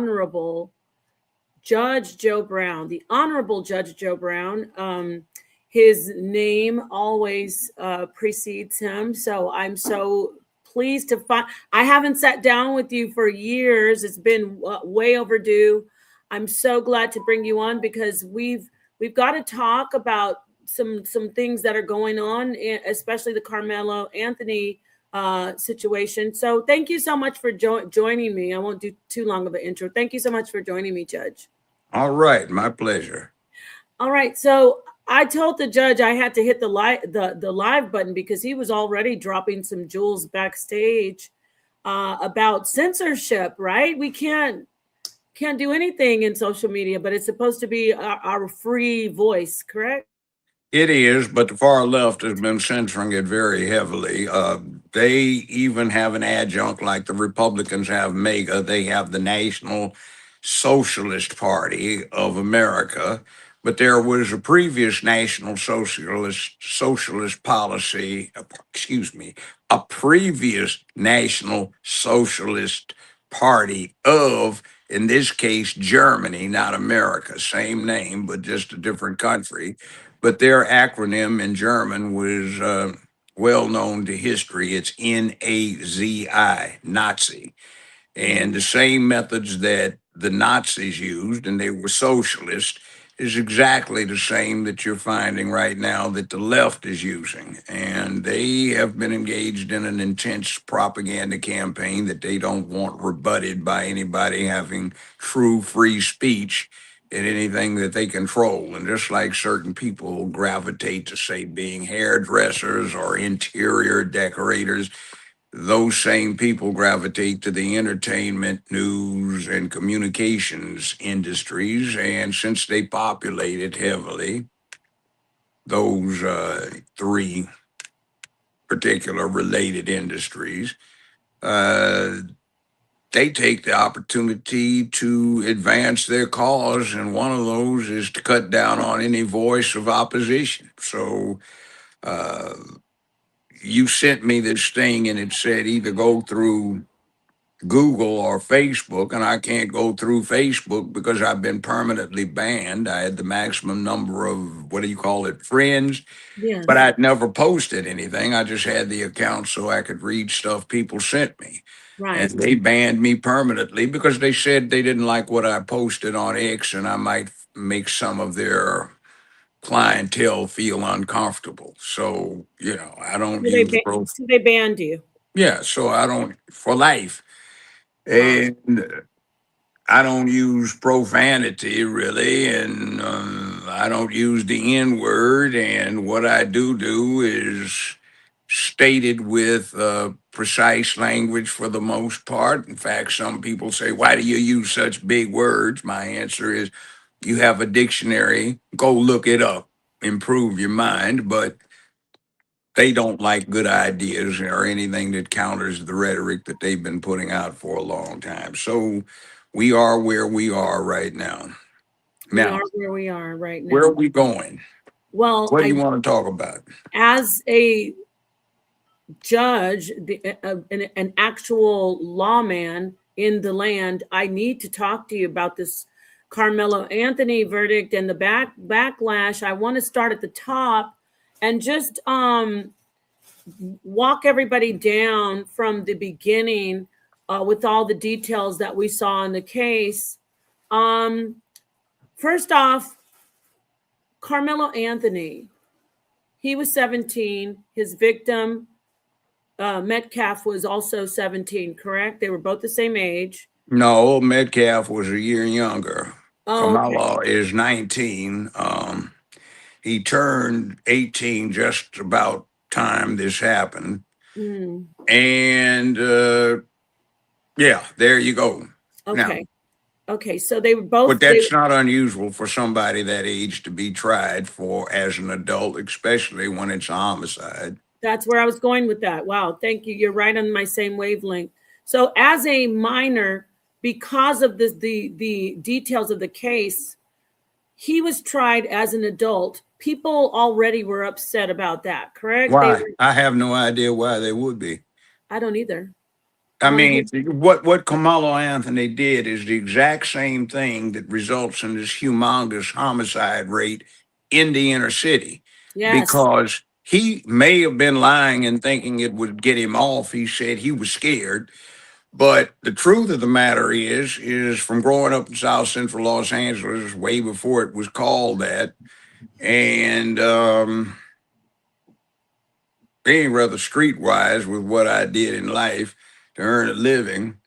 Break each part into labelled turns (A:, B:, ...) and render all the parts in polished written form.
A: Honorable Judge Joe Brown, the Honorable Judge Joe Brown. His name always precedes him. So I'm so pleased to find. I haven't sat down with you for years. It's been way overdue. I'm so glad to bring you on because we've got to talk about some things that are going on, especially the Karmelo Anthony situation. So thank you so much for joining me. I won't do too long of an intro. Thank you so much for joining me, Judge.
B: All right, my pleasure.
A: All right, so I told the judge I had to hit the live button because he was already dropping some jewels backstage about censorship. Right? We can't do anything in social media, but it's supposed to be our free voice. Correct?
B: It is, but the far left has been censoring it very heavily. They even have an adjunct like the Republicans have MAGA. They have the National Socialist Party of America, but there was a previous National Socialist policy, excuse me, a previous National Socialist Party of, in this case, Germany, not America, same name, but just a different country. But their acronym in German was well known to history. It's NAZI, Nazi. And the same methods that the Nazis used, and they were socialist, is exactly the same that you're finding right now that the left is using. And they have been engaged in an intense propaganda campaign that they don't want rebutted by anybody having true free speech in anything that they control. And just like certain people gravitate to, say, being hairdressers or interior decorators, those same people gravitate to the entertainment, news, and communications industries. And since they populated heavily those three particular related industries, uh, they take the opportunity to advance their cause. And one of those is to cut down on any voice of opposition. So, uh, you sent me this thing and it said either go through Google or Facebook, and I can't go through Facebook because I've been permanently banned. I had the maximum number of, what do you call it, friends, but
A: Yes.
B: I'd never posted anything. I just had the account so I could read stuff people sent me. And
A: Right.
B: they banned me permanently because they said they didn't like what I posted on X and I might make some of their clientele feel uncomfortable. So, I don't use pro.
A: So they banned you.
B: Yeah, so I don't, for life.
A: Wow.
B: And I don't use profanity really, and I don't use the N word. And what I do is stated with precise language for the most part. In fact, some people say, "Why do you use such big words?" My answer is, "You have a dictionary. Go look it up. Improve your mind." But they don't like good ideas or anything that counters the rhetoric that they've been putting out for a long time. So we are where we are right now.
A: We
B: Now,
A: are where we are right
B: where are
A: now.
B: we going?
A: Well,
B: What do you want to talk about?
A: as a judge, an actual lawman in the land, I need to talk to you about this Carmelo Anthony verdict and the backlash. I want to start at the top and just walk everybody down from the beginning with all the details that we saw in the case. Um, First off, Carmelo Anthony, he was 17. His victim, Metcalf, was also 17, correct? They were both the same age.
B: No, Metcalf was a year younger.
A: Oh, okay.
B: Kamala is 19. He turned 18 just about time this happened.
A: Mm,
B: And yeah, there you go. Now,
A: okay. Okay. So they were
B: but
A: both,
B: that's not unusual for somebody that age to be tried for as an adult, especially when it's a homicide.
A: that's where I was going with that. Wow. Thank you. You're right on my same wavelength. So as a minor, because of the details of the case, he was tried as an adult. People already were upset about that, correct? They
B: Why?
A: were,
B: I have no idea why they would be.
A: I don't either.
B: I mean,
A: His,
B: what Carmelo Anthony did is the exact same thing that results in this humongous homicide rate in the inner city,
A: yes.
B: because he may have been lying and thinking it would get him off. He said he was scared, but the truth of the matter is from growing up in South Central Los Angeles, way before it was called that, and being rather streetwise with what I did in life to earn a living,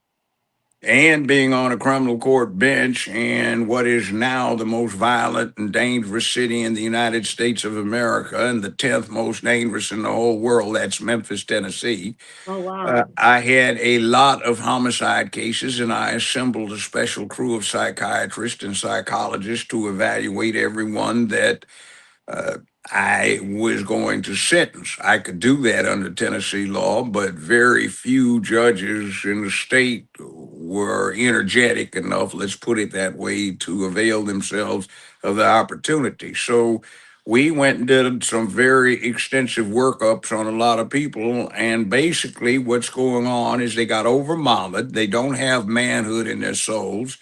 B: and being on a criminal court bench in what is now the most violent and dangerous city in the United States of America, and the 10th most dangerous in the whole world. That's Memphis, Tennessee.
A: Oh, wow.
B: I had a lot of homicide cases, and I assembled a special crew of psychiatrists and psychologists to evaluate everyone that uh, I was going to sentence. I could do that under Tennessee law, but very few judges in the state were energetic enough, let's put it that way, to avail themselves of the opportunity. So we went and did some very extensive workups on a lot of people. And basically, what's going on is they got over mamaed. They don't have manhood in their souls.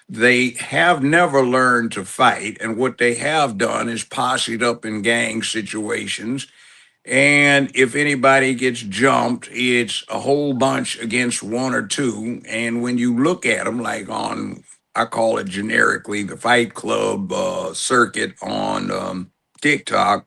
B: They have never learned to fight, and what they have done is posseed up in gang situations. And if anybody gets jumped, it's a whole bunch against one or two. And when you look at them, like on, I call it generically, the Fight Club circuit on TikTok,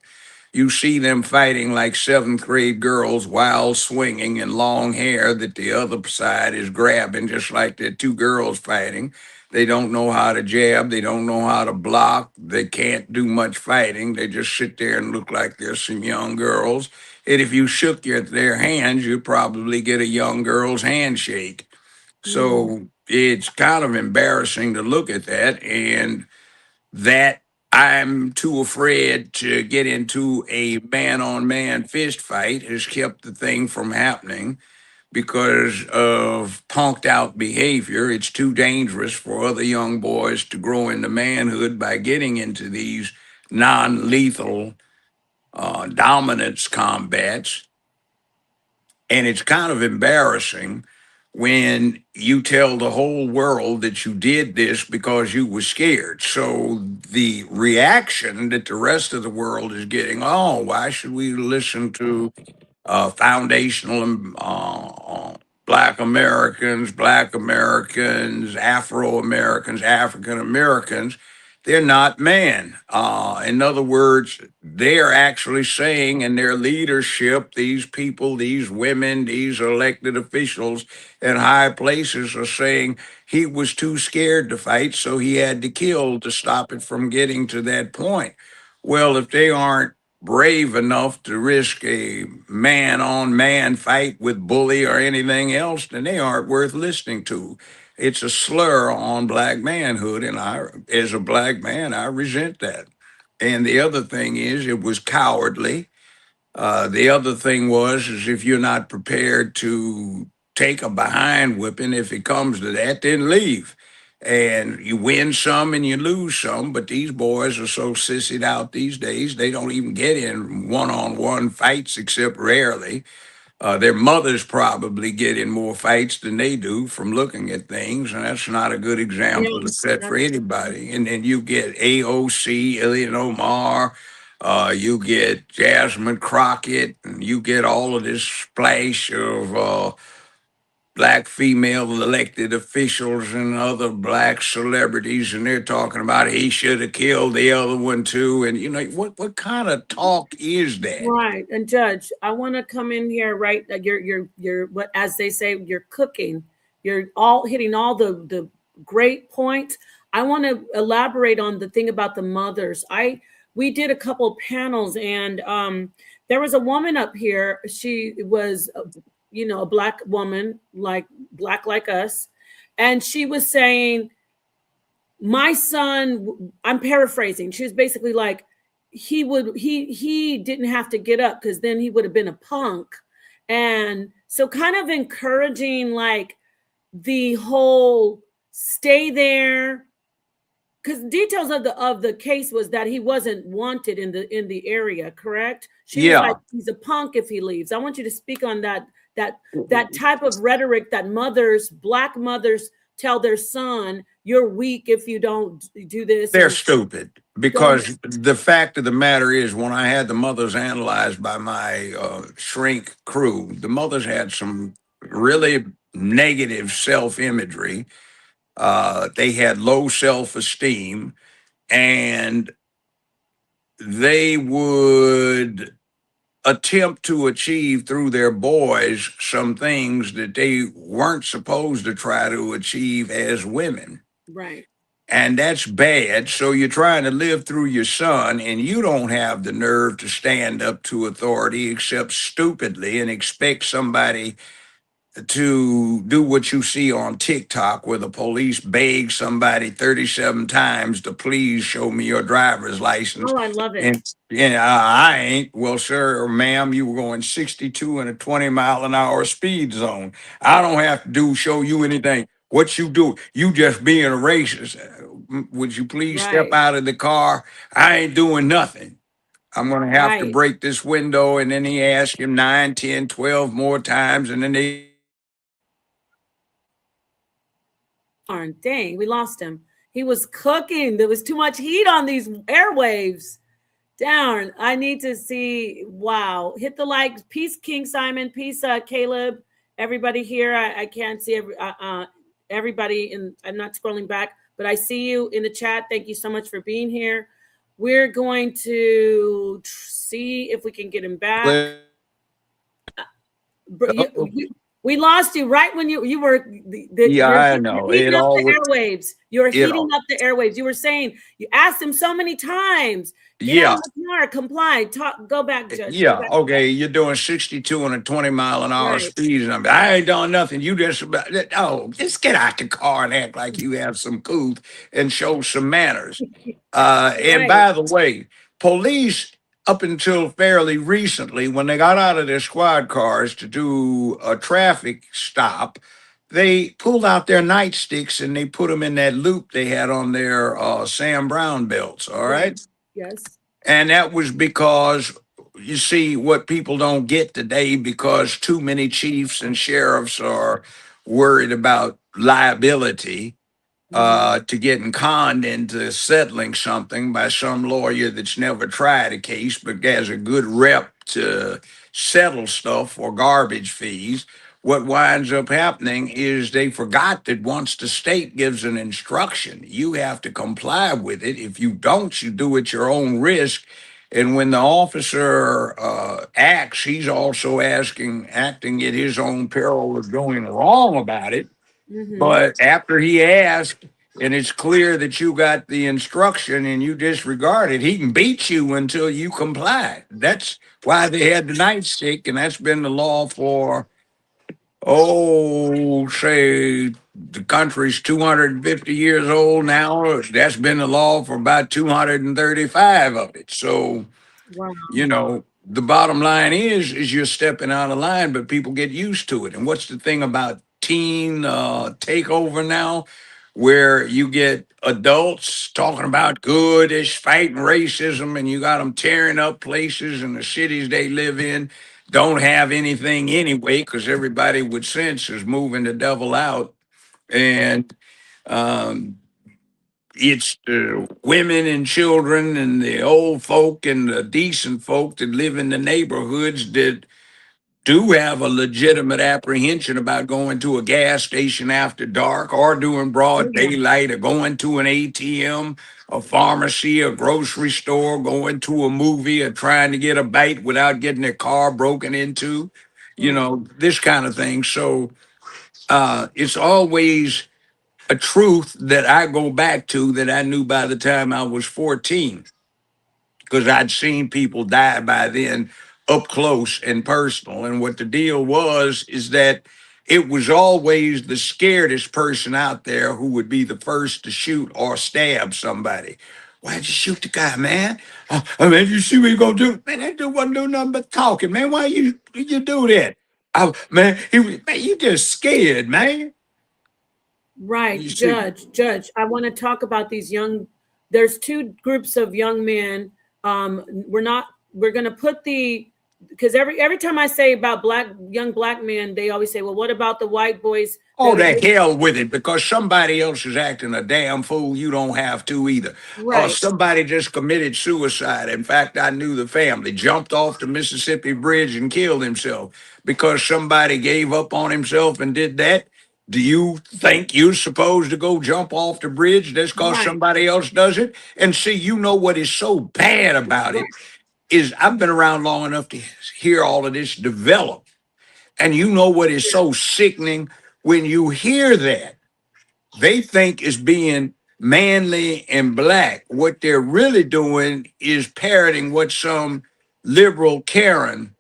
B: you see them fighting like seventh grade girls while swinging and long hair that the other side is grabbing, just like they're two girls fighting. They don't know how to jab. They don't know how to block. They can't do much fighting. They just sit there and look like they're some young girls. And if you shook their hands, you'd probably get a young girl's handshake.
A: Mm,
B: So it's kind of embarrassing to look at that. And that I'm too afraid to get into a man on man fist fight has kept the thing from happening because of punked out behavior. It's too dangerous for other young boys to grow into manhood by getting into these non lethal dominance combats. And it's kind of embarrassing when you tell the whole world that you did this because you were scared. So the reaction that the rest of the world is getting, oh, why should we listen to foundational Black Americans, Afro Americans, African Americans? They're not man. In other words, they're actually saying in their leadership, these people, these women, these elected officials in high places are saying he was too scared to fight, so he had to kill to stop it from getting to that point. Well, if they aren't brave enough to risk a man on man fight with bully or anything else, then they aren't worth listening to. It's a slur on black manhood, and I, as a black man, I resent that. And the other thing is, it was cowardly. The other thing was, is if you're not prepared to take a behind whipping, if it comes to that, then leave. And you win some and you lose some, but these boys are so sissied out these days, they don't even get in one on one fights except rarely. Their mothers probably get in more fights than they do from looking at things, and that's not a good example to
A: yes.
B: set for
A: That's
B: anybody. And then you get AOC, Ilhan Omar, you get Jasmine Crockett, and you get all of this splash of black female elected officials and other black celebrities, and they're talking about he should have killed the other one too. And you know what kind of talk is that?
A: right. And Judge, I want to come in here, right? You're what, as they say, you're cooking. You're all hitting all the great points. I want to elaborate on the thing about the mothers. We did a couple panels, and there was a woman up here. She was, a black woman, like black like us, and she was saying, my son, I'm paraphrasing, she was basically like, he didn't have to get up because then he would have been a punk. And so kind of encouraging like the whole stay there, because details of the case was that he wasn't wanted in the area, correct? She was like,
B: Yeah.
A: he's a punk if he leaves. I want you to speak on that that type of rhetoric that black mothers tell their son, you're weak if you don't do this,
B: They're
A: and
B: stupid
A: don't.
B: because the fact of the matter is, when I had the mothers analyzed by my shrink crew, the mothers had some really negative self imagery. They had low self esteem, and they would attempt to achieve through their boys some things that they weren't supposed to try to achieve as women.
A: Right.
B: And that's bad. So you're trying to live through your son, and you don't have the nerve to stand up to authority except stupidly and expect somebody to do what you see on TikTok, where the police beg somebody 37 times to please show me your driver's license.
A: Oh, I love it.
B: And yeah, I ain't. Well, sir or ma'am, you were going 62 in a 20-mile-an-hour speed zone. I don't have to show you anything. What you do, you just being a racist. Would you please step
A: Right.
B: out of the car? I ain't doing nothing. I'm going to have to
A: Right.
B: break this window. And then he asked him 9, 10, 12 more times. And then they
A: Darn, dang, we lost him. He was cooking. There was too much heat on these airwaves. Darn, I need to see. Wow. Hit the like. Peace, King Simon. Peace, Caleb. Everybody here. I can't see everybody. I'm not scrolling back, but I see you in the chat. Thank you so much for being here. We're going to see if we can get him back. We lost you right when you were
B: Yeah, I
A: you're
B: know.
A: heating
B: It
A: up the
B: always,
A: airwaves. You're
B: you
A: heating
B: know,
A: up the airwaves. You were saying you asked him so many times, get out
B: yeah,
A: of the car, comply, talk, go back, Judge, go
B: yeah.
A: back.
B: Okay, you're doing 62 and a 20-mile-an-hour
A: Right,
B: speed limit. I ain't done nothing. You just about, oh, just get out the car and act like you have some couth and show some manners. And
A: right.
B: by the way, police, up until fairly recently, when they got out of their squad cars to do a traffic stop, they pulled out their nightsticks and they put them in that loop they had on their Sam Brown belts. All
A: Right.
B: right.
A: Yes.
B: And that was because, you see, what people don't get today, because too many chiefs and sheriffs are worried about liability,
A: Mm-hmm.
B: to getting conned into settling something by some lawyer that's never tried a case but has a good rep to settle stuff for garbage fees. What winds up happening is they forgot that once the state gives an instruction, you have to comply with it. If you don't, you do at your own risk. And when the officer acts, he's also acting at his own peril of going wrong about it.
A: Mm-hmm.
B: But after he asked, and it's clear that you got the instruction and you disregard it, he can beat you until you comply. That's why they had the nightstick, and that's been the law for, oh, say, the country's 250 years old now. That's been the law for about 235 of it. So,
A: Wow.
B: the bottom line is you're stepping out of line, but people get used to it. And what's the thing about teen takeover now, where you get adults talking about goodish fighting racism, and you got them tearing up places, and the cities they live in don't have anything anyway, because everybody with sense is moving the devil out. And um, it's the women and children and the old folk and the decent folk that live in the neighborhoods that do have a legitimate apprehension about going to a gas station after dark, or doing
A: Oh,
B: broad
A: yeah.
B: daylight, or going to an ATM, a pharmacy, a grocery store, going to a movie, or trying to get a bite without getting their car broken into,
A: Right.
B: this kind of thing. So it's always a truth that I go back to that I knew by the time I was 14, because I'd seen people die by then up close and personal. And what the deal was is that it was always the scaredest person out there who would be the first to shoot or stab somebody. Why'd you shoot the guy, man? I mean, you see what you gonna do? Man, that dude wasn't doing nothing but talking, man. Why you do that? Man, man, you just scared, man.
A: Right,
B: You see.
A: Judge. I want to talk about these young. There's two groups of young men. We're not. We're going to put the because every time I say about black young black men, they always say, "Well, what about the white boys
B: Oh,
A: that are
B: the
A: getting
B: hell with it, because somebody else is acting a damn fool. You don't have to either.
A: right,
B: Somebody just committed suicide. In fact, I knew the family, jumped off the Mississippi Bridge and killed himself because somebody gave up on himself and did that. Do you think you're supposed to go jump off the bridge just because
A: right,
B: somebody else does it? And see, you know what is so bad about it is I've been around long enough to hear all of this develop. And you know what is so sickening when you hear that? They think is being manly and black. What they're really doing is parroting what some liberal Karen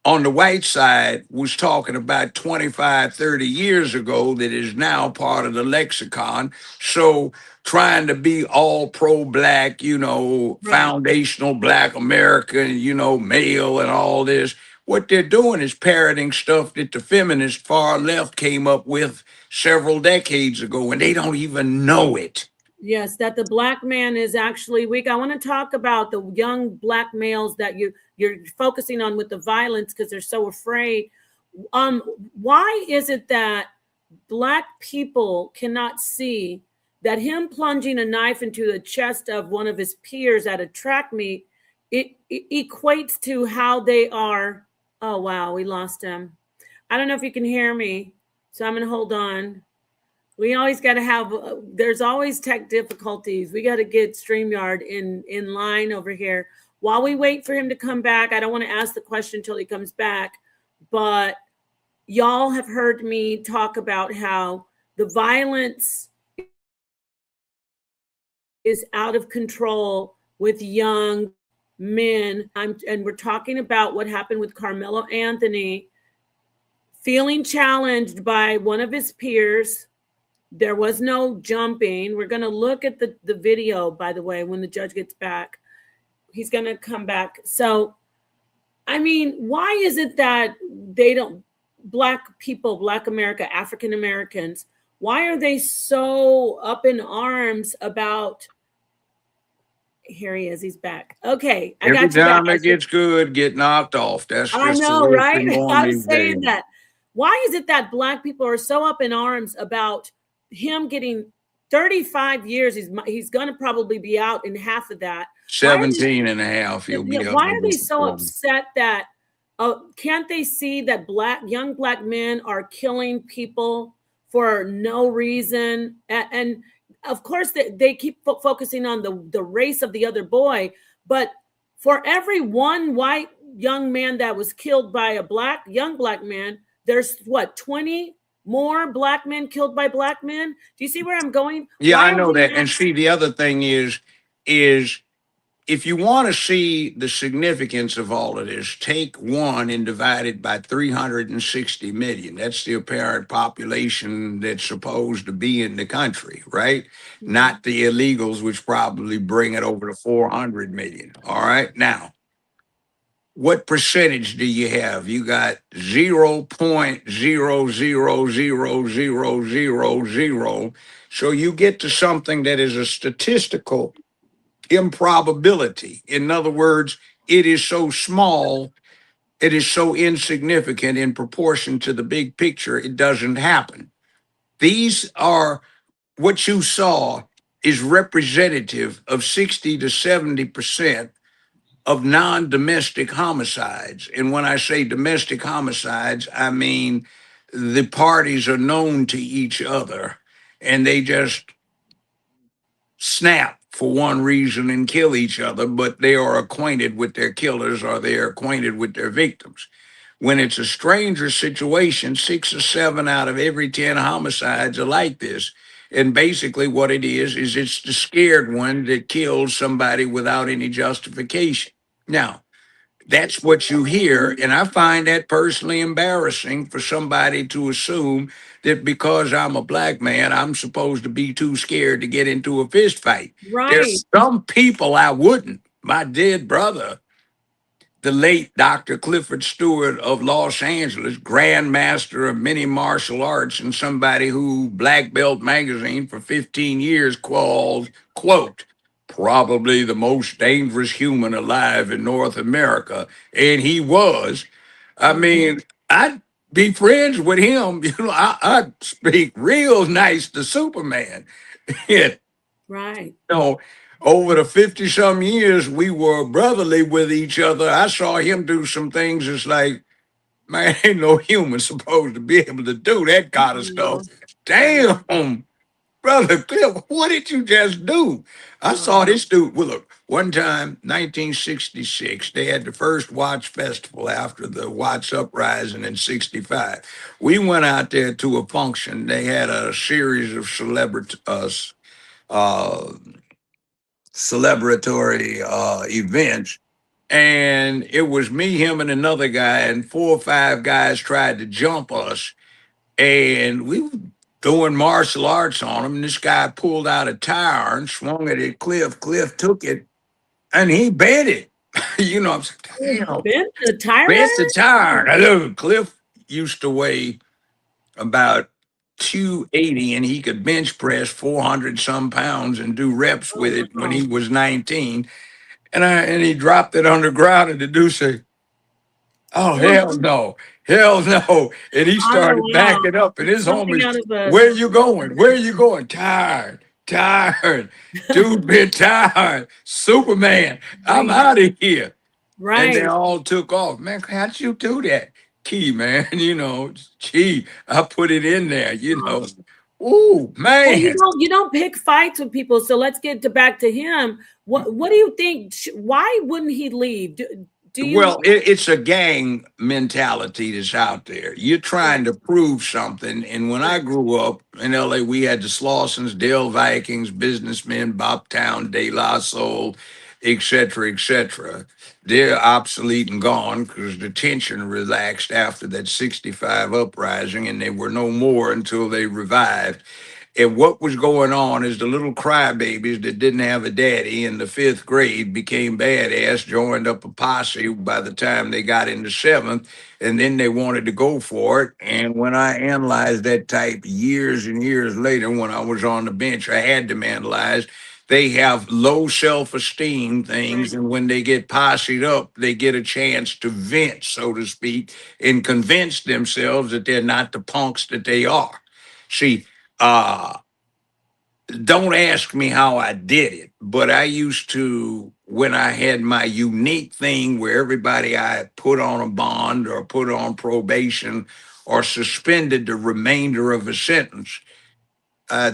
B: on the white side was talking about 25, 30 years ago that is now part of the lexicon. So trying to be all pro black,
A: right.
B: foundational black American, male and all this. What they're doing is parroting stuff that the feminist far left came up with several decades ago, and they don't even know it.
A: Yes, that the black man is actually weak. I want to talk about the young black males that you're focusing on with the violence because they're so afraid. Um, why is it that black people cannot see that him plunging a knife into the chest of one of his peers at a track meet, it equates to how they are? Oh wow, we lost him. I don't know if you can hear me, so I'm gonna hold on. We always got to have. There's always tech difficulties. We got to get Streamyard in line over here. While we wait for him to come back, I don't want to ask the question until he comes back. But y'all have heard me talk about how the violence is out of control with young men. And we're talking about what happened with Carmelo Anthony feeling challenged by one of his peers. There was no jumping. We're going to look at the video, by the way, when the judge gets back. He's going to come back. So, I mean, why is it that they don't, black people, black America, African Americans, why are they so up in arms about, here he is, he's back. Okay, I
B: Every
A: got you back.
B: time it gets good, get knocked off. That's
A: I
B: just the
A: know,
B: way it's
A: right?
B: been going
A: I'm
B: these
A: saying
B: days.
A: that. Why is it that black people are so up in arms about him getting 35 years? He's going to probably be out in half of that. Why are
B: 17 and a half, he'll
A: they,
B: be
A: why are they
B: eligible
A: so
B: for.
A: upset that can't they see that young black men are killing people for no reason? And of course they keep focusing on the race of the other boy, but for every one white young man that was killed by a young black man, there's what, 20 more black men killed by black men? Do you see where I'm going?
B: Yeah,
A: Why
B: I
A: are
B: know
A: they
B: that.
A: not?
B: And see, the other thing is if you want to see the significance of all of this, take one and divide it by 360 million. That's the apparent population that's supposed to be in the country, right?
A: Mhm.
B: Not the illegals, which probably bring it over to 400 million. All right. Now, what percentage do you have? You got 0.0000000. So you get to something that is a statistical improbability. In other words, it is so small, it is so insignificant in proportion to the big picture, it doesn't happen. These are what you saw is representative of 60 to 70% of non domestic homicides. And when I say domestic homicides, I mean the parties are known to each other and they just snap for one reason and kill each other, but they are acquainted with their killers or they are acquainted with their victims. When it's a stranger situation, 6 or 7 out of every 10 homicides are like this. And basically, what it is it's the scared one that kills somebody without any justification. Now, that's what you hear. And I find that personally embarrassing for somebody to assume that because I'm a black man, I'm supposed to be too scared to get into a fist fight.
A: Right.
B: There's some people I wouldn't. My dead brother, the late Dr. Clifford Stewart of Los Angeles, Grand Master of many martial arts, and somebody who Black Belt magazine for 15 years called, quote, probably the most dangerous human alive in North America. And he was. I
A: Mhm.
B: mean, I'd be friends with him. I'd speak real nice to Superman. You
A: Right.
B: know, over the 50 some years, we were brotherly with each other. I saw him do some things. It's like, man, ain't no human supposed to be able to do that kind of stuff.
A: No. No.
B: Damn, brother Cliff, what did you just do? I saw
A: Wow.
B: this dude. Well, look, one time, 1966, they had the first Watch Festival after the Watts Uprising in 65. We went out there to a function. They had a series of uh, celebratory events. And it was me, him, and another guy, and 4 or 5 guys tried to jump us. And we were doing martial arts on him. And this guy pulled out a tire and swung it at Cliff. Cliff took it and he bent it. I'm saying,
A: Oh,
B: damn,
A: Ben, the tire
B: bent the
A: iron?
B: tire. Now, look, Cliff used to weigh about 280 and he could bench press 400 some pounds and do reps with
A: Oh,
B: it when
A: wow.
B: he was 19. And he dropped it on the ground and the dude said, "Oh hell
A: Oh,
B: no, hell no!" And he
A: oh,
B: started
A: wow.
B: backing up, and
A: It's
B: his
A: something
B: homies,
A: out of a
B: "Where you going? Where you going?" Tired, tired, dude, been tired. Superman, I'm
A: right.
B: out of here. And they
A: Right.
B: all took off. Man, how'd you do that? Key, man. Gee, I put it in there. Ooh,
A: Well,
B: man.
A: you don't pick fights with people. So let's get back to him. What do you think? Why wouldn't he leave? Do
B: Well,
A: you?
B: it's a gang mentality that's out there. You're
A: Right.
B: trying to prove something. And when I
A: Right.
B: grew up in LA, we had the Slausons, Dale Vikings, businessmen, Bobtown, De La Soul, et cetera, et cetera. They're obsolete and gone because the tension relaxed after that 65 uprising, and they were no more until they revived. And what was going on is the little crybabies that didn't have a daddy in the 5th grade became badass, joined up a posse by the time they got into 7th, and then they wanted to go for it. And when I analyzed that type years and years later, when I was on the bench, I had them analyzed. They have low self esteem things,
A: Right.
B: and when they get posseed up, they get a chance to vent, so to speak, and convince themselves that they're not the punks that they are. See, uh, don't ask me how I did it, but I used to, when I had my unique thing where everybody I put on a bond or put on probation or suspended the remainder of a sentence,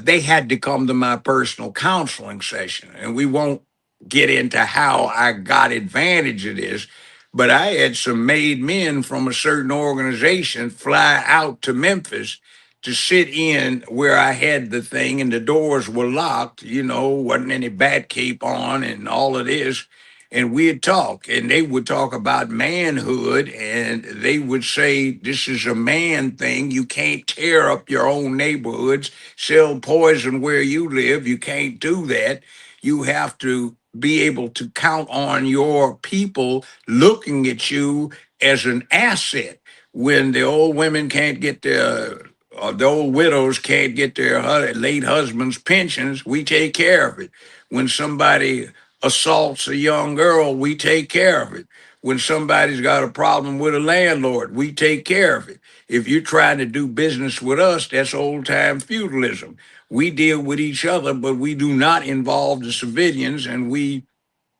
B: they had to come to my personal counseling session. And we won't get into how I got advantage of this, but I had some made men from a certain organization fly out to Memphis to sit in where I had the thing and the doors were locked, wasn't any bat cape on and all of this. And we'd talk, and they would talk about manhood, and they would say, "This is a man thing. You can't tear up your own neighborhoods, sell poison where you live. You can't do that. You have to be able to count on your people looking at you as an asset. When the old women can't get their, or the old widows can't get their late husband's pensions, we take care of it. When somebody assaults a young girl, we take care of it. When somebody's got a problem with a landlord, we take care of it. If you're trying to do business with us, that's old time feudalism. We deal with each other, but we do not involve the civilians and we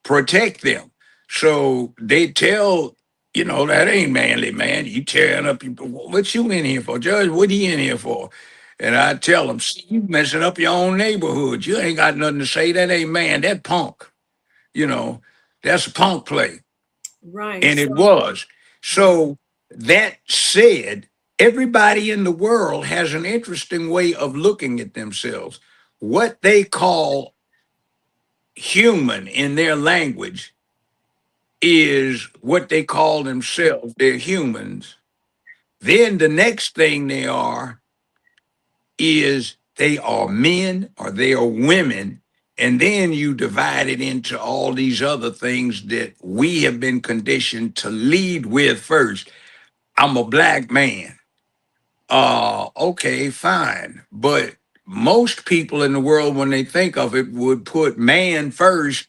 B: protect them." So they tell, that ain't manly, man. You tearing up people. What you in here for? Judge, what you in here for? And I tell them, "See, you messing up your own neighborhood. You ain't got nothing to say. That ain't man. That punk. You know, that's a punk play."
A: Right.
B: And
A: So
B: it was.
A: right.
B: So that said, everybody in the world has an interesting way of looking at themselves. What they call human in their language is what they call themselves. They're humans. Then the next thing they are is they are men or they are women. And then you divide it into all these other things that we have been conditioned to lead with first. I'm a black man. Okay, fine. But most people in the world, when they think of it, would put man first,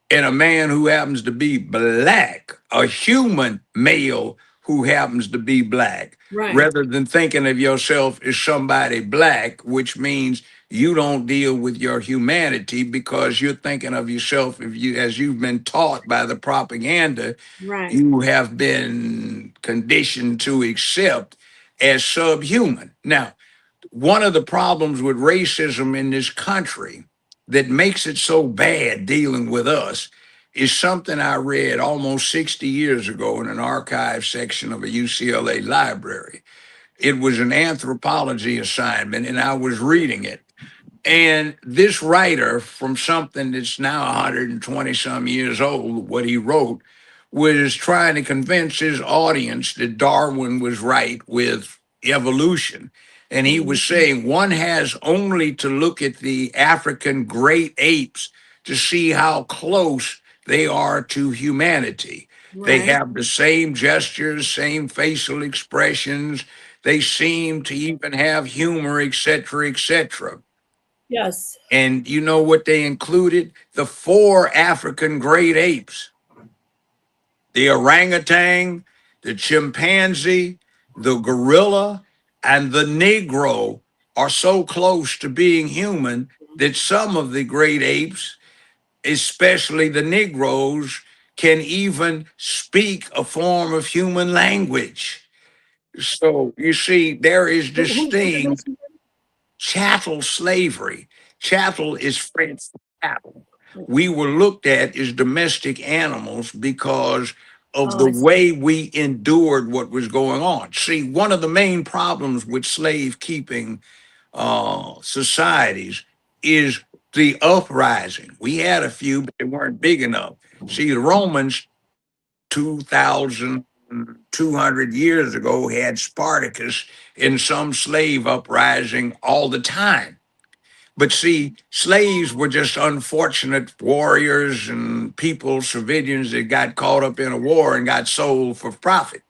B: and a man who happens to be black, a human male who happens to be black,
A: Right.
B: rather than thinking of yourself as somebody black, which means you don't deal with your humanity because you're thinking of yourself, if you, as you've been taught by the propaganda,
A: Right.
B: you have been conditioned to accept as subhuman. Now, one of the problems with racism in this country that makes it so bad dealing with us is something I read almost 60 years ago in an archive section of a UCLA library. It was an anthropology assignment, and I was reading it. And this writer, from something that's now 120 some years old, what he wrote was trying to convince his audience that Darwin was right with evolution. And he was
A: Mhm.
B: saying one has only to look at the African great apes to see how close they are to humanity. They
A: Right.
B: have the same gestures, same facial expressions. They seem to even have humor, etc., etc.
A: Yes.
B: And you know what they included? The four African great apes: the orangutan, the chimpanzee, the gorilla, and the Negro are so close to being human that some of the great apes, especially the Negroes, can even speak a form of human language. So you see, there is this
A: Who did
B: thing,
A: this?
B: chattel slavery. Chattel is French for cattle. We were looked at as domestic animals because of
A: Oh,
B: the
A: I see.
B: way we endured what was going on. See, one of the main problems with slave keeping societies is the uprising. We had a few, but they weren't big enough. See, the Romans 2,200 years ago had Spartacus in some slave uprising all the time. But see, slaves were just unfortunate warriors and people, civilians that got caught up in a war and got sold for profit.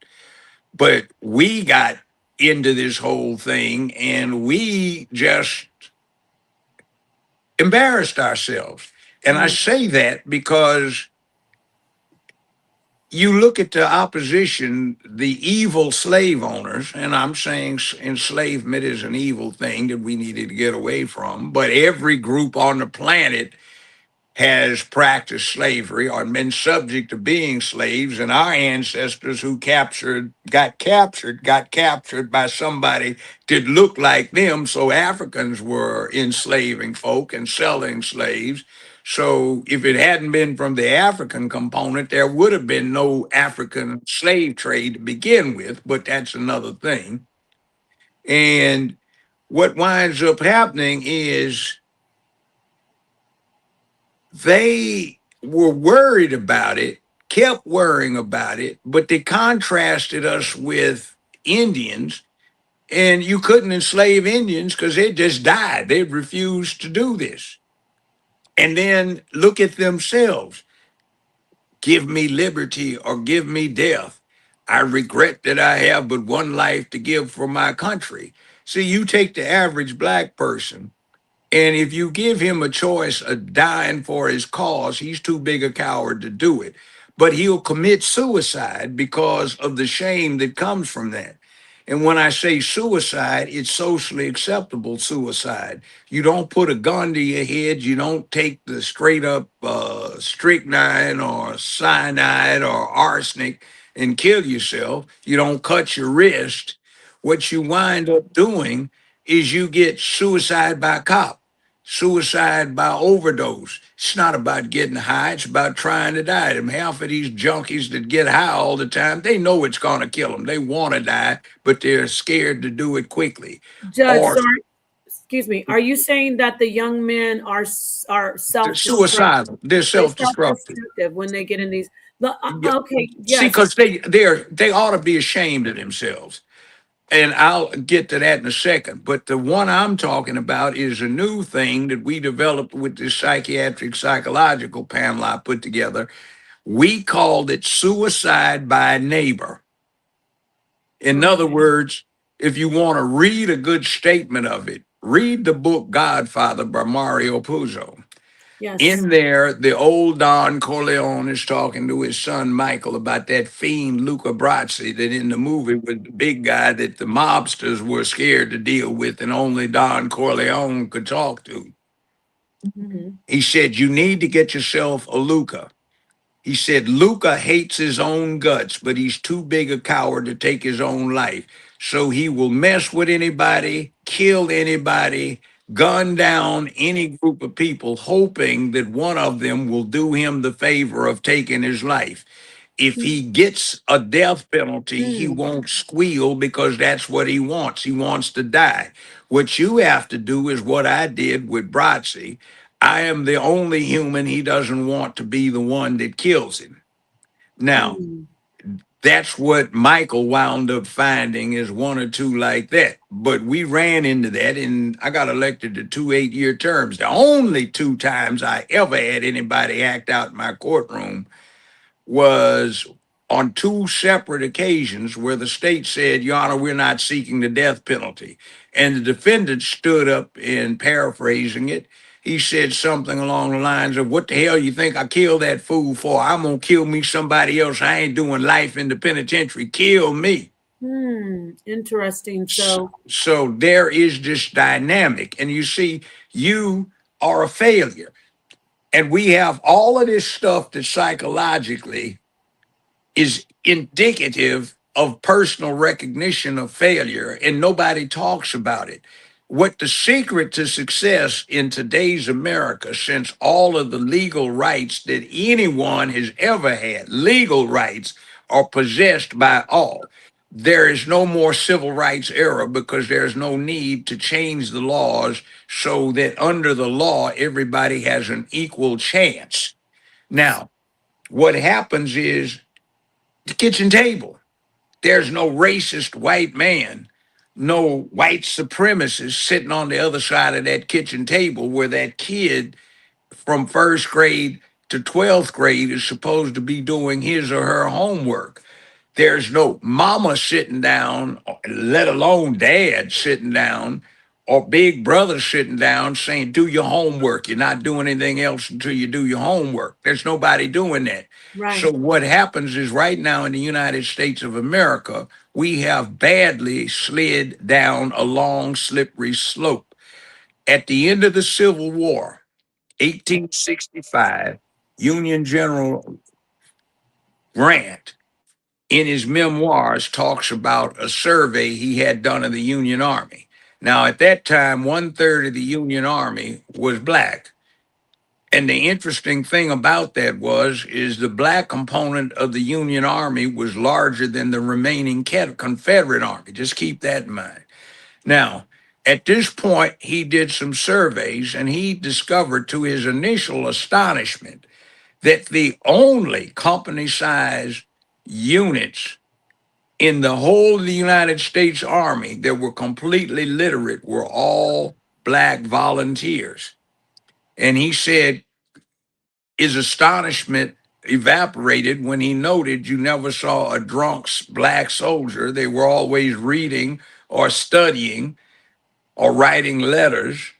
B: But we got into this whole thing and we just embarrassed ourselves. And I
A: Mm.
B: say that because you look at the opposition, the evil slave owners, and I'm saying enslavement is an evil thing that we needed to get away from, but every group on the planet has practiced slavery or been subject to being slaves, and our ancestors who got captured by somebody that looked like them. So Africans were enslaving folk and selling slaves. So if it hadn't been from the African component, there would have been no African slave trade to begin with, but that's another thing. And what winds up happening is they were worried about it, kept worrying about it, but they contrasted us with Indians, and you couldn't enslave Indians because they just died. They refused to do this. And then look at themselves: give me liberty or give me death. I regret that I have but one life to give for my country. See, you take the average black person, and if you give him a choice of dying for his cause, he's too big a coward to do it. But he'll commit suicide because of the shame that comes from that. And when I say suicide, it's socially acceptable suicide. You don't put a gun to your head. You don't take the straight up strychnine or cyanide or arsenic and kill yourself. You don't cut your wrist. What you wind up doing is you get suicide by cop, suicide by overdose. It's not about getting high, it's about trying to die. And half of these junkies that get high all the time, they know it's going to kill them. They want to die, but they're scared to do it quickly.
A: Judge,
B: Or
A: sorry, excuse me. Are you saying that the young men are
B: they're
A: self-destructive?
B: suicidal, they're
A: They
B: self-destructive.
A: self-destructive when they get in these.
B: Yeah.
A: Okay,
B: See,
A: yes.
B: because they ought to be ashamed of themselves. And I'll get to that in a second. But the one I'm talking about is a new thing that we developed with this psychiatric psychological panel I put together. We called it suicide by neighbor. In other
A: Okay.
B: words, if you want to read a good statement of it, Read the book Godfather by Mario Puzo.
A: Yes.
B: In there, the old Don Corleone is talking to his son Michael about that fiend Luca Brasi that in the movie was the big guy that the mobsters were scared to deal with and only Don Corleone could talk to.
A: Hmm.
B: He said, "You need to get yourself a Luca." He said, "Luca hates his own guts, but he's too big a coward to take his own life. So he will mess with anybody, kill anybody, gun down any group of people, hoping that one of them will do him the favor of taking his life. If he gets a death penalty, he
A: Mm.
B: won't squeal because that's what he wants. He wants to die. What you have to do is what I did with Bratzi. I am the only human he doesn't want to be the one that kills him." Now,
A: Mm.
B: that's what Michael wound up finding is one or two like that. But we ran into that, and I got elected to 2 8-year terms. The only two times I ever had anybody act out in my courtroom was on two separate occasions where the state said, "Your Honor, we're not seeking the death penalty." And the defendant stood up and paraphrasing it. He said something along the lines of, "What the hell you think I killed that fool for? I'm going to kill me somebody else. I ain't doing life in the penitentiary. Kill me."
A: Hmm. Interesting. So,
B: So there is this dynamic. And you see, you are a failure. And we have all of this stuff that psychologically is indicative of personal recognition of failure, and nobody talks about it. What the secret to success in today's America, since all of the legal rights that anyone has ever had, legal rights, are possessed by all. There is no more civil rights era because there's no need to change the laws so that under the law, everybody has an equal chance. Now, what happens is the kitchen table. There's no racist white man, no white supremacist sitting on the other side of that kitchen table where that kid from first grade to 12th grade is supposed to be doing his or her homework. There's no mama sitting down, let alone dad sitting down, or big brother sitting down saying, "Do your homework. You're not doing anything else until you do your homework." There's nobody doing that. So,
A: right.
B: what happens is right now in the United States of America, we have badly slid down a long, slippery slope. At the end of the Civil War, 1865, Union General Grant in his memoirs talks about a survey he had done of the Union Army. Now, at that time, 1/3 of the Union Army was black. And the interesting thing about that was, is the black component of the Union Army was larger than the remaining Confederate Army. Just keep that in mind. Now, at this point, he did some surveys and he discovered to his initial astonishment that the only company size units in the whole of the United States Army that were completely literate were all black volunteers. And he said his astonishment evaporated when he noted you never saw a drunk black soldier. They were always reading or studying or writing letters.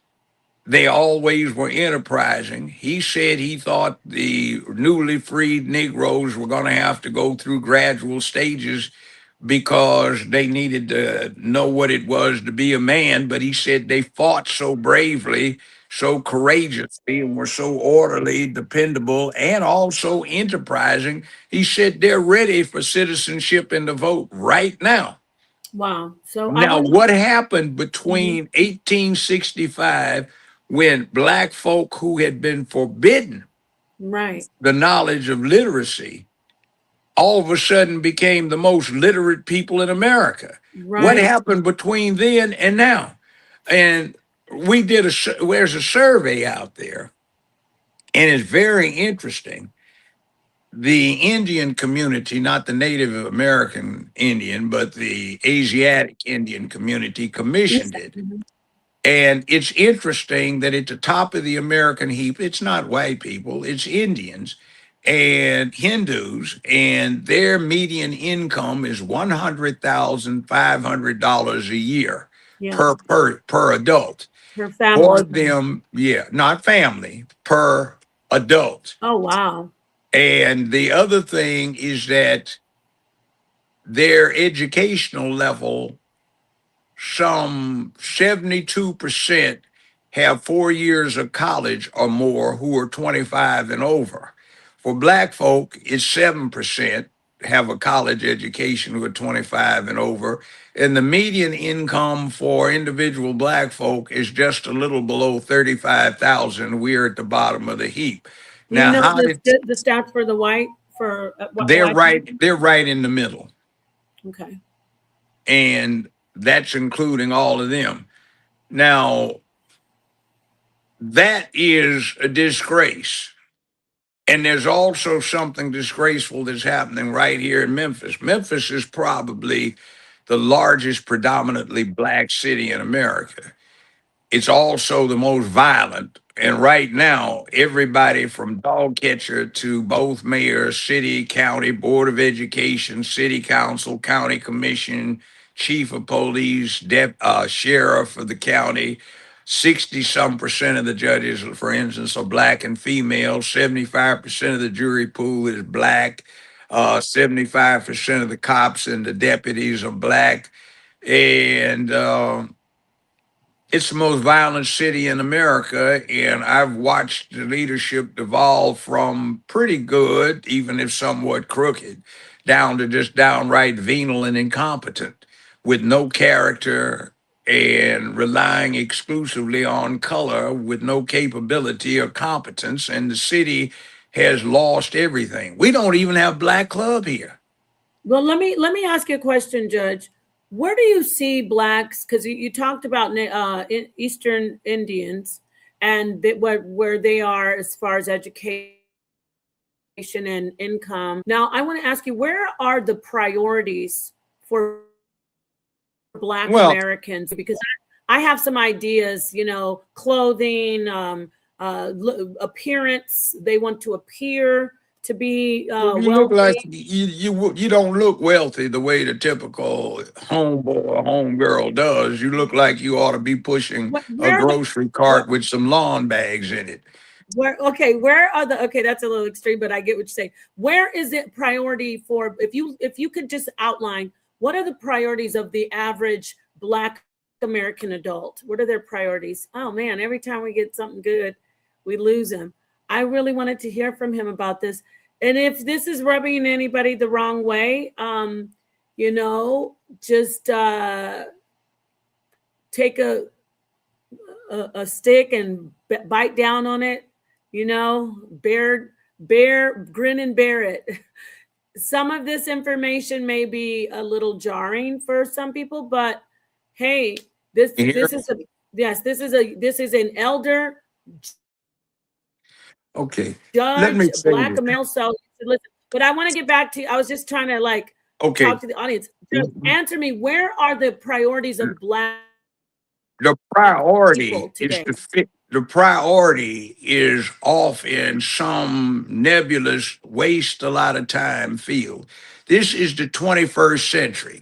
B: They always were enterprising. He said he thought the newly freed Negroes were going to have to go through gradual stages because they needed to know what it was to be a man. But he said they fought so bravely, so courageously, and were so orderly, dependable, and also enterprising. He said they're ready for citizenship and the vote right now.
A: Wow. So I
B: Now,
A: want
B: what happened
A: to.
B: between 1865 when black folk who had been forbidden
A: Right.
B: the knowledge of literacy all of a sudden became the most literate people in America? What
A: Right.
B: happened between then and now? And we did there's a survey out there, and it's very interesting. The Indian community, not the Native American Indian, but the Asiatic Indian community
A: Yes.
B: commissioned it.
A: Mhm.
B: And it's interesting that at the top of the American heap, it's not white people, it's Indians and Hindus, and their median income is $100,500 a year
A: Yeah.
B: per adult.
A: Per
B: For
A: family.
B: them, yeah, not family, per adult.
A: Oh, wow.
B: And the other thing is that their educational level, some 72% have 4 years of college or more who are 25 and over. For black folk, it's 7% have a college education who are 25 and over. And the median income for individual black folk is just a little below 35,000. We're at the bottom of the heap.
A: Do you
B: Now,
A: know
B: how did
A: the stats for the white for
B: they're
A: white
B: right,
A: person?
B: they're right in the middle.
A: Okay.
B: And that's including all of them. Now, that is a disgrace. And there's also something disgraceful that's happening right here in Memphis. Memphis is probably the largest predominantly black city in America. It's also the most violent. And right now, everybody from dog catcher to both mayor, city, county, board of education, city council, county commission, chief of police, sheriff of the county, 60 some percent of the judges, for instance, are black and female. 75% of the jury pool is black. 75% of the cops and the deputies are black. And it's the most violent city in America, and I've watched the leadership devolve from pretty good, even if somewhat crooked, down to just downright venal and incompetent, with no character and relying exclusively on color with no capability or competence. And the city has lost everything. We don't even have black club here.
A: Well, let me ask you a question, Judge. Where do you see blacks? Because you talked about Eastern Indians and where they are as far as education and income. Now, I want to ask you, where are the priorities for Black Americans? Because
B: Well,
A: I have some ideas, clothing, appearance. They want to appear to be
B: well, you look like
A: wealthy.
B: you don't look wealthy the way the typical homeboy or homegirl does. You look like you ought to be pushing a
A: Where are the
B: grocery
A: what
B: cart with some lawn bags in it.
A: where okay, where are the okay, that's a little extreme, but I get what you're saying. Where is it priority for if you could just outline what are the priorities of the average Black American adult? What are their priorities? Oh man, every time we get something good, we lose him. I really wanted to hear from him about this. And if this is rubbing anybody the wrong way, just take a stick and bite down on it, grin and bear it. Some of this information may be a little jarring for some people, but hey, this
B: You hear?
A: this is a yes, this is an elder judge,
B: Okay.
A: black
B: Let me
A: male,
B: say
A: so
B: this.
A: listen. But I want to get back to, I was just trying to like talk to the
B: Okay.
A: audience. Just answer me, where are the priorities of Black people
B: The
A: today?
B: priority is to fit. The priority is off in some nebulous, waste a lot of time field. This is the 21st century.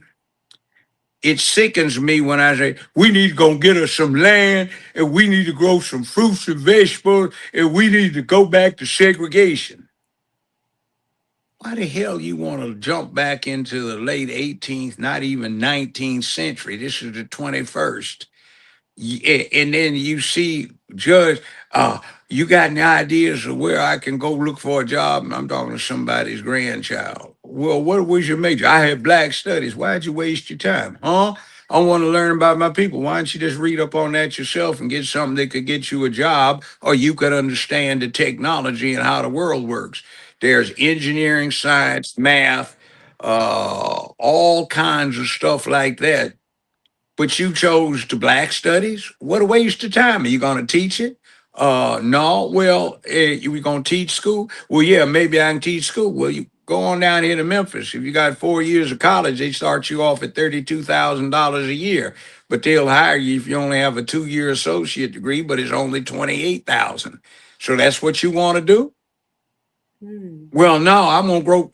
B: It sickens me when I say we need to go get us some land and we need to grow some fruits and vegetables and we need to go back to segregation. Why the hell you want to jump back into the late 18th, not even 19th century? This is the 21st. And then you see, Judge, uh, you got any ideas of where I can go look for a job? And I'm talking to somebody's grandchild. Well, what was your major? I had black studies. Why'd you waste your time? Huh? I want to learn about my people. Why don't you just read up on that yourself and get something that could get you a job, or you could understand the technology and how the world works? There's engineering, science, math, all kinds of stuff like that, but you chose the black studies. What a waste of time. Are you going to teach it? No. Well, you we going to teach school? Well, yeah, maybe I can teach school. Well, you go on down here to Memphis. If you got 4 years of college, they start you off at $32,000 a year, but they'll hire you if you only have a 2 year associate degree, but it's only 28,000. So that's what you want to do?
A: Hmm.
B: Well, no, I'm gonna grow.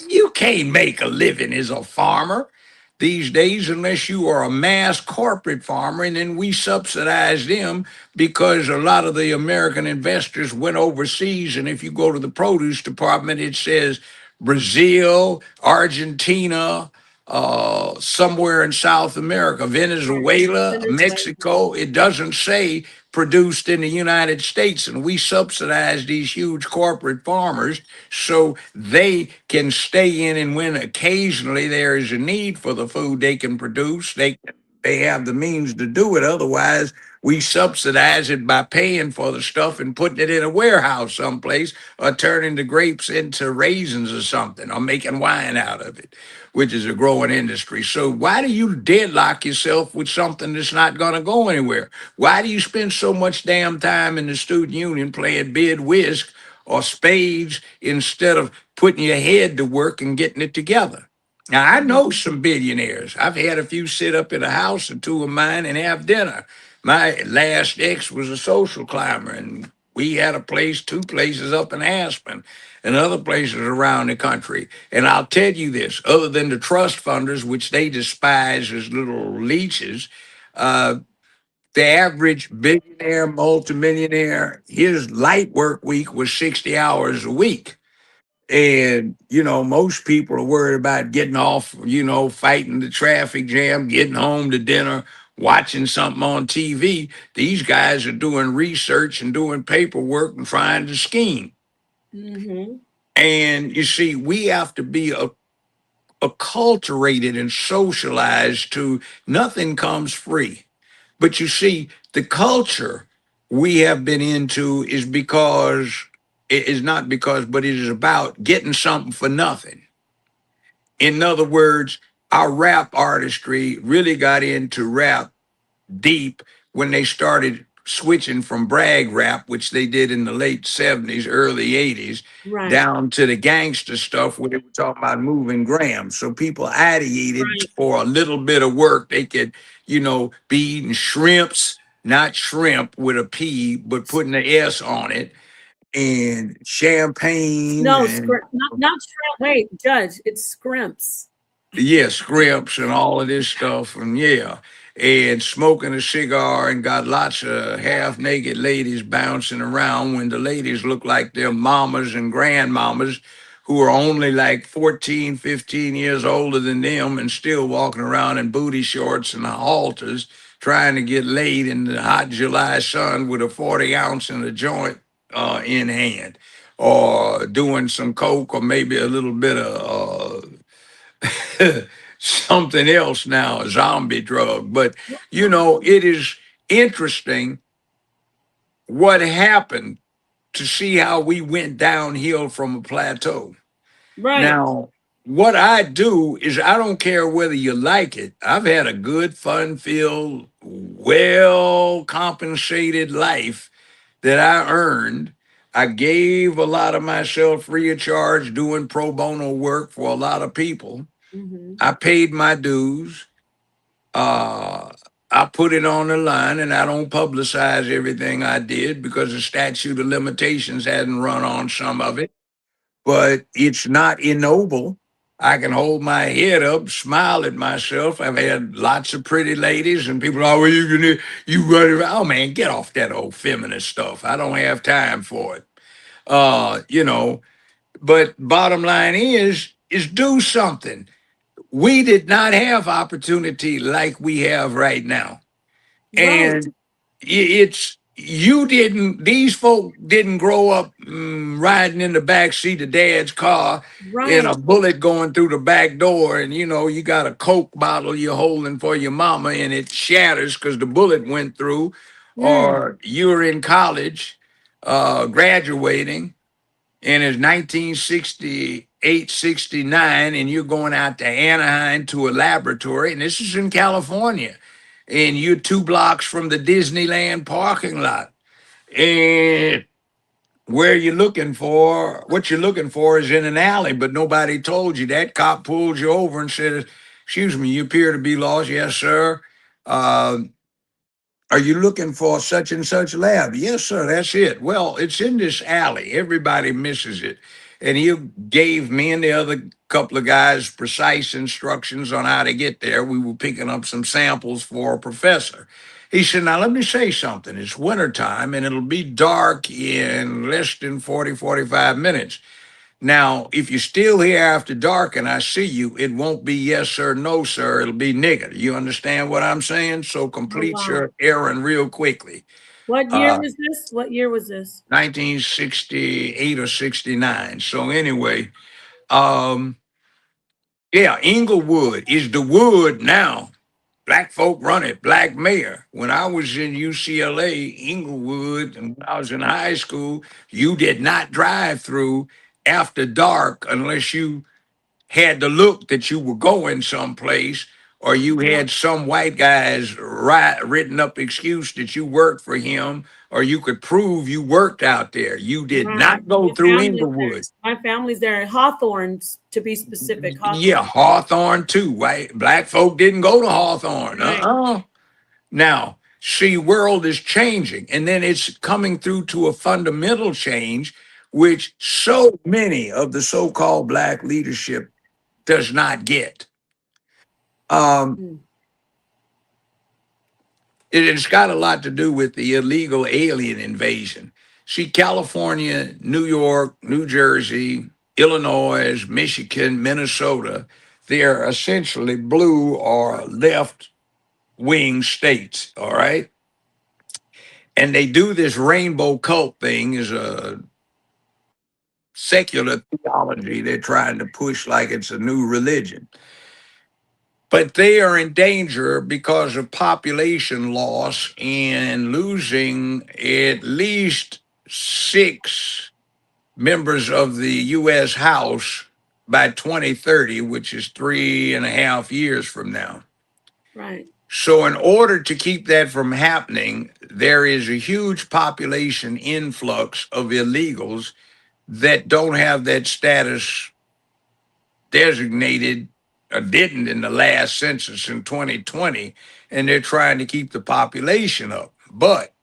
B: You can't make a living as a farmer. these days unless you are a mass corporate farmer, and then we subsidize them because a lot of the American investors went overseas. And if you go to the produce department, it says Brazil, Argentina, somewhere in South America, Venezuela,
A: Venezuela.
B: Mexico. It doesn't say produced in the United States. And we subsidize these huge corporate farmers so they can stay in, and when occasionally there is a need for the food they can produce, they have the means to do it. Otherwise, we subsidize it by paying for the stuff and putting it in a warehouse someplace, or turning the grapes into raisins or something, or making wine out of it, which is a growing industry. So why do you deadlock yourself with something that's not going to go anywhere? Why do you spend so much damn time in the student union playing bid whist or spades instead of putting your head to work and getting it together? Now, I know
A: Mhm.
B: some billionaires. I've had a few sit up in a house or two of mine and have dinner. My last ex was a social climber, and we had a place, two places up in Aspen and other places around the country. And I'll tell you this, other than the trust funders, which they despise as little leeches, uh, the average billionaire, multimillionaire, his light work week was 60 hours a week. And, most people are worried about getting off, fighting the traffic jam, getting home to dinner, watching something on TV. These guys are doing research and doing paperwork and trying to scheme.
A: Mhm.
B: And you see, we have to be acculturated and socialized to nothing comes free. But you see, the culture we have been into is because it is not because, but it is about getting something for nothing. In other words, our rap artistry really got into rap deep when they started switching from brag rap, which they did in the late 70s, early 80s,
A: Right.
B: down to the gangster stuff where they were talking about moving grams. So people ideated
A: Right.
B: for a little bit of work, they could, be eating shrimps, not shrimp with a P, but putting an S on it, and champagne
A: No,
B: and
A: not shrimp. Wait, Judge, it's scrimps.
B: yeah, scripts and all of this stuff, and yeah, and smoking a cigar and got lots of half naked ladies bouncing around when the ladies look like their mamas and grandmamas who are only like 14, 15 years older than them and still walking around in booty shorts and halters trying to get laid in the hot July sun with a 40 ounce and a joint in hand, or doing some coke or maybe a little bit of something else now, a zombie drug. But, it is interesting what happened to see how we went downhill from a plateau.
A: Right.
B: Now, what I do is I don't care whether you like it. I've had a good, fun filled, well compensated life that I earned. I gave a lot of myself free of charge doing pro bono work for a lot of people.
A: Mhm.
B: I paid my dues. Uh, I put it on the line, and I don't publicize everything I did because the statute of limitations hadn't run on some of it. But it's not ignoble. I can hold my head up, smile at myself. I've had lots of pretty ladies, and people, oh, well, you run around. Oh, man, get off that old feminist stuff. I don't have time for it. Uh, you know, but bottom line is do something. We did not have opportunity like we have right now.
A: Right.
B: And it's you didn't these folk didn't grow up riding in the back seat of dad's car and a
A: Right.
B: bullet going through the back door, and you got a coke bottle you're holding for your mama and it shatters because the bullet went through,
A: Mm.
B: or you're in college graduating and it's 1968, 69, and you're going out to Anaheim to a laboratory, and this is in California, and you're 2 blocks from the Disneyland parking lot. And what you're looking for is in an alley, but nobody told you that. Cop pulled you over and said, "Excuse me, you appear to be lost." "Yes, sir." Uh, "Are you looking for such and such lab?" "Yes, sir, that's it." "Well, it's in this alley. Everybody misses it. And he gave me and the other couple of guys precise instructions on how to get there. We were picking up some samples for a professor. He said, now let me say something. It's wintertime and it'll be dark in less than 40, 45 minutes. Now, if you're still here after dark and I see you, it won't be yes, sir, no, sir. It'll be nigger. You understand what I'm saying? So
A: Oh,
B: complete
A: wow.
B: your errand real quickly.
A: What year
B: Uh,
A: was this? What year was this?
B: 1968 or 69. So anyway, um, yeah, Inglewood is the wood now. Black folk run it, black mayor. When I was in UCLA, Inglewood, and when I was in high school, you did not drive through after dark unless you had the look that you were going someplace, or you
A: Yeah.
B: had some white guy's written up excuse that you worked for him, or you could prove you worked out there. You did
A: Right.
B: not go through Inglewood.
A: My family's there in Hawthorne, to be specific.
B: Yeah,
A: Hawthorne.
B: Hawthorne too, right? Black folk didn't go to Hawthorne.
A: Right.
B: Now, see, world is changing, and then it's coming through to a fundamental change, which so many of the so-called black leadership does not get. Um,
A: Mm.
B: it's got a lot to do with the illegal alien invasion. See, California, New York, New Jersey, Illinois, Michigan, Minnesota, they're essentially blue or left wing states, all right? And they do this rainbow cult thing is a secular theology they're trying to push like it's a new religion. But they are in danger because of population loss and losing at least 6 members of the U.S. House by 2030, which is 3.5 years from now.
A: Right.
B: So, in order to keep that from happening, there is a huge population influx of illegals that don't have that status designated or didn't in the last census in 2020, and they're trying to keep the population up. But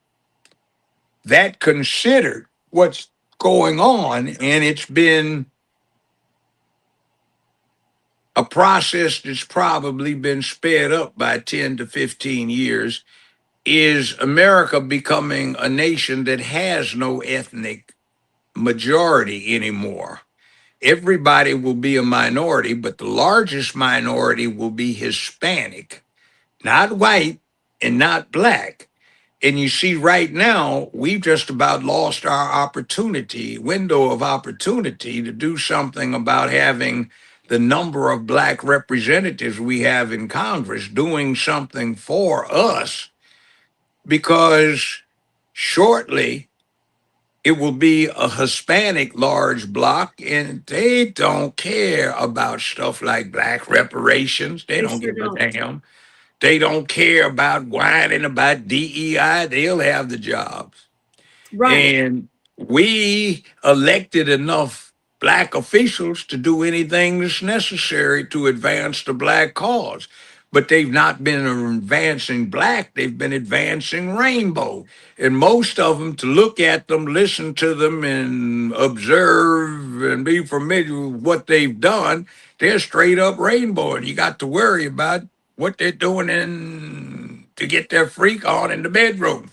B: that considered what's going on, and it's been a process that's probably been sped up by 10 to 15 years, is America becoming a nation that has no ethnic majority anymore. Everybody will be a minority, but the largest minority will be Hispanic, not white and not black. And you see, right now, we've just about lost our opportunity, window of opportunity to do something about having the number of black representatives we have in Congress doing something for us, because shortly it will be a Hispanic large block, and they don't care about stuff like black reparations. They
A: They
B: don't
A: sure
B: give a
A: don't.
B: damn. They don't care about whining about DEI. They'll have the jobs.
A: Right.
B: And we elected enough black officials to do anything that's necessary to advance the black cause. But they've not been advancing black, they've been advancing rainbow. And most of them, to look at them, listen to them, and observe and be familiar with what they've done, they're straight up rainbow. And you got to worry about what they're doing to get their freak on in the bedroom,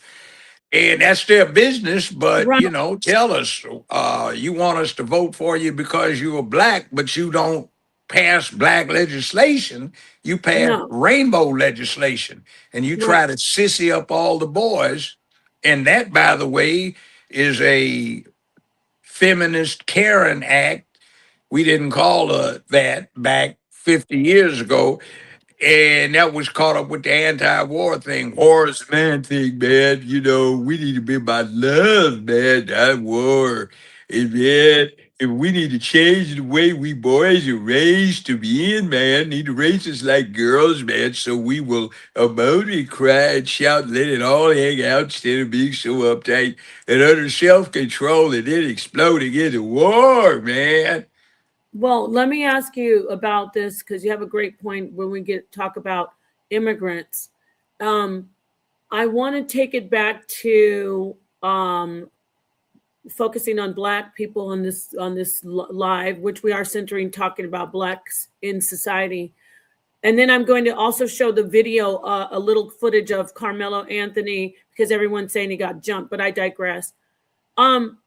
B: and that's their business. But
A: Right.
B: tell us, you want us to vote for you because you are black, but you don't pass black legislation. You pass
A: No.
B: rainbow legislation, and you
A: Right.
B: try to sissy up all the boys. And that, by the way, is a feminist Karen act. We didn't call her that back 50 years ago, and that was caught up with the anti-war thing. War is a man thing, man. We need to be about love, man, not war. And man, if we need to change the way we boys are raised to be in, man, need to raise us like girls, man, so we will emote and cry and shout and let it all hang out instead of being so uptight and under self-control and then exploding into war, man.
A: Well, let me ask you about this because you have a great point when we get talk about immigrants. Um, I want to take it back to focusing on black people on this live, which we are centering talking about blacks in society. And then I'm going to also show the video, a little footage of Carmelo Anthony, because everyone's saying he got jumped, but I digress. Um,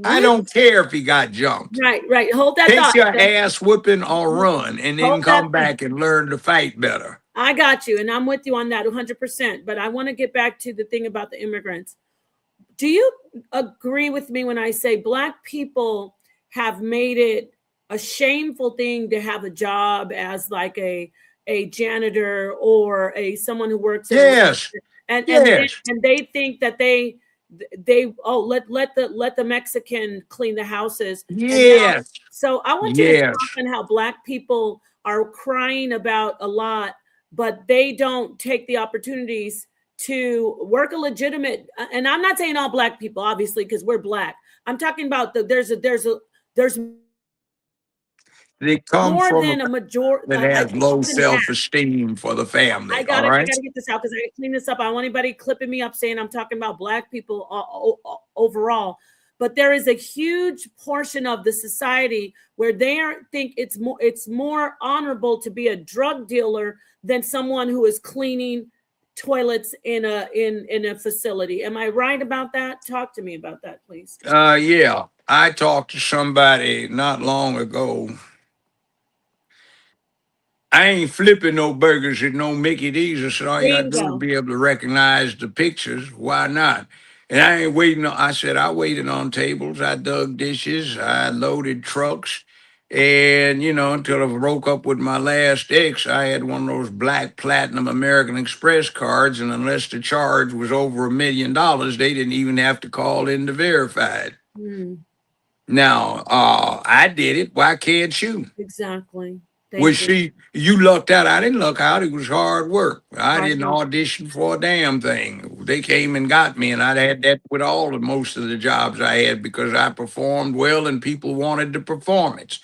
B: I
A: with
B: don't care if he got jumped.
A: Right, right. Hold that
B: Take
A: thought.
B: your ass whooping or run and then
A: Hold that
B: come
A: thought.
B: back and learn to fight better.
A: I got you, and I'm with you on that 100%. But I want to get back to the thing about the immigrants. Do you agree with me when I say black people have made it a shameful thing to have a job as like a janitor or a someone who works at a
B: Yes.
A: restaurant,
B: Yes.
A: and they think that they let the Mexican clean the houses, and now
B: Yes.
A: so I want you to talk
B: Yes.
A: on how black people are crying about a lot, but they don't take the opportunities to work a legitimate, and I'm not saying all black people obviously because we're black. I'm talking about there's
B: They come
A: more
B: from a
A: than a majority,
B: that has low
A: more than half.
B: self-esteem for the family. All
A: I
B: right.
A: gotta get this out because I gotta clean this up. I don't want anybody clipping me up saying I'm talking about black people overall. But there is a huge portion of the society where they think it's more honorable to be a drug dealer than someone who is cleaning toilets in a facility. Am I right about that? Talk to me about that, please.
B: Yeah. I talked to somebody not long ago. I ain't flipping no burgers at no Mickey D's. I said, all you gotta do is
A: Bingo.
B: be able to recognize the pictures. Why not? And I ain't waiting on, I said, I waited on tables. I dug dishes. I loaded trucks. And, until I broke up with my last ex, I had one of those black platinum American Express cards. And unless the charge was over $1 million, they didn't even have to call in to verify it.
A: Hmm.
B: Now, I did it. Why can't you?
A: Exactly.
B: Well,
A: Thank you.
B: see, you lucked out. I didn't luck out. It was hard work. I
A: Hard
B: didn't
A: work.
B: audition for a damn thing. They came and got me, and I'd had that with all of most of the jobs I had because I performed well and people wanted the performance.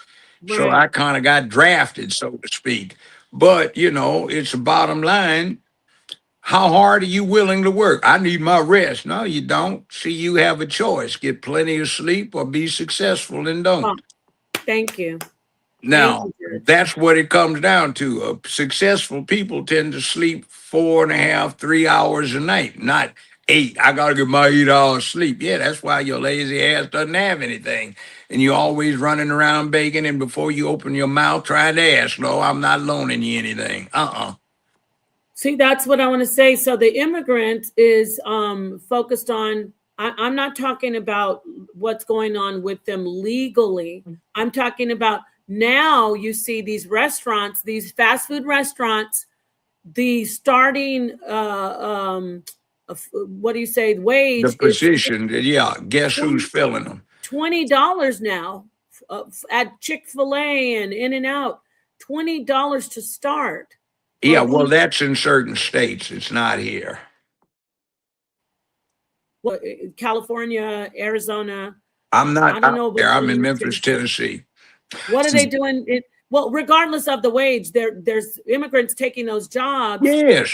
B: So
A: Right.
B: I kind of got drafted, so to speak. But, it's a bottom line. How hard are you willing to work? I need my rest. No, you don't. See, you have a choice. Get plenty of sleep or be successful and
A: Oh,
B: don't.
A: thank you. Thank
B: Now,
A: you, Judge.
B: that's what it comes down to. Successful people tend to sleep 4.5, 3 hours a night, not 8. I got to get my 8 hours sleep. Yeah, that's why your lazy ass doesn't have anything. And you're always running around begging, and before you open your mouth, trying to ask, no, I'm not loaning you anything.
A: See, that's what I want to say. So the immigrant is focused on. I'm not talking about what's going on with them legally. I'm talking about now. You see these restaurants, these fast food restaurants, the starting what do you say
B: The
A: wage is
B: position, yeah, guess who's filling them?
A: $20 now at Chick-fil-A and In and Out. $20 to start for
B: Yeah, well,
A: these.
B: that's in certain states. It's not here.
A: What, California, Arizona.
B: I'm not
A: I don't
B: out
A: know about
B: there. I'm in
A: Illinois,
B: Memphis,
A: Tennessee.
B: Tennessee.
A: What are they doing? Well, regardless of the wage, there's immigrants taking those jobs,
B: Yes.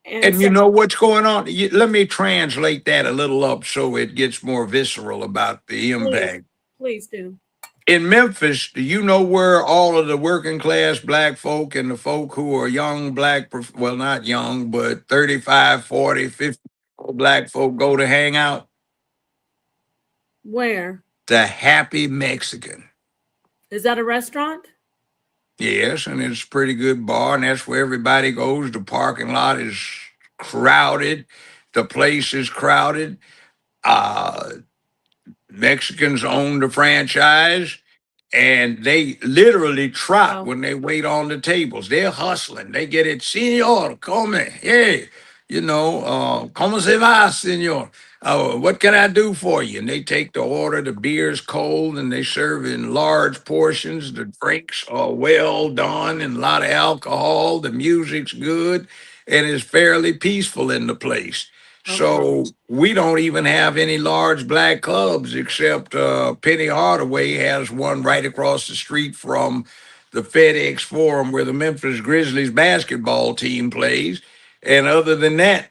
A: and
B: And you
A: so
B: know what's going on? Let me translate that a little up so it gets more visceral about the
A: please,
B: impact.
A: please do.
B: In Memphis, do you know where all of the working class black folk and the folk who are young black, well, not young, but 35, 40, 50 black folk go to hang out?
A: Where
B: The Happy Mexican.
A: is that a restaurant?
B: Yes, and it's a pretty good bar, and that's where everybody goes. The parking lot is crowded. The place is crowded. Uh, Mexicans own the franchise, and they literally trot
A: Wow.
B: when they wait on the tables. They're hustling. They get it, Senor, come, hey, como se va, Senor? What can I do for you? And they take the order. The beer's cold, and they serve in large portions. The drinks are well done and a lot of alcohol. The music's good, and it's fairly peaceful in the place.
A: Okay.
B: So we don't even have any large black clubs except Penny Hardaway has one right across the street from the FedEx Forum where the Memphis Grizzlies basketball team plays. And other than that,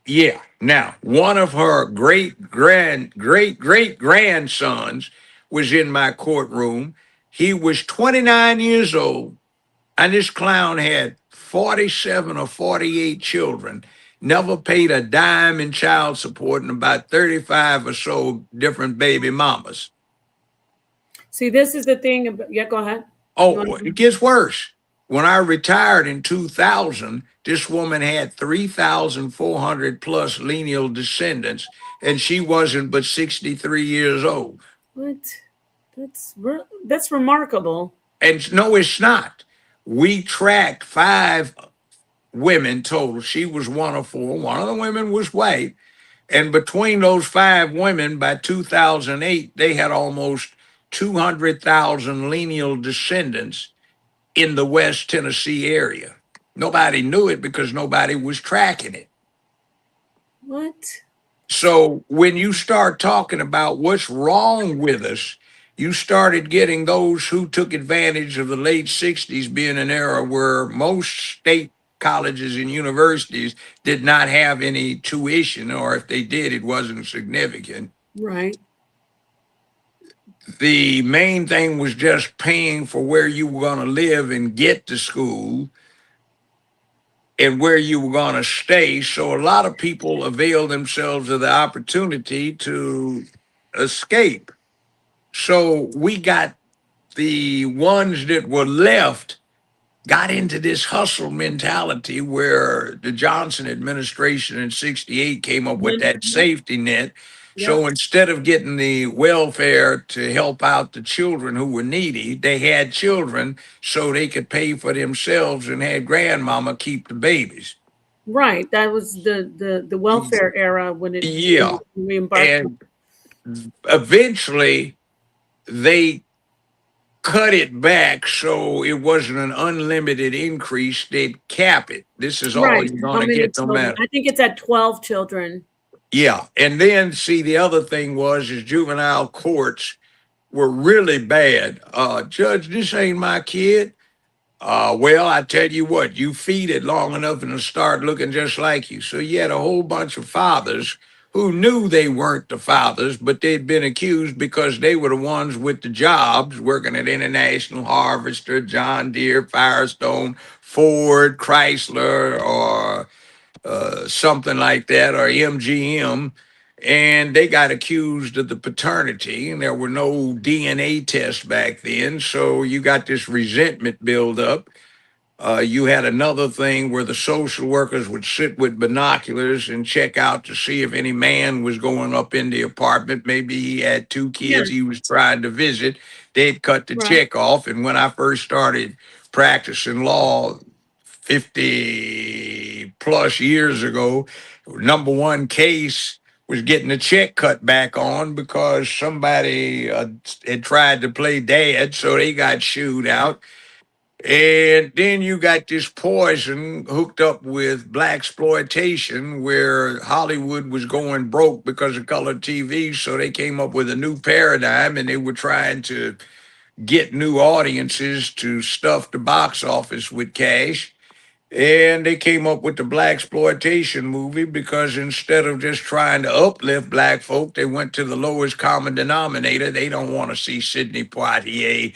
B: Yeah. Now, one of her great grandsons was in my courtroom. He was 29 years old, and this clown had 47 or 48 children, never paid a dime in child support, and about 35 or so different baby mamas.
A: See, this is the thing. Yeah, go ahead. You
B: Oh,
A: want
B: it gets worse. When I retired in 2000, this woman had 3,400 plus lineal descendants, and she wasn't but 63 years old.
A: what? That's remarkable.
B: And no, it's not. We tracked five women total. She was one of four. One of the women was white. And between those five women, by 2008, they had almost 200,000 lineal descendants in the West Tennessee area. Nobody knew it because nobody was tracking it.
A: What?
B: So when you start talking about what's wrong with us, you started getting those who took advantage of the late 60s being an era where most state colleges and universities did not have any tuition, or if they did, it wasn't significant.
A: Right.
B: The main thing was just paying for where you were going to live and get to school and where you were going to stay. So a lot of people avail themselves of the opportunity to escape. So we got the ones that were left got into this hustle mentality where the Johnson administration in 68 came up with that
A: Mhm.
B: safety net.
A: Yep.
B: So instead of getting the welfare to help out the children who were needy, they had children so they could pay for themselves and had grandmama keep the babies.
A: Right. That was the welfare era when it
B: Yeah.
A: when we embarked.
B: And eventually they cut it back so it wasn't an unlimited increase. They'd cap it. This is all
A: Right.
B: you're
A: How
B: going to
A: many
B: get no
A: children?
B: matter.
A: I think it's at 12 children.
B: Yeah. And then see the other thing was is juvenile courts were really bad. Judge, this ain't my kid. Well, I tell you what, you feed it long enough and it'll start looking just like you. So you had a whole bunch of fathers who knew they weren't the fathers, but they'd been accused because they were the ones with the jobs working at International Harvester, John Deere, Firestone, Ford, Chrysler, or something like that, or MGM. And they got accused of the paternity, and there were no DNA tests back then. So you got this resentment build up. You had another thing where the social workers would sit with binoculars and check out to see if any man was going up in the apartment. Maybe he had two
A: Yeah.
B: kids he was trying to visit. They'd cut the
A: Right.
B: check off. And when I first started practicing law 50 plus years ago, number one case was getting a check cut back on because somebody had tried to play dad, so they got shooed out. And then you got this poison hooked up with black exploitation, where Hollywood was going broke because of color TV. So they came up with a new paradigm, and they were trying to get new audiences to stuff the box office with cash. And they came up with the black exploitation movie because instead of just trying to uplift black folk, they went to the lowest common denominator. They don't want to see Sidney Poitier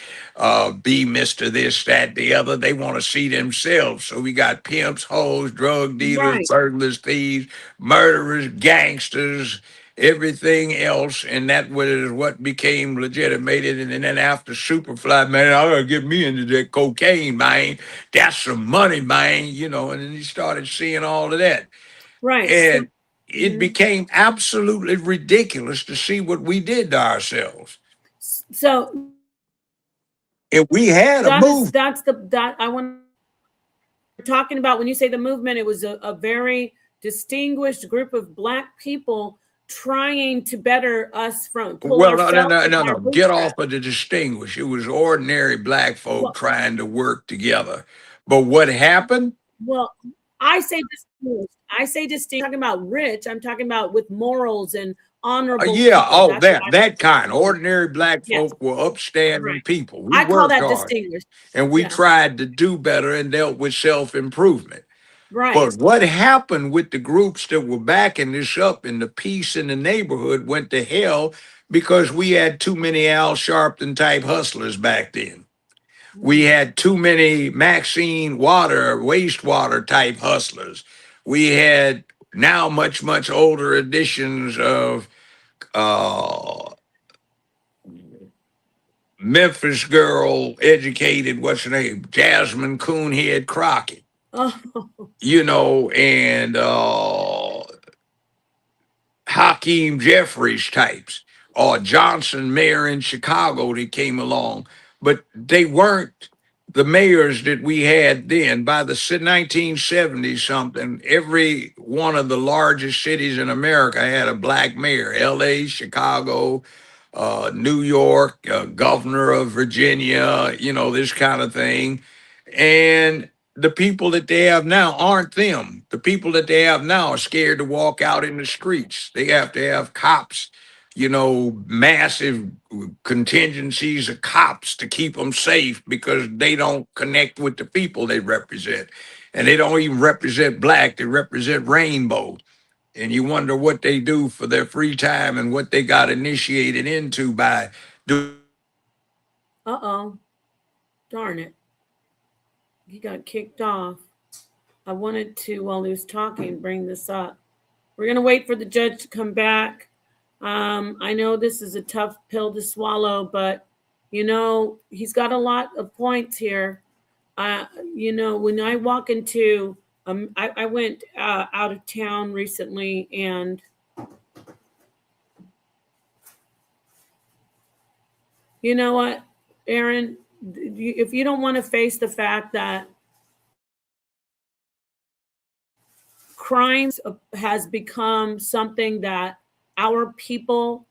B: be Mr. This, that, the other. They want to see themselves. So we got pimps, hoes, drug dealers,
A: Right.
B: burglars, thieves, murderers, gangsters, everything else. And that was what became legitimated. And then after Superfly, man, I gotta get me into that cocaine, man. That's some money, man, and then he started seeing all of that.
A: Right. So,
B: And it
A: mhm.
B: became absolutely ridiculous to see what we did to ourselves.
A: So
B: If we had a move,
A: that's that I want talking about when you say the movement, it was a very distinguished group of black people trying to better us from pull
B: well, no, no,
A: ourselves
B: no,
A: from
B: no,
A: our
B: no. Get off
A: bootstraps.
B: of the distinguished. It was ordinary black folk
A: Well,
B: trying to work together. But what happened?
A: well, I say distinguished. I say distinct. I'm talking about rich. I'm talking about with morals and honorable
B: Yeah,
A: people.
B: oh,
A: That's what I
B: that
A: consider
B: kind.
A: distinguished.
B: Ordinary black
A: Yes,
B: folk were upstanding
A: right.
B: people. We
A: I call
B: worked
A: that
B: hard
A: distinguished.
B: and we
A: Yes,
B: tried to do better and dealt with self improvement.
A: Right.
B: But what happened with the groups that were backing this up, and the peace in the neighborhood went to hell because we had too many Al Sharpton type hustlers back then. We
A: Mm.
B: had too many Maxine water, wastewater type hustlers. We had now much older editions of uh, Memphis girl, educated, what's her name? Jasmine Coonhead Crockett,
A: Oh,
B: and Hakeem Jeffries types, or Johnson mayor in Chicago that came along, but they weren't the mayors that we had then. By the 1970s something, every one of the largest cities in America had a black mayor. L.A., Chicago, New York, governor of Virginia, this kind of thing. And the people that they have now aren't them. The people that they have now are scared to walk out in the streets. They have to have cops, massive contingencies of cops to keep them safe because they don't connect with the people they represent. And they don't even represent black, they represent rainbow. And you wonder what they do for their free time and what they got initiated into by doing.
A: uh-oh. Darn it. He got kicked off. I wanted to, while he was talking, bring this up. We're going to wait for the judge to come back. I know this is a tough pill to swallow, but, he's got a lot of points here. When I walk into, I went out of town recently, and you know what, Aaron, if you don't want to face the fact that crimes has become something that our people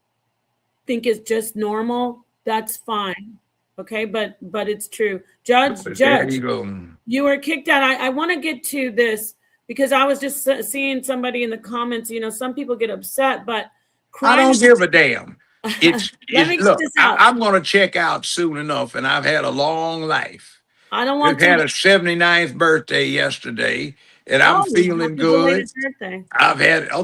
A: think is just normal, that's fine. Okay, but it's true.
B: There you
A: Judge,
B: go.
A: you were kicked out. I want to get to this because I was just seeing somebody in the comments. Some people get upset, but
B: I
A: crime
B: don't
A: is.
B: give a damn.
A: Let
B: It's
A: me get
B: look,
A: this out.
B: I'm gonna check out soon enough, and I've had a long life.
A: I don't
B: Just
A: want you
B: had
A: to.
B: a 79th birthday yesterday, and I'm
A: Oh,
B: feeling
A: happy
B: good.
A: belated birthday!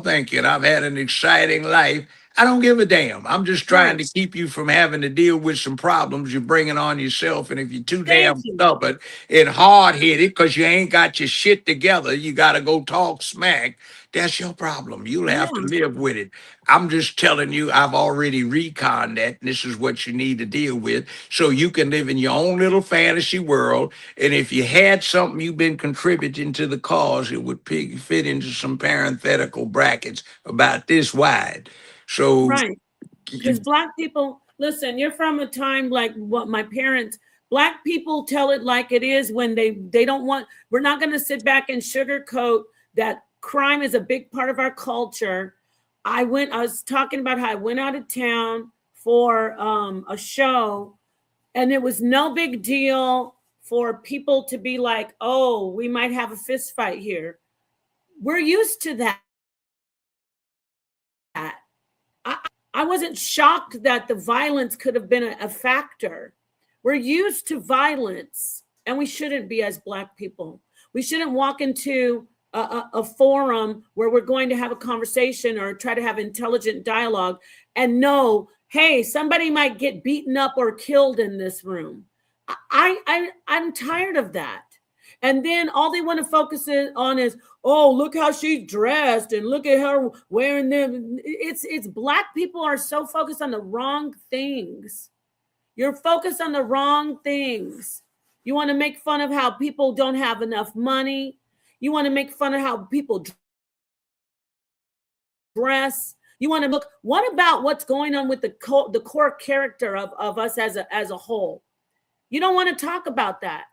B: Thank you. And I've had an exciting life. I don't give a damn. I'm just trying
A: Right.
B: to keep you from having to deal with some problems you're bringing on yourself. And if you're too
A: Thank
B: damn
A: you.
B: stubborn and hard headed because you ain't got your shit together, you got to go talk smack. That's your problem. You'll have to
A: Yeah.
B: live with it. I'm just telling you, I've already reconned that. And this is what you need to deal with so you can live in your own little fantasy world. And if you had something you've been contributing to the cause, it would fit into some parenthetical brackets about this wide. So,
A: Right. Because black people, listen, you're from a time like what my parents. Black people tell it like it is when they don't want. We're not going to sit back and sugarcoat that crime is a big part of our culture. I was talking about how I went out of town for a show, and it was no big deal for people to be like, "Oh, we might have a fist fight here." We're used to that. I, I wasn't shocked that the violence could have been a factor. We're used to violence, and we shouldn't be as black people. We shouldn't walk into a forum where we're going to have a conversation or try to have intelligent dialogue and know, hey, somebody might get beaten up or killed in this room. I'm tired of that. And then all they want to focus on is, oh, look how she's dressed and look at her wearing them. It's black people are so focused on the wrong things. You're focused on the wrong things. You want to make fun of how people don't have enough money. You want to make fun of how people dress. You want to look. What about what's going on with the core character of us as a whole? You don't want to talk about that.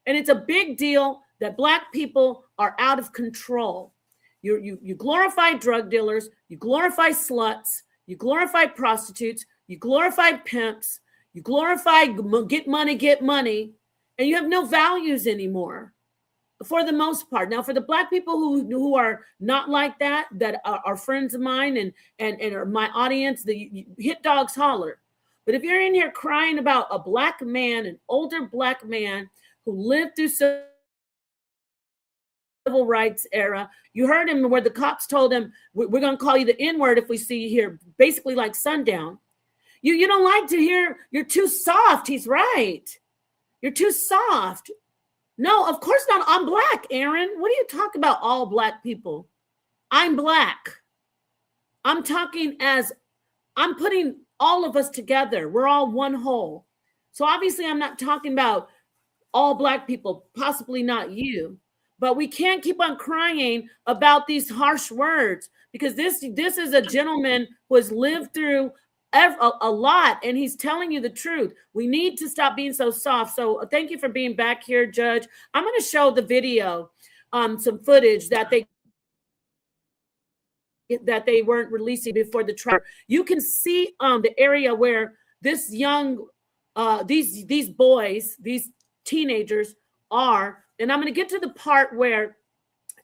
A: And it's a big deal that black people are out of control. You glorify drug dealers, you glorify sluts, you glorify prostitutes, you glorify pimps, you glorify get money, and you have no values anymore for the most part. Now, for the black people who are not like that are friends of mine and are my audience, the hit dogs holler. But if you're in here crying about a black man, an older black man who lived through civil civil rights era. You heard him where the cops told him, "We're going to call you the N word if we see you here," basically like sundown. You don't like to hear, "You're too soft." He's right. You're too soft. No, of course not. I'm black, Aaron. What are you talking about, all black people? I'm black. I'm talking as I'm putting all of us together. We're all one whole. So obviously, I'm not talking about all black people, possibly not you. But we can't keep on crying about these harsh words, because this is a gentleman who has lived through a lot, and he's telling you the truth. We need to stop being so soft. So thank you for being back here, Judge. I'm going to show the video, some footage that they weren't releasing before the trial. You can see the area where this young these boys, these teenagers are, and I'm going to get to the part where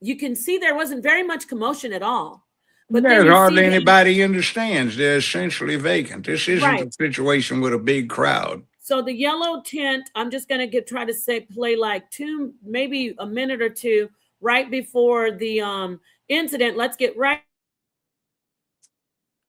A: you can see there wasn't very much commotion at all. But then
B: There's
A: you
B: hardly
A: see them,
B: anybody understands. They're essentially vacant. This isn't
A: right.
B: a situation with a big crowd.
A: So the yellow tent, I'm just going to try to play like two, maybe a minute or two right before the incident. Let's get right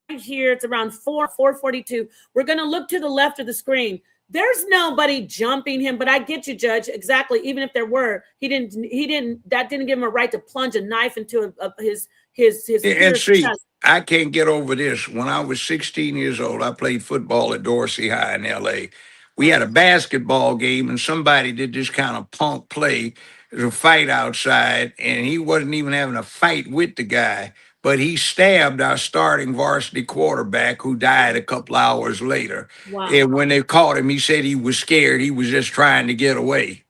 A: here. It's around 4:42. We're going to look to the left of the screen. There's nobody jumping him, but I get you, Judge. Exactly. Even if there were, that didn't give him a right to plunge a knife into his
B: And
A: peer's
B: see,
A: chest.
B: I can't get over this. When I was 16 years old, I played football at Dorsey High in LA. We had a basketball game, and somebody did this kind of punk play. There's a fight outside, and he wasn't even having a fight with the guy, but he stabbed our starting varsity quarterback, who died a couple hours later.
A: Wow.
B: And when they caught him, he said he was scared. He was just trying to get away.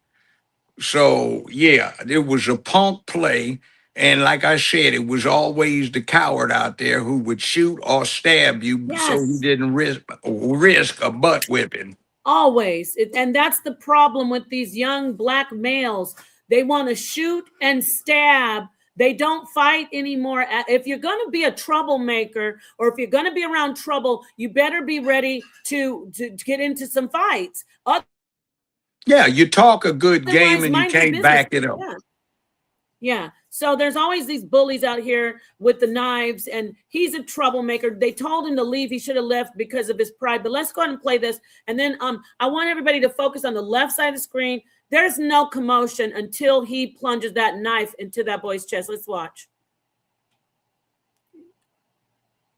B: So yeah, it was a punk play. And like I said, it was always the coward out there who would shoot or stab you so he
A: Yes.
B: didn't risk a butt whipping.
A: Always. And that's the problem with these young black males. They want to shoot and stab. They don't fight anymore. If you're going to be a troublemaker, or if you're going to be around trouble, you better be ready to get into some fights.
B: Yeah, you talk a good game
A: Otherwise,
B: and you
A: mind your
B: can't
A: business.
B: back it up.
A: Yeah. Yeah. So there's always these bullies out here with the knives, and he's a troublemaker. They told him to leave. He should have left because of his pride. But let's go ahead and play this. And then I want everybody to focus on the left side of the screen. There's no commotion until he plunges that knife into that boy's chest. Let's watch.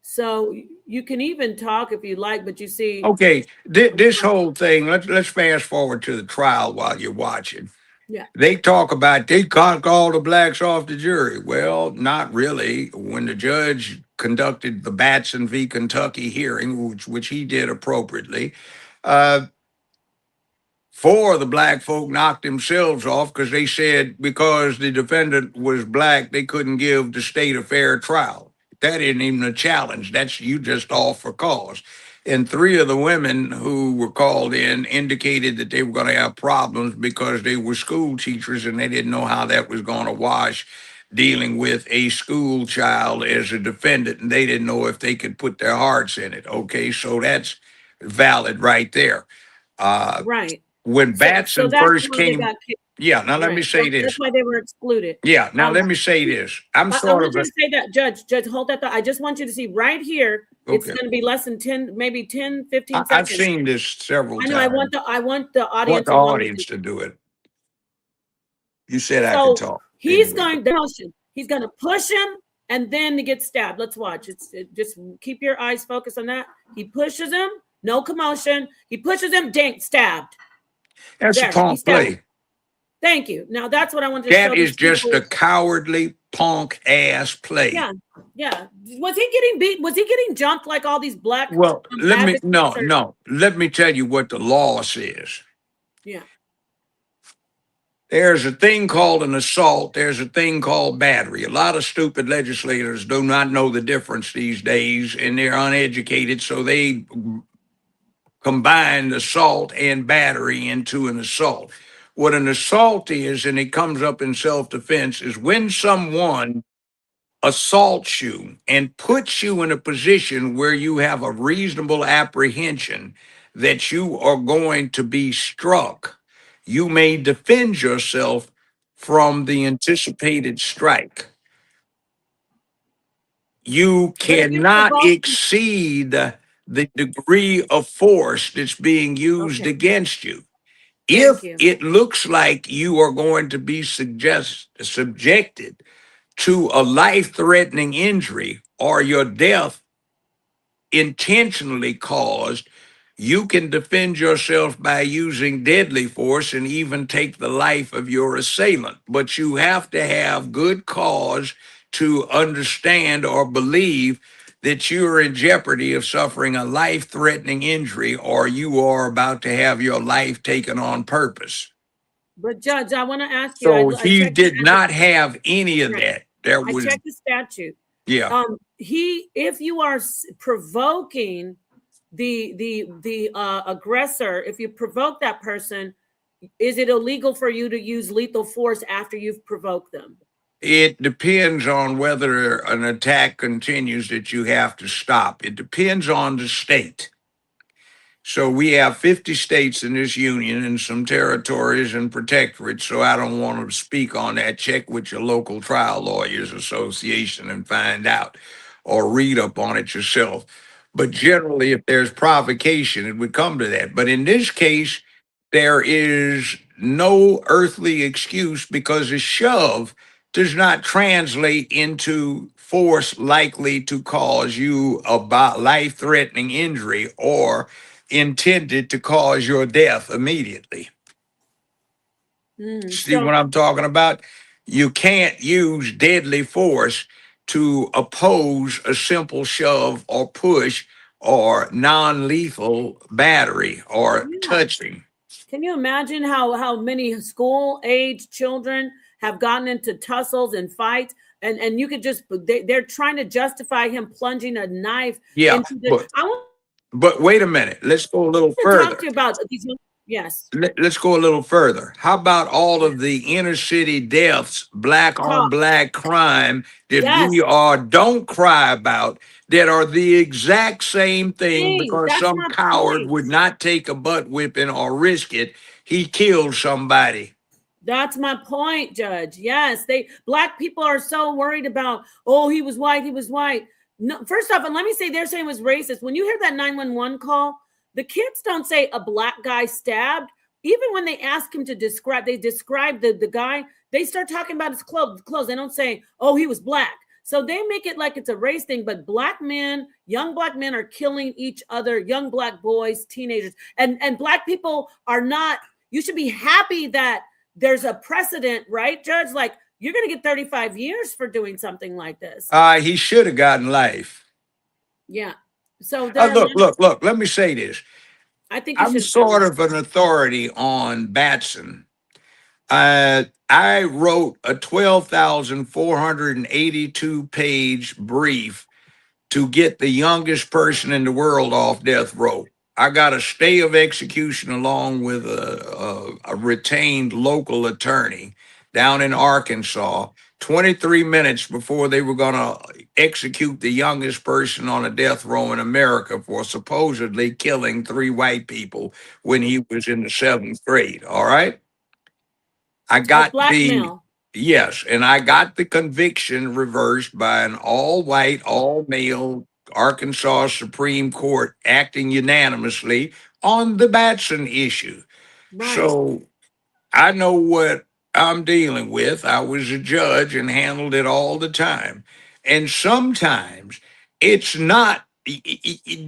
A: So you can even talk if you like, but you see.
B: Okay, this whole thing, let's fast forward to the trial while you're watching.
A: Yeah.
B: They talk about they cut all the blacks off the jury. Well, not really. When the judge conducted the Batson v. Kentucky hearing, which he did appropriately, uh, four of the black folk knocked themselves off because they said because the defendant was black, they couldn't give the state a fair trial. That isn't even a challenge. That's you just off for cause. And three of the women who were called in indicated that they were going to have problems because they were school teachers and they didn't know how that was going to wash dealing with a school child as a defendant. And they didn't know if they could put their hearts in it. Okay, so that's valid right there. Uh,
A: Right.
B: when
A: So
B: Batson
A: that's
B: first
A: why they
B: came,
A: got kicked.
B: yeah, now let me
A: Right.
B: say
A: That's
B: this.
A: why they were excluded.
B: Yeah, now
A: Um,
B: let me say this. I'm
A: I
B: sort
A: want
B: of
A: you
B: a,
A: to say that, Judge, hold that thought. I just want you to see right here. It's
B: okay.
A: going to be less than 10, maybe 10, 15
B: I've
A: seconds.
B: seen this several
A: I know. I
B: times.
A: want the
B: I want
A: audience
B: the
A: along with
B: audience
A: me.
B: to do it. You said I could
A: So
B: talk.
A: he's
B: Anyway.
A: he's going to push him, and then he gets stabbed. Let's watch. Just keep your eyes focused on that. He pushes him, no commotion. He pushes him, dang, stabbed.
B: That's a
A: There, he
B: punk
A: stabbed him.
B: play.
A: Thank you. Now that's what I wanted to
B: That
A: show
B: is
A: these
B: just
A: people.
B: a cowardly punk ass play.
A: Yeah, yeah. Was he getting beat? Was he getting jumped like all these black
B: Well,
A: advocates?
B: let me tell you what the law says.
A: Yeah.
B: There's a thing called an assault. There's a thing called battery. A lot of stupid legislators do not know the difference these days, and they're uneducated, so they combine assault and battery into an assault. What an assault is, and it comes up in self defense, is when someone assaults you and puts you in a position where you have a reasonable apprehension that you are going to be struck. You may defend yourself from the anticipated strike. You
A: But if you're
B: cannot
A: provoking,
B: exceed the degree of force that's being used
A: okay,
B: against you.
A: thank
B: If
A: you.
B: it looks like you are going to be subjected to a life threatening injury or your death intentionally caused, you can defend yourself by using deadly force and even take the life of your assailant. But you have to have good cause to understand or believe that you are in jeopardy of suffering a life threatening injury or you are about to have your life taken on purpose.
A: But Judge, I want to ask you.
B: So
A: I
B: he
A: checked the
B: did not have any of
A: right.
B: that. There
A: I
B: was,
A: checked the statute.
B: yeah.
A: If you are provoking the aggressor, if you provoke that person, is it illegal for you to use lethal force after you've provoked them?
B: It depends on whether an attack continues that you have to stop. It depends on the state. So we have 50 states in this union and some territories and protectorates. So I don't want to speak on that. Check with your local trial lawyers association and find out or read up on it yourself. But generally, if there's provocation, it would come to that. But in this case, there is no earthly excuse because a shove does not translate into force likely to cause you a life threatening injury or intended to cause your death immediately. See
A: So
B: what I'm talking about? You can't use deadly force to oppose a simple shove or push or non lethal battery or
A: yeah,
B: touching.
A: can you imagine how many school age children have gotten into tussles and fights? And you could just they're trying to justify him plunging a knife
B: Yeah,
A: into the. I want
B: but wait a minute. Let's go a little
A: to talk to
B: further.
A: you about these. Yes,
B: Let's go a little further. How about all of the inner city deaths, black on
A: talk.
B: black crime that
A: Yes,
B: we are don't cry about that are the exact same thing
A: thing.
B: because
A: That's
B: some
A: my
B: coward
A: point.
B: would not take a butt whipping or risk it. He killed somebody.
A: That's my point, Judge. Yes, they black people are so worried about, oh, he was white, he was white. No, first off, and let me say they're saying it was racist. When you hear that 911 call, the kids don't say a black guy stabbed. Even when they ask him to describe, they describe the guy, they start talking about his clothes. They don't say, oh, he was black. So they make it like it's a race thing, but black men, young black men are killing each other, young black boys, teenagers, and black people are not, you should be happy that there's a precedent, right, Judge? Like you're going to get 35 years for doing something like this.
B: He should have gotten life.
A: Yeah. So there are,
B: Look. Let me say this.
A: I think he
B: I'm
A: should have gotten
B: sort
A: life.
B: of an authority on Batson. I wrote a 12,482 page brief to get the youngest person in the world off death row. I got a stay of execution along with a retained local attorney down in Arkansas, 23 minutes before they were going to execute the youngest person on a death row in America for supposedly killing three white people when he was in the seventh grade. All right. I
A: A
B: got
A: black
B: the
A: male.
B: yes, and I got the conviction reversed by an all white, all male Arkansas Supreme Court acting unanimously on the Batson issue.
A: Right.
B: So I know what I'm dealing with. I was a judge and handled it all the time. And sometimes it's not,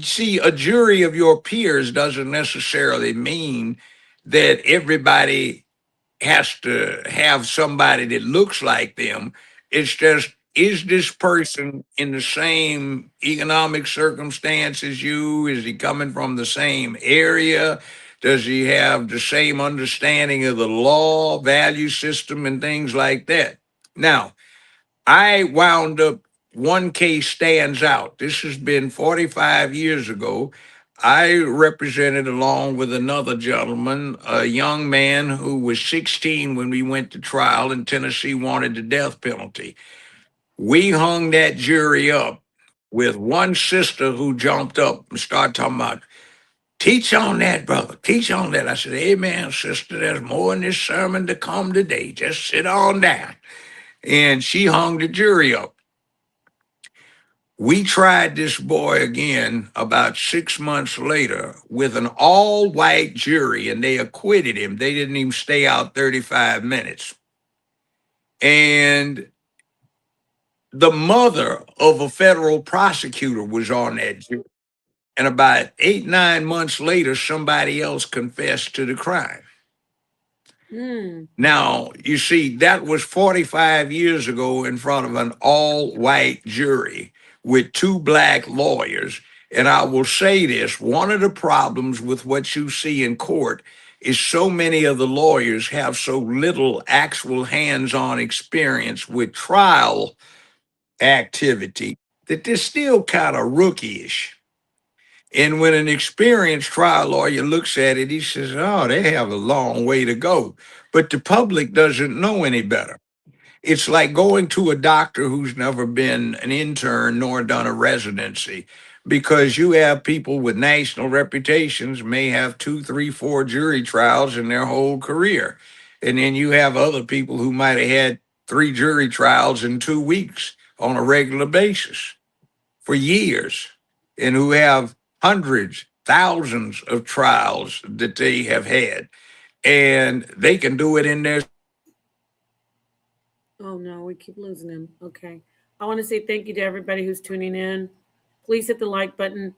B: see, a jury of your peers doesn't necessarily mean that everybody has to have somebody that looks like them. It's just, is this person in the same economic circumstance as you? Is he coming from the same area? Does he have the same understanding of the law, value system, and things like that? Now, I wound up, one case stands out. This has been 45 years ago. I represented, along with another gentleman, a young man who was 16 when we went to trial, and Tennessee wanted the death penalty. We hung that jury up with one sister who jumped up and started talking about Teach on that, brother. Teach on that. I said, amen, sister. There's more in this sermon to come today. Just sit on down. And she hung the jury up. We tried this boy again about 6 months later with an all white jury, and they acquitted him. They didn't even stay out 35 minutes. And the mother of a federal prosecutor was on that jury. And about 8, 9 months later, somebody else confessed to the crime.
A: Mm.
B: Now, you see, that was 45 years ago in front of an all white jury with two black lawyers. And I will say this, one of the problems with what you see in court is so many of the lawyers have so little actual hands on experience with trial activity that they're still kind of rookie-ish. And when an experienced trial lawyer looks at it, he says, oh, they have a long way to go. But the public doesn't know any better. It's like going to a doctor who's never been an intern nor done a residency, because you have people with national reputations may have 2, 3, 4 jury trials in their whole career. And then you have other people who might have had 3 jury trials in 2 weeks on a regular basis for years, and who have hundreds, thousands of trials that they have had. And they can do it in their.
A: Oh no, we keep losing him. Okay. I want to say thank you to everybody who's tuning in. Please hit the like button.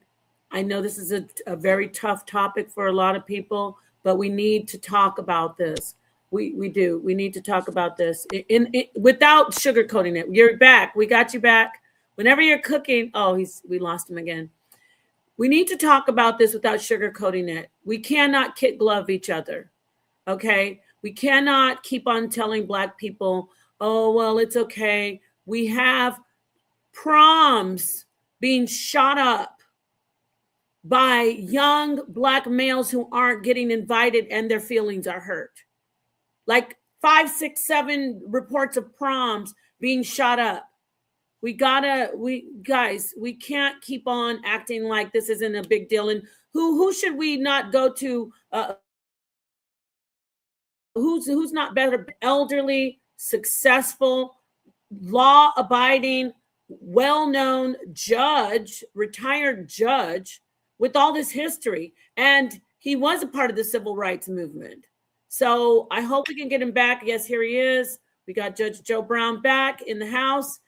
A: I know this is a very tough topic for a lot of people, but we need to talk about this. We do. We need to talk about this without sugarcoating it. You're back. We got you back. Whenever you're cooking, oh, we lost him again. We need to talk about this without sugarcoating it. We cannot kid glove each other. Okay? We cannot keep on telling black people, oh, well, it's okay. We have proms being shot up by young black males who aren't getting invited and their feelings are hurt. Like 5, 6, 7 reports of proms being shot up. We guys, we can't keep on acting like this isn't a big deal. And who should we not go to? Who's not better? Elderly, successful, law-abiding, well-known judge, retired judge with all this history. And he was a part of the civil rights movement. So I hope we can get him back. Yes, here he is. We got Judge Joe Brown back in the house.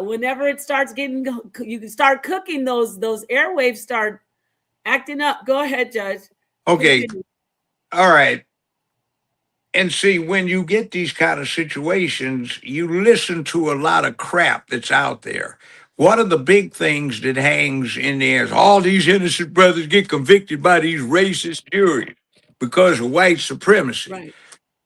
A: Whenever it starts getting, you can start cooking, those airwaves start acting up. Go ahead, Judge.
B: Okay.
A: Continue.
B: All right. And see, when you get these kind of situations, you listen to a lot of crap that's out there. One of the big things that hangs in there is all these innocent brothers get convicted by these racist juries because of white supremacy.
A: Right.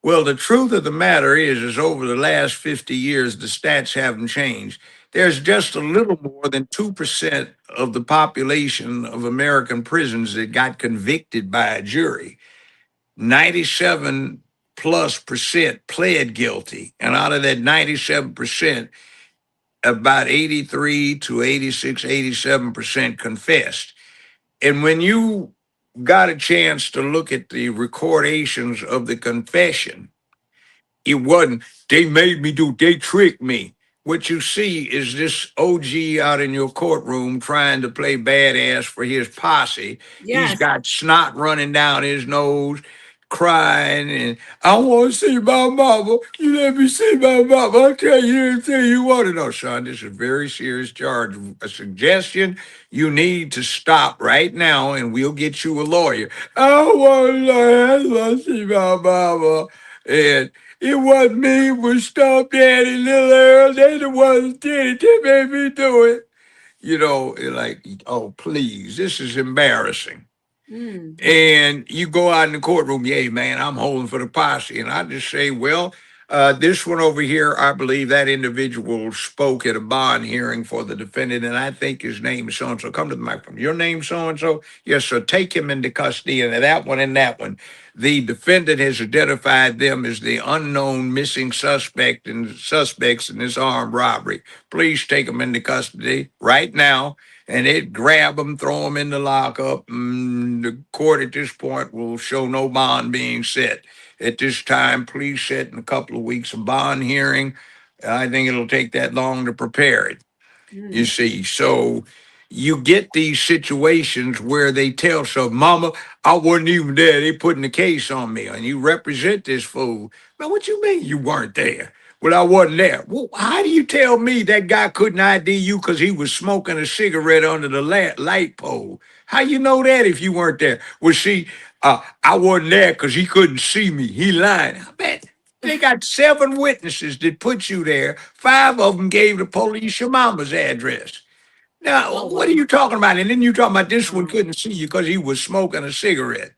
B: Well, the truth of the matter is over the last 50 years, the stats haven't changed. There's just a little more than 2% of the population of American prisons that got convicted by a jury. 97+% pled guilty. And out of that 97%, about 83 to 86, 87% confessed. And when you got a chance to look at the recordations of the confession, it wasn't, they made me do, they tricked me. What you see is this OG out in your courtroom trying to play badass for his posse. He's
A: Yes.
B: got snot running down his nose, crying, and I want to see my mama. You let me see my mama. I'll tell you anything you want to know, son. This is a very serious charge. A suggestion, you need to stop right now and we'll get you a lawyer. I don't want a lawyer. I want to see my mama. And it wasn't me, it was Stomp Daddy, Little Earl. They the ones did it. They made me do it. You know, like, oh, please, this is embarrassing.
A: Mm.
B: And you go out in the courtroom, yeah, man, I'm holding for the posse. And I just say, well, this one over here, I believe that individual spoke at a bond hearing for the defendant, and I think his name is so-and-so. Come to the microphone. Your name so-and-so? Yes, sir. Take him into custody, and that one and that one. The defendant has identified them as the unknown missing suspect and suspects in this armed robbery. Please take them into custody right now and they'd grab them, throw them in the lockup. And the court at this point will show no bond being set. At this time, please set in a couple of weeks a bond hearing. I think it'll take that long to prepare it. You
A: Mm.
B: see, so you get these situations where they tell, so mama, I wasn't even there. They putting the case on me, and you represent this fool. Man, what you mean you weren't there? Well, I wasn't there. Well, how do you tell me that guy couldn't ID you because he was smoking a cigarette under the light pole? How you know that if you weren't there? Well, see, I wasn't there because he couldn't see me. He lying. I bet. They got 7 witnesses that put you there. 5 of them gave the police your mama's address. Now,
A: Oh
B: what are
A: wow.
B: you talking about? And then you talking about this one
A: Wow.
B: couldn't see you because he was smoking a cigarette.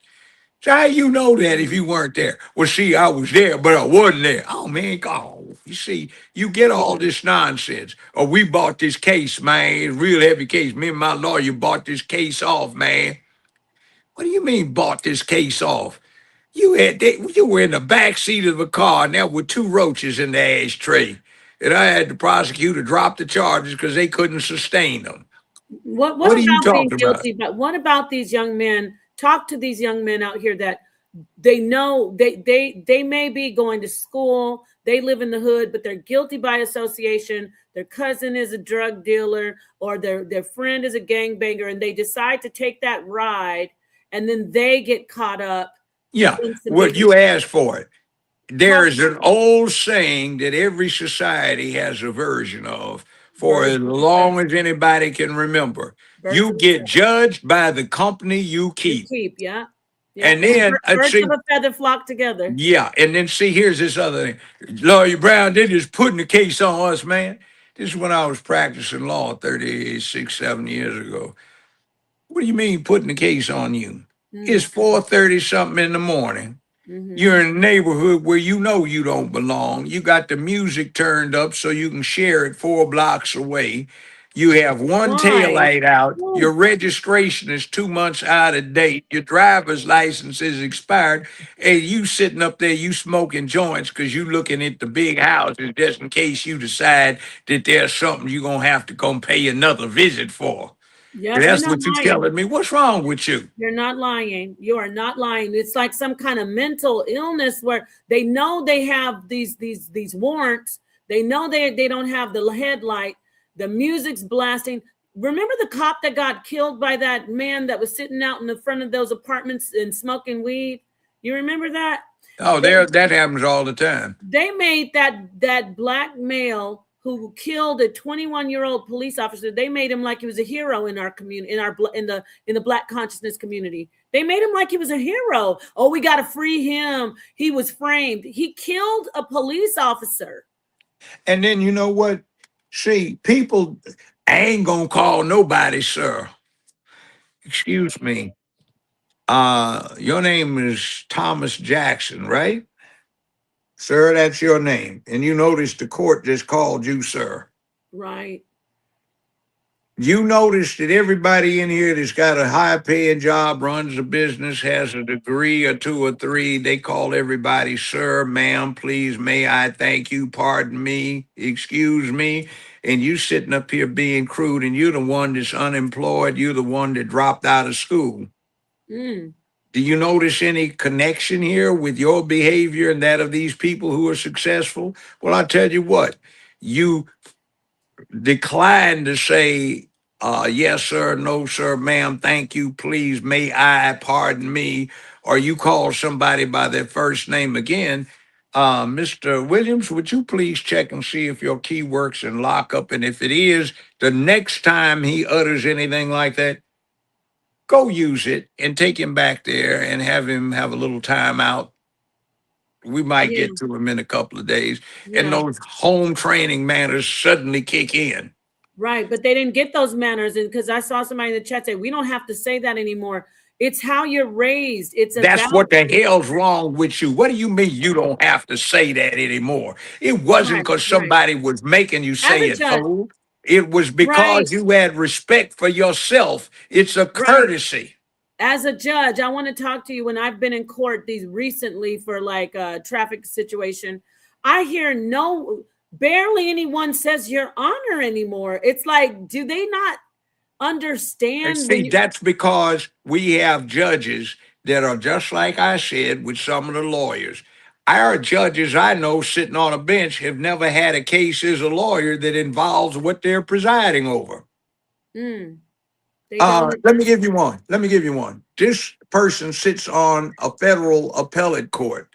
B: So how you know that if you weren't there? Well, see, I was there, but I wasn't there. Oh man, oh, you see, you get all this nonsense. Or we bought this case, man. It's a real heavy case. Me and my lawyer bought this case off, man. What do you mean bought this case off? You were in the back seat of a car, and there were 2 roaches in the ashtray. And I had the prosecutor drop the charges because they couldn't sustain them.
A: What
B: What are you
A: about being
B: talking about?
A: guilty? But what about these young men? Talk to these young men out here that they know they may be going to school, they live in the hood, but they're guilty by association. Their cousin is a drug dealer, or their friend is a gangbanger, and they decide to take that ride, and then they get caught up
B: Yeah,
A: in some
B: what
A: big
B: you asked for it.
A: talk.
B: There's an old saying that every society has a version of for
A: Birds
B: as
A: of a feather,
B: long as anybody can remember.
A: birds
B: You
A: of a
B: get
A: feather.
B: judged by the company you
A: You
B: keep.
A: keep, yeah, yeah.
B: And then,
A: Birds of
B: see,
A: a feather flock together.
B: yeah, and then see, here's this other thing. Lawyer Brown, they just putting the case on us, man. This is when I was practicing law 36, 7 years ago. What do you mean putting the case on you? It's
A: Mm,
B: 4:30 something in the morning.
A: mm-hmm.
B: You're in a neighborhood where you know you don't belong. You got the music turned up so you can share it 4 blocks away. You have one tail
A: Why?
B: light out. Your
A: Woo.
B: registration is 2 months out of date. Your driver's license is expired. And you sitting up there, you smoking joints because you looking at the big houses just in case you decide that there's something you're going to have to come pay another visit for. And
A: Yep, you're
B: that's
A: not
B: what you
A: lying.
B: telling me. What's wrong with you?
A: You're not lying. You are not lying. It's like some kind of mental illness where they know they have these warrants. They know they don't have the headlight. The music's blasting. Remember the cop that got killed by that man that was sitting out in the front of those apartments and smoking weed? You remember that?
B: Oh, there that happens all the time.
A: They made that black male who killed a 21-year-old police officer. They made him like he was a hero in our community, in the black consciousness community. They made him like he was a hero. Oh, we got to free him. He was framed. He killed a police officer.
B: And then you know what? See, people ain't gonna call nobody, sir. Excuse me. Your name is Thomas Jackson, right? Sir, that's your name. And you notice the court just called you, sir.
A: Right.
B: You notice that everybody in here that's got a high paying job, runs a business, has a degree or 2 or 3, they call everybody sir, ma'am, please, may I, thank you, pardon me, excuse me. And you sitting up here being crude, and you're the one that's unemployed, you're the one that dropped out of school.
A: Mm.
B: Do you notice any connection here with your behavior and that of these people who are successful? Well, I tell you what, you decline to say, yes, sir, no, sir, ma'am, thank you, please, may I, pardon me, or you call somebody by their first name again. Mr. Williams, would you please check and see if your key works in lockup? And if it is, the next time he utters anything like that, go use it and take him back there and have him have a little time out. We might
A: Yeah.
B: get to him in a couple of days, and
A: Yeah.
B: those home training manners suddenly kick in.
A: Right. But they didn't get those manners. And because I saw somebody in the chat say, we don't have to say that anymore. It's how you're raised. It's
B: That's
A: about
B: what the hell's wrong with you. What do you mean you don't have to say that anymore? It wasn't
A: right,
B: because
A: right.
B: somebody was making you
A: As
B: say
A: a
B: it,
A: judge,
B: fool. It was
A: right,
B: because you had respect for yourself. It's a
A: right.
B: courtesy.
A: As a judge, I want to talk to you when I've been in court these recently for like a traffic situation. I hear barely anyone says your honor anymore. It's like, do they not?
B: And
A: understand
B: see,
A: when you.
B: that's because we have judges that are just like I said with some of the lawyers. Our judges I know sitting on a bench have never had a case as a lawyer that involves what they're presiding over.
A: Mm, they don't.
B: Let me give you one. Let me give you one. This person sits on a federal appellate court.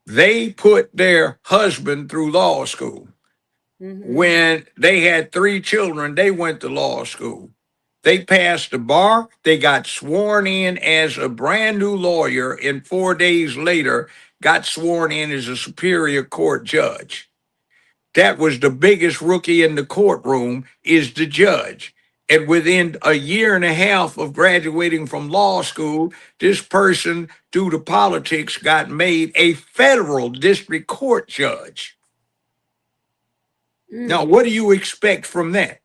B: They put their husband through law school.
A: Mm-hmm.
B: When they had three children, they went to law school. They passed the bar. They got sworn in as a brand new lawyer, and 4 days later, got sworn in as a superior court judge. That was the biggest rookie in the courtroom, is the judge. And within a year and a half of graduating from law school, this person, due to politics, got made a federal district court judge. Now,
A: Mm,
B: what do you expect from that?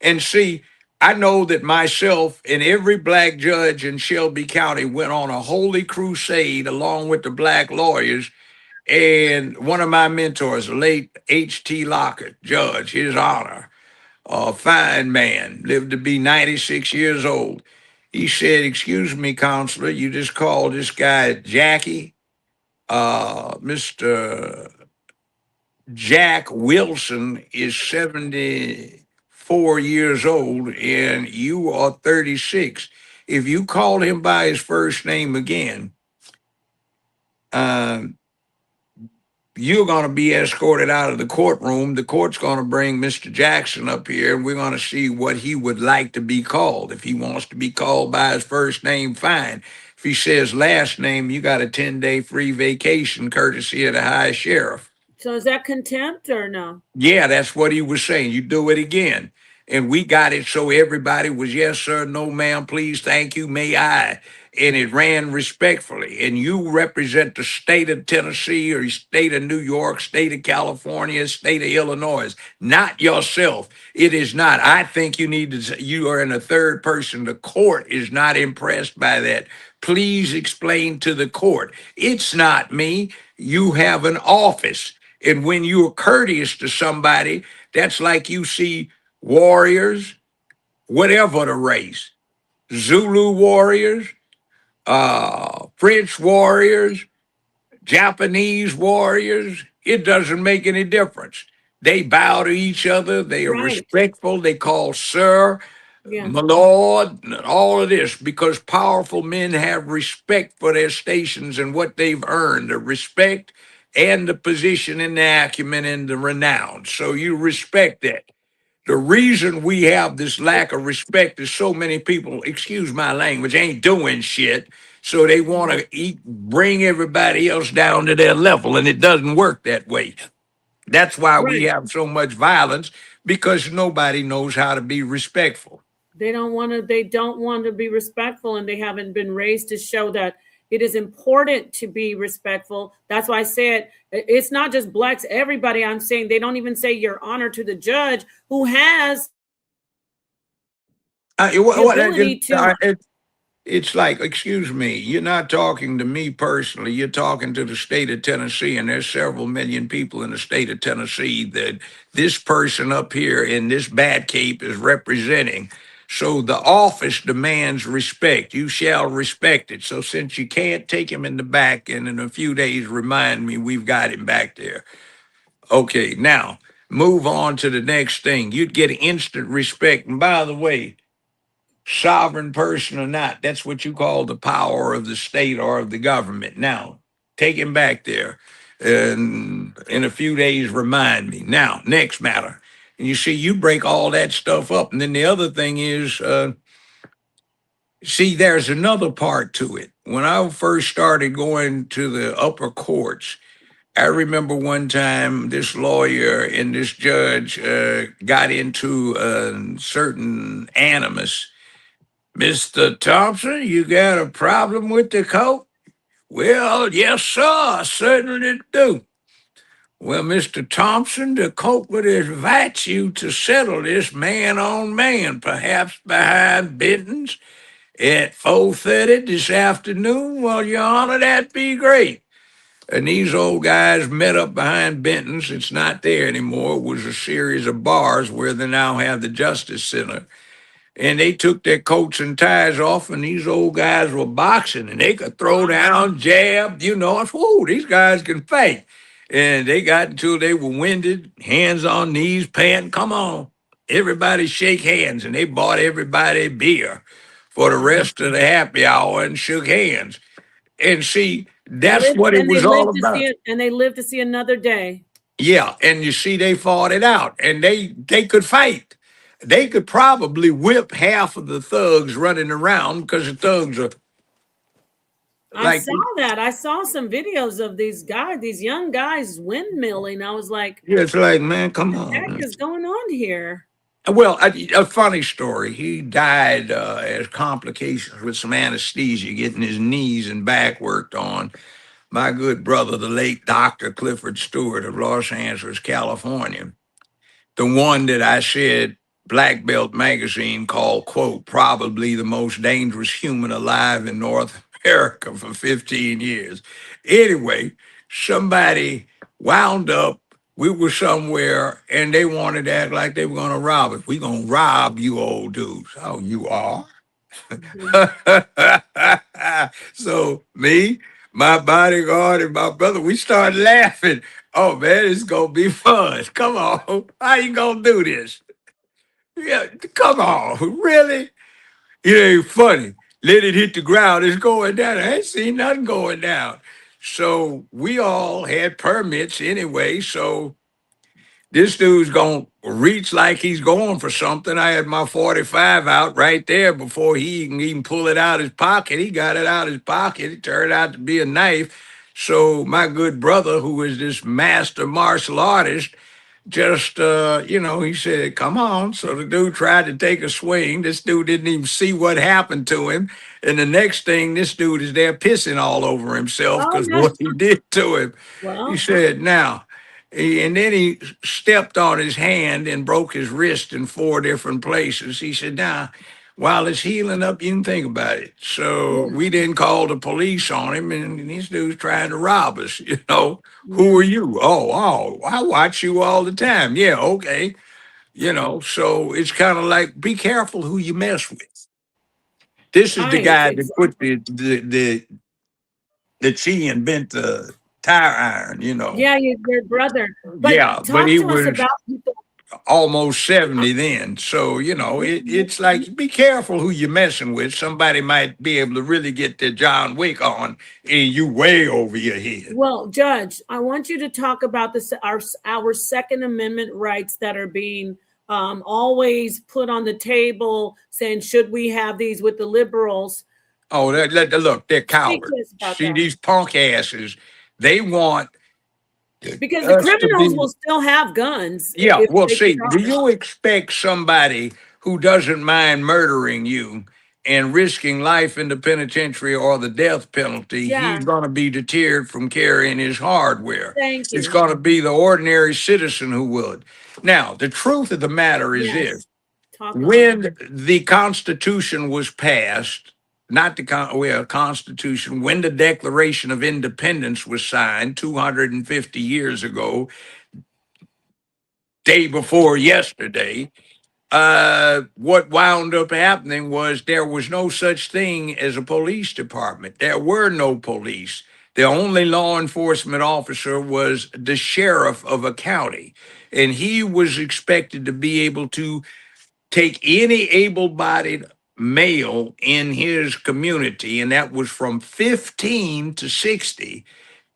B: And see, I know that myself and every black judge in Shelby County went on a holy crusade along with the black lawyers. And one of my mentors, the late H.T. Lockett, Judge, his honor, a fine man, lived to be 96 years old. He said, "Excuse me, counselor, you just called this guy Jackie. Mr. Jack Wilson is 74 years old and you are 36. If you call him by his first name again, um, you're going to be escorted out of the courtroom. The court's going to bring Mr. Jackson up here and we're going to see what he would like to be called. If he wants to be called by his first name, fine. If he says last name, you got a 10-day free vacation courtesy of the high sheriff."
A: so is that contempt or no?
B: Yeah, that's what he was saying. You do it again. And we got it so everybody was yes, sir, no, ma'am, please, thank you, may I. And it ran respectfully. And you represent the state of Tennessee or state of New York, state of California, state of Illinois, not yourself. It is not. I think you need to, you are in a third person. The court is not impressed by that. Please explain to the court. It's not me. You have an office. And when you're courteous to somebody, that's like you see warriors, whatever the race, Zulu warriors, French warriors, Japanese warriors, it doesn't make any difference. They bow to each other, they are
A: Right.
B: respectful, they call sir,
A: Yeah.
B: my lord, and all of this because powerful men have respect for their stations and what they've earned, the respect and the position and the acumen and the renown. So you respect that. The reason we have this lack of respect is so many people, excuse my language, ain't doing shit. So they want to eat, bring everybody else down to their level, and it doesn't work that way. That's why we
A: Right.
B: have so much violence because nobody knows how to be respectful.
A: They don't want to be respectful, and they haven't been raised to show that it is important to be respectful. That's why I said it's not just blacks, everybody. I'm saying they don't even say your honor to the judge who has
B: Uh,
A: the
B: what,
A: ability to.
B: it's like, excuse me, you're not talking to me personally. You're talking to the state of Tennessee, and there's several million people in the state of Tennessee that this person up here in this bad cape is representing. So the office demands respect. You shall respect it. So since you can't take him in the back, and in a few days remind me we've got him back there. Okay, now move on to the next thing. You'd get instant respect. And by the way, sovereign person or not, that's what you call the power of the state or of the government. Now, take him back there. And in a few days, remind me. Now, next matter. And you see, you break all that stuff up. And then the other thing is, see, there's another part to it. When I first started going to the upper courts, I remember one time this lawyer and this judge got into a certain animus. "Mr. Thompson, you got a problem with the coat?" "Well, yes, sir, I certainly do." "Well, Mr. Thompson, the court would invite you to settle this man on man, perhaps behind Benton's at 4:30 this afternoon." "Well, Your Honor, that'd be great." And these old guys met up behind Benton's. It's not there anymore. It was a series of bars where they now have the Justice Center. and they took their coats and ties off, and these old guys were boxing, and they could throw down, jab, I said, whoa, these guys can fight. And they got until they were winded, hands on knees, panting, come on. Everybody shake hands, and they bought everybody beer for the
A: Wow.
B: rest of the happy hour and shook hands. And see,
A: And
B: that's
A: lived
B: what it
A: and they
B: was all
A: lived to see
B: about.
A: it and they lived to see another day.
B: Yeah, and you see, they fought it out, and they could fight. They could probably whip half of the thugs running around because the thugs are
A: I
B: like,
A: saw that. I saw some videos of these guys, these young guys windmilling. I was like,
B: yeah, it's like, man, come
A: what the
B: on.
A: heck is going on here?
B: Well, a funny story. He died as complications with some anesthesia, getting his knees and back worked on. My good brother, the late Dr. Clifford Stewart of Los Angeles, California, the one that I said Black Belt magazine called, quote, probably the most dangerous human alive in North America for 15 years. Anyway, somebody wound up, we were somewhere and they wanted to act like they were going to rob us. We going to rob you old dudes. Oh, you are?
A: Mhm.
B: So me, my bodyguard, and my brother, we started laughing. Oh man, it's gonna be fun. Come on, how you gonna do this? Yeah, come on, really? It ain't funny. Let it hit the ground. It's going down. I ain't seen nothing going down. So we all had permits anyway. So this dude's gonna reach like he's going for something. I had my 45 out right there before he can even pull it out his pocket. He got it out his pocket. It turned out to be a knife. So my good brother, who is this master martial artist, just he said, "Come on." So the dude tried to take a swing. This dude didn't even see what happened to him. And the next thing, this dude is there pissing all over himself
A: Oh
B: because
A: no.
B: what he did to him. He
A: Well,
B: said, "Now." And then he stepped on his hand and broke his wrist in four different places. He said, "Now, while it's healing up, you can think about it." So
A: yeah,
B: we didn't call the police on him, and these dudes trying to rob us. Who
A: yeah.
B: are you? Oh, I watch you all the time. Yeah, okay. So it's kind of like be careful who you mess with. This is the
A: Right.
B: guy that put
A: Exactly.
B: the she invent the tire iron.
A: Yeah, your brother. But
B: Yeah, but
A: talk
B: he
A: to us
B: was
A: about people.
B: almost 70 then. So, it's
A: Mhm.
B: like be careful who you're messing with. Somebody might be able to really get their John Wick on and you way over your head.
A: Well, Judge, I want you to talk about this our Second Amendment rights that are being always put on the table, saying should we have these with the liberals?
B: Oh, look, they're
A: Speak
B: cowards.
A: to us about
B: See,
A: that,
B: these punk asses, they want
A: because the
B: us to
A: criminals
B: be.
A: will still have guns
B: Yeah,
A: if
B: well,
A: they
B: see,
A: can
B: do
A: charge.
B: you expect somebody who doesn't mind murdering you and risking life in the penitentiary or the death penalty,
A: Yeah,
B: he's going to be deterred from carrying his hardware?
A: thank
B: It's
A: you.
B: going to be the ordinary citizen who would. Now, the truth of the matter is
A: Yes,
B: this:
A: talk on it.
B: when the Constitution was passed, not the Constitution, when the Declaration of Independence was signed 250 years ago, day before yesterday, what wound up happening was there was no such thing as a police department. There were no police. The only law enforcement officer was the sheriff of a county, and he was expected to be able to take any able bodied male in his community, and that was from 15 to 60,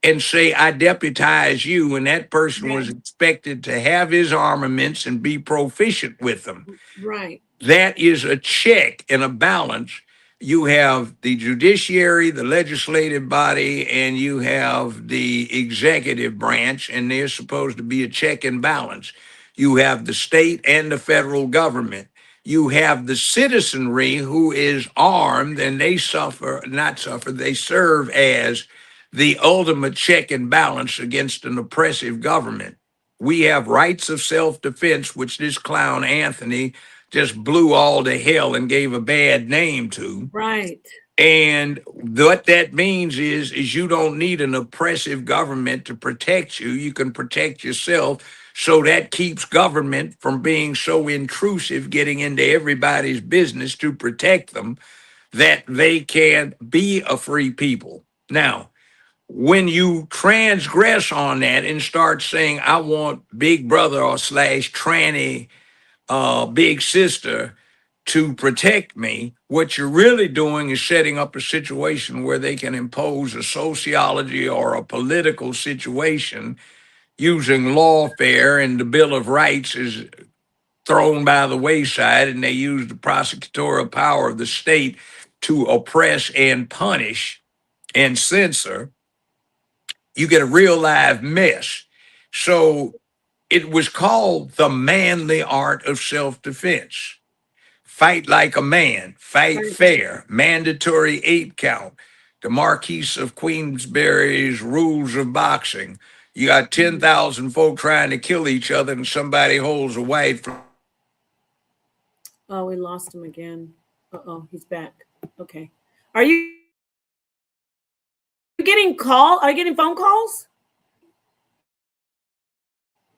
B: and say, I deputize you. And that person was
A: Right,
B: expected to have his armaments and be proficient with them.
A: right,
B: That is a check and a balance. You have the judiciary, the legislative body, and you have the executive branch, and they're supposed to be a check and balance. You have the state and the federal government. You have the citizenry who is armed, and they not suffer, they serve as the ultimate check and balance against an oppressive government. We have rights of self defense, which this clown Anthony just blew all to hell and gave a bad name to.
A: right.
B: And what that means is you don't need an oppressive government to protect you. You can protect yourself. So that keeps government from being so intrusive, getting into everybody's business to protect them, that they can be a free people. Now, when you transgress on that and start saying, I want big brother or slash tranny big sister to protect me, what you're really doing is setting up a situation where they can impose a sociology or a political situation using lawfare, and the Bill of Rights is thrown by the wayside, and they use the prosecutorial power of the state to oppress and punish and censor. You get a real live mess. So it was called the manly art of self defense. Fight like a man, fight
A: Right.
B: fair, mandatory 8 count, the Marquis of Queensberry's rules of boxing. You got 10,000 folk trying to kill each other, and somebody holds a white flag.
A: Oh, we lost him again. Uh-oh, he's back. Okay. Are you getting call? Are you getting phone calls?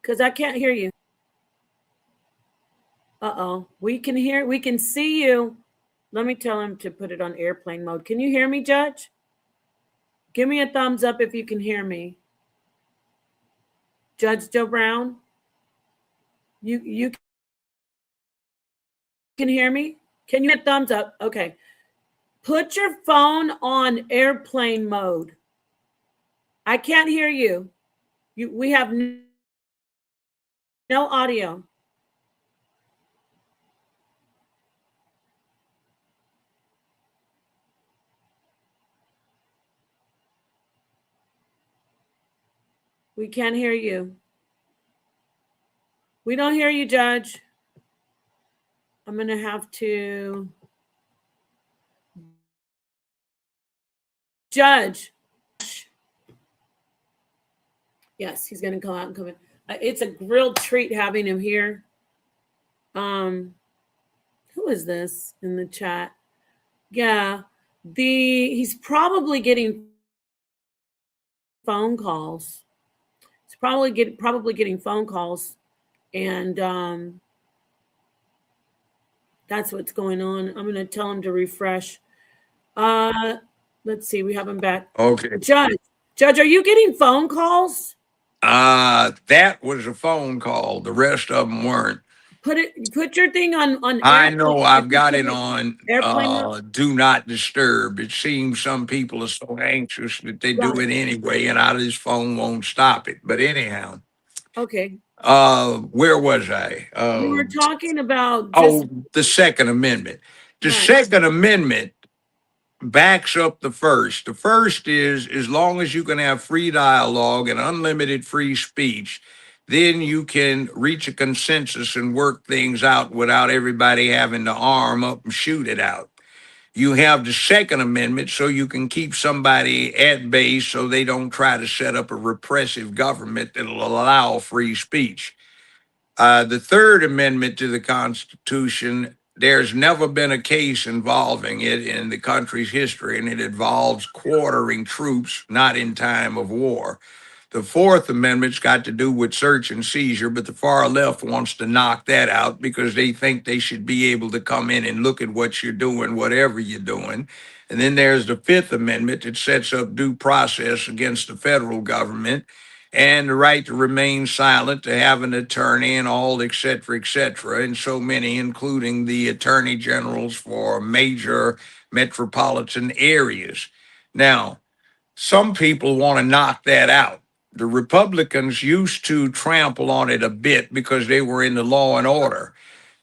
A: Because I can't hear you. Uh-oh. We can see you. Let me tell him to put it on airplane mode. Can you hear me, Judge? Give me a thumbs up if you can hear me. Judge Joe Brown? You can hear me? Can you hit thumbs up? Okay. Put your phone on airplane mode. I can't hear you. We have no audio. We can't hear you. We don't hear you, Judge. I'm going to have to. Judge. Yes, he's going to come out and come in. It's a real treat having him here. Who is this in the chat? Yeah, he's probably getting phone calls. He's probably getting phone calls, and that's what's going on. I'm going to tell him to refresh. Let's see. We have him back.
B: Okay.
A: Judge, are you getting phone calls?
B: That was a phone call. The rest of them weren't.
A: Put your thing on
B: I know I've got it on
A: airplane.
B: do not disturb. It seems some people are so anxious that they do it anyway, and out of this phone won't stop it. But anyhow,
A: Okay.
B: Where was I?
A: We were talking about
B: the Second Amendment. The
A: Right.
B: Second Amendment backs up the first. The first is, as long as you can have free dialogue and unlimited free speech, then you can reach a consensus and work things out without everybody having to arm up and shoot it out. You have the Second Amendment so you can keep somebody at bay so they don't try to set up a repressive government that'll allow free speech. The Third Amendment to the Constitution, there's never been a case involving it in the country's history, and it involves quartering troops, not in time of war. The Fourth Amendment's got to do with search and seizure, but the far left wants to knock that out because they think they should be able to come in and look at what you're doing, whatever you're doing. And then there's the Fifth Amendment that sets up due process against the federal government and the right to remain silent, to have an attorney, and all, et cetera, et cetera. And so many, including the attorney generals for major metropolitan areas. Now, some people want to knock that out. The Republicans used to trample on it a bit because they were in the law and order.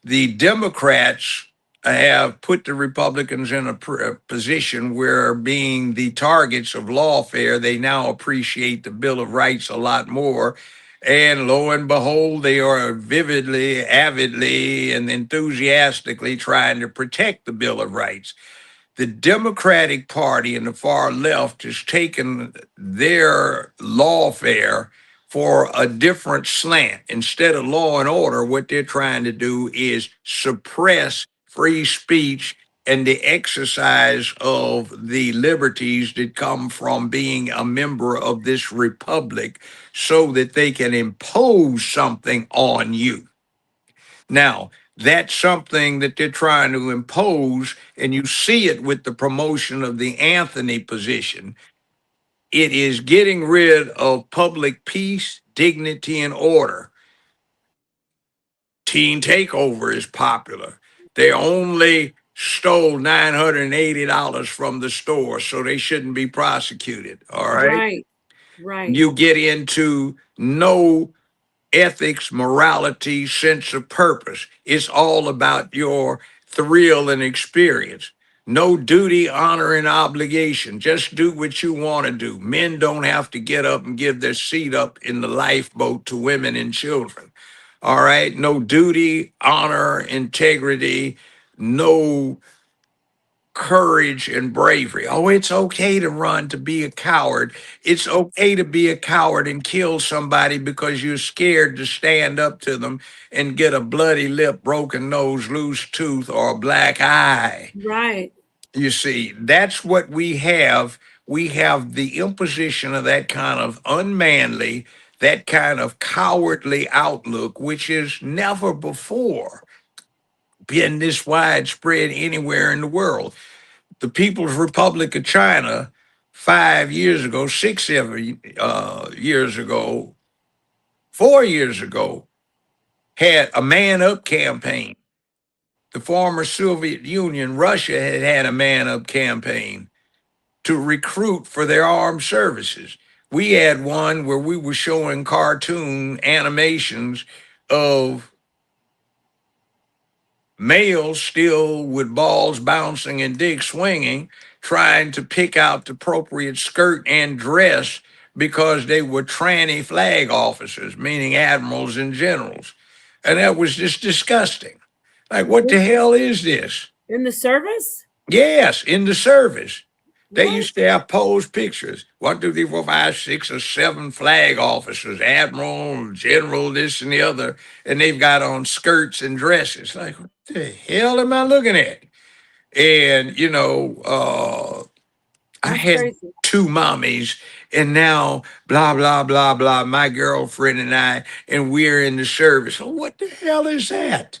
B: The Democrats have put the Republicans in a position where, being the targets of lawfare, they now appreciate the Bill of Rights a lot more. And lo and behold, they are vividly, avidly, and enthusiastically trying to protect the Bill of Rights. The Democratic Party and the far left has taken their lawfare for a different slant. Instead of law and order, what they're trying to do is suppress free speech and the exercise of the liberties that come from being a member of this republic so that they can impose something on you. Now, that's something that they're trying to impose, and you see it with the promotion of the Anthony position. It is getting rid of public peace, dignity, and order. Teen Takeover is popular. They only stole $980 from the store, so they shouldn't be prosecuted. All right.
A: Right. Right.
B: You get into no ethics, morality, sense of purpose. It's all about your thrill and experience. No duty, honor, and obligation. Just do what you want to do. Men don't have to get up and give their seat up in the lifeboat to women and children. All right. No duty, honor, integrity, no courage and bravery. Oh, it's okay to run, to be a coward. It's okay to be a coward and kill somebody because you're scared to stand up to them and get a bloody lip, broken nose, loose tooth, or a black eye.
A: Right.
B: You see, that's what we have. We have the imposition of that kind of unmanly, that kind of cowardly outlook, which is never before been this widespread anywhere in the world. The People's Republic of China 5 years ago, 6, 7 years ago, 4 years ago, had a man up campaign. The former Soviet Union, Russia, had had a man up campaign to recruit for their armed services. We had one where we were showing cartoon animations of males still with balls bouncing and dicks swinging, trying to pick out the appropriate skirt and dress because they were tranny flag officers, meaning admirals and generals. And that was just disgusting. Like, what the hell is this?
A: In the service?
B: Yes, in the service. They
A: What?
B: used to have posed pictures. 1, 2, 3, 4, 5, 6, or 7 flag officers, admiral, general, this and the other, and they've got on skirts and dresses. Like, what the hell am I looking at? And I
A: That's
B: had
A: crazy.
B: 2 mommies, and now blah blah blah blah. My girlfriend and I, and we're in the service. Oh, what the hell is that?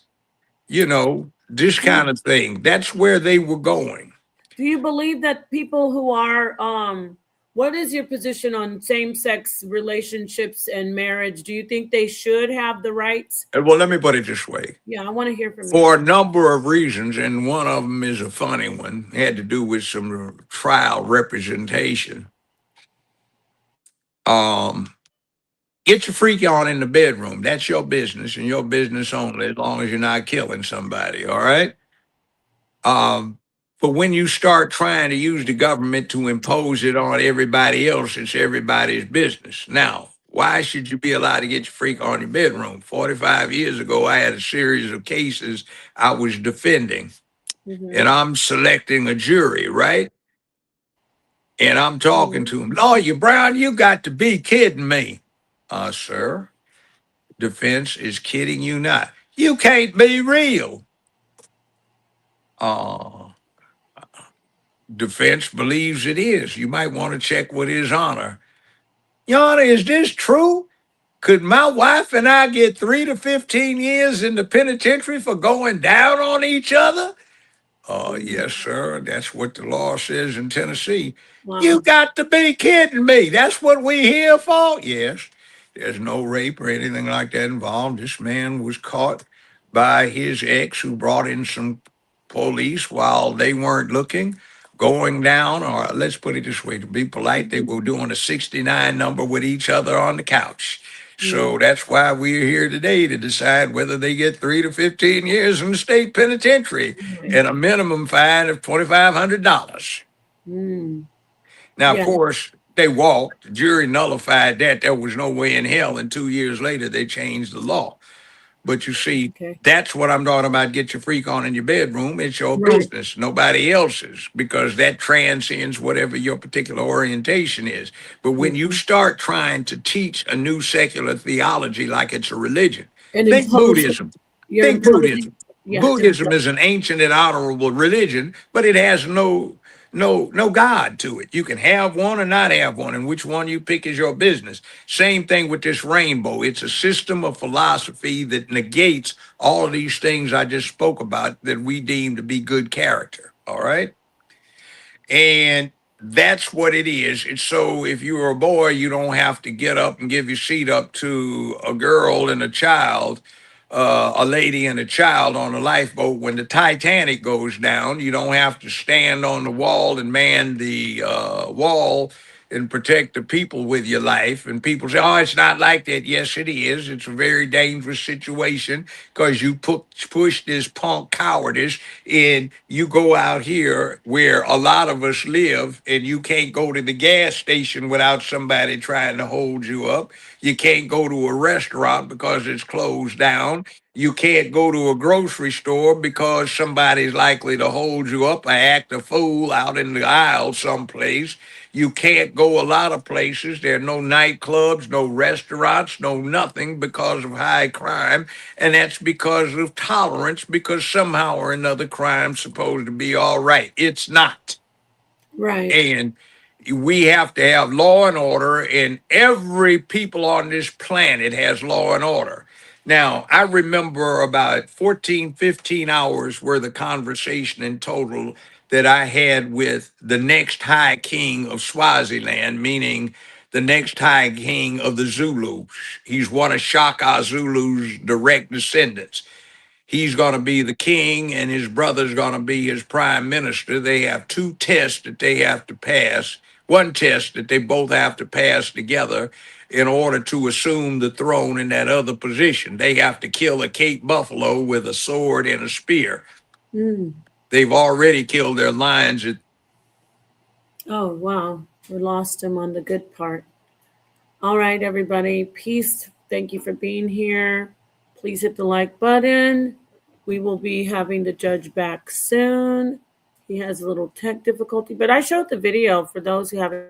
B: This
A: Do you,
B: kind of thing. That's where they were going.
A: do you believe that people who are what is your position on same-sex relationships and marriage? Do you think they should have the rights?
B: Well, let me put it this way.
A: Yeah, I want to hear from you.
B: For a number of reasons, and one of them is a funny one, it had to do with some trial representation. Um, get your freak on in the bedroom. That's your business and your business only, as long as you're not killing somebody. All right. Um, but when you start trying to use the government to impose it on everybody else, it's everybody's business. Now, why should you be allowed to get your freak on your bedroom? 45 years ago, I had a series of cases I was defending,
A: Mm-hmm.
B: and I'm selecting a jury, right? And I'm talking
A: Mm-hmm.
B: to him, Lawyer Brown, you got to be kidding me. Sir, defense is kidding you not. You can't be real. Uh, defense believes it is. You might want to check with his honor. Your Honor, is this true? Could my wife and I get 3 to 15 years in the penitentiary for going down on each other? Oh, yes, sir. That's what the law says in Tennessee. You
A: Wow.
B: got to be kidding me. That's what we here for? Yes. There's no rape or anything like that involved. This man was caught by his ex who brought in some police while they weren't looking, going down, or let's put it this way, to be polite, they were doing a 69 number with each other on the couch.
A: Mm-hmm.
B: So that's why we're here today to decide whether they get 3 to 15 years in the state penitentiary
A: Right.
B: and a minimum fine of $2,500.
A: Mm.
B: Now, of
A: Yeah.
B: course, they walked. The jury nullified that. There was no way in hell. And 2 years later, they changed the law. But you see,
A: Okay.
B: that's what I'm talking about. Get your freak on in your bedroom. It's your
A: Right.
B: business, nobody else's, because that transcends whatever your particular orientation is. But when you
A: Mm-hmm.
B: start trying to teach a new secular theology like it's a religion,
A: And
B: think
A: impose it.
B: Buddhism.
A: You're
B: Think
A: imposing.
B: Buddhism.
A: Yeah,
B: Buddhism is an ancient and honorable religion, but it has no God to it. You can have one or not have one, and which one you pick is your business. Same thing with this rainbow. It's a system of philosophy that negates all of these things I just spoke about that we deem to be good character. All right. And that's what it is. It's so if you're a boy, you don't have to get up and give your seat up to a girl and a child, a lady and a child on a lifeboat. When the Titanic goes down, you don't have to stand on the wall and man the wall and protect the people with your life. And people say, oh, it's not like that. Yes, it is. It's a very dangerous situation because you push this punk cowardice and you go out here where a lot of us live and you can't go to the gas station without somebody trying to hold you up. You can't go to a restaurant because it's closed down. You can't go to a grocery store because somebody's likely to hold you up or act a fool out in the aisle someplace. You can't go a lot of places. There are no nightclubs, no restaurants, no nothing because of high crime. And that's because of tolerance, because somehow or another crime's supposed to be all right. It's not.
A: right.
B: And we have to have law and order, and every people on this planet has law and order. Now, I remember about 14, 15 hours worth of conversation in total that I had with the next high king of Swaziland, meaning the next high king of the Zulus. He's one of Shaka Zulu's direct descendants. He's going to be the king and his brother's going to be his prime minister. They have two tests that they have to pass, one test that they both have to pass together in order to assume the throne in that other position. They have to kill a Cape buffalo with a sword and a spear.
A: Mm.
B: They've already killed their lions.
A: Oh, wow. We lost him on the good part. All right, everybody. Peace. Thank you for being here. Please hit the like button. We will be having the judge back soon. He has a little tech difficulty, but I showed the video for those who haven't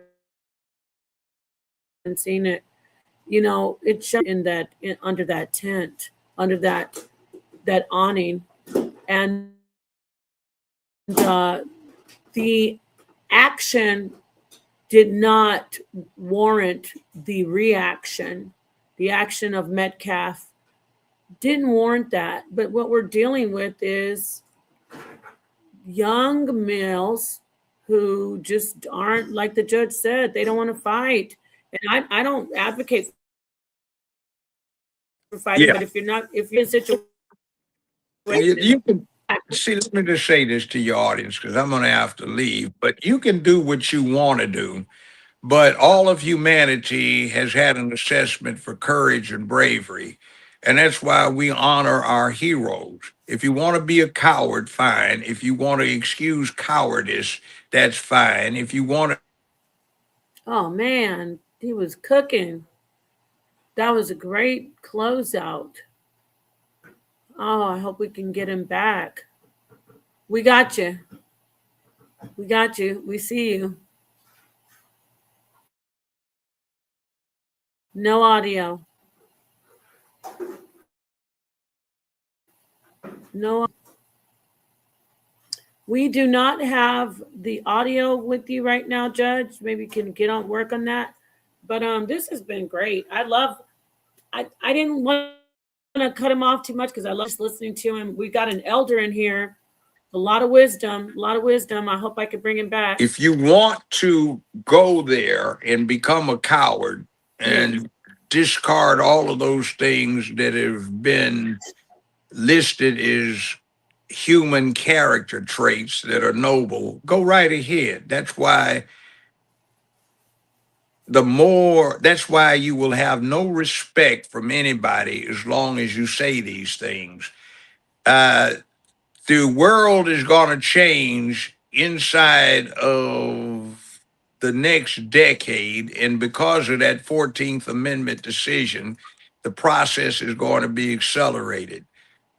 A: seen it. You know, it showed under that tent, under that awning, and the action did not warrant the reaction. The action of Metcalf didn't warrant that. But what we're dealing with is young males who just aren't, like the judge said, they don't want to fight. And I don't advocate for fighting,
B: Yeah.
A: but if you're in a situation,
B: You can see, let me just say this to your audience because I'm going to have to leave, but you can do what you want to do. But all of humanity has had an assessment for courage and bravery. And that's why we honor our heroes. If you want to be a coward, fine. If you want to excuse cowardice, that's fine. If you want to,
A: oh man, he was cooking. That was a great closeout. Oh, I hope we can get him back. We got you. We got you. We see you. No audio. No. We do not have the audio with you right now, Judge. Maybe you can get on work on that. But this has been great. I didn't want to cut him off too much because I love just listening to him. We got an elder in here, a lot of wisdom, a lot of wisdom. I hope I can bring him back.
B: if you want to go there and become a coward
A: Yeah.
B: and discard all of those things that have been listed as human character traits that are noble, go right ahead. That's why you will have no respect from anybody as long as you say these things. Uh, the world is going to change inside of the next decade. And because of that 14th Amendment decision, the process is going to be accelerated.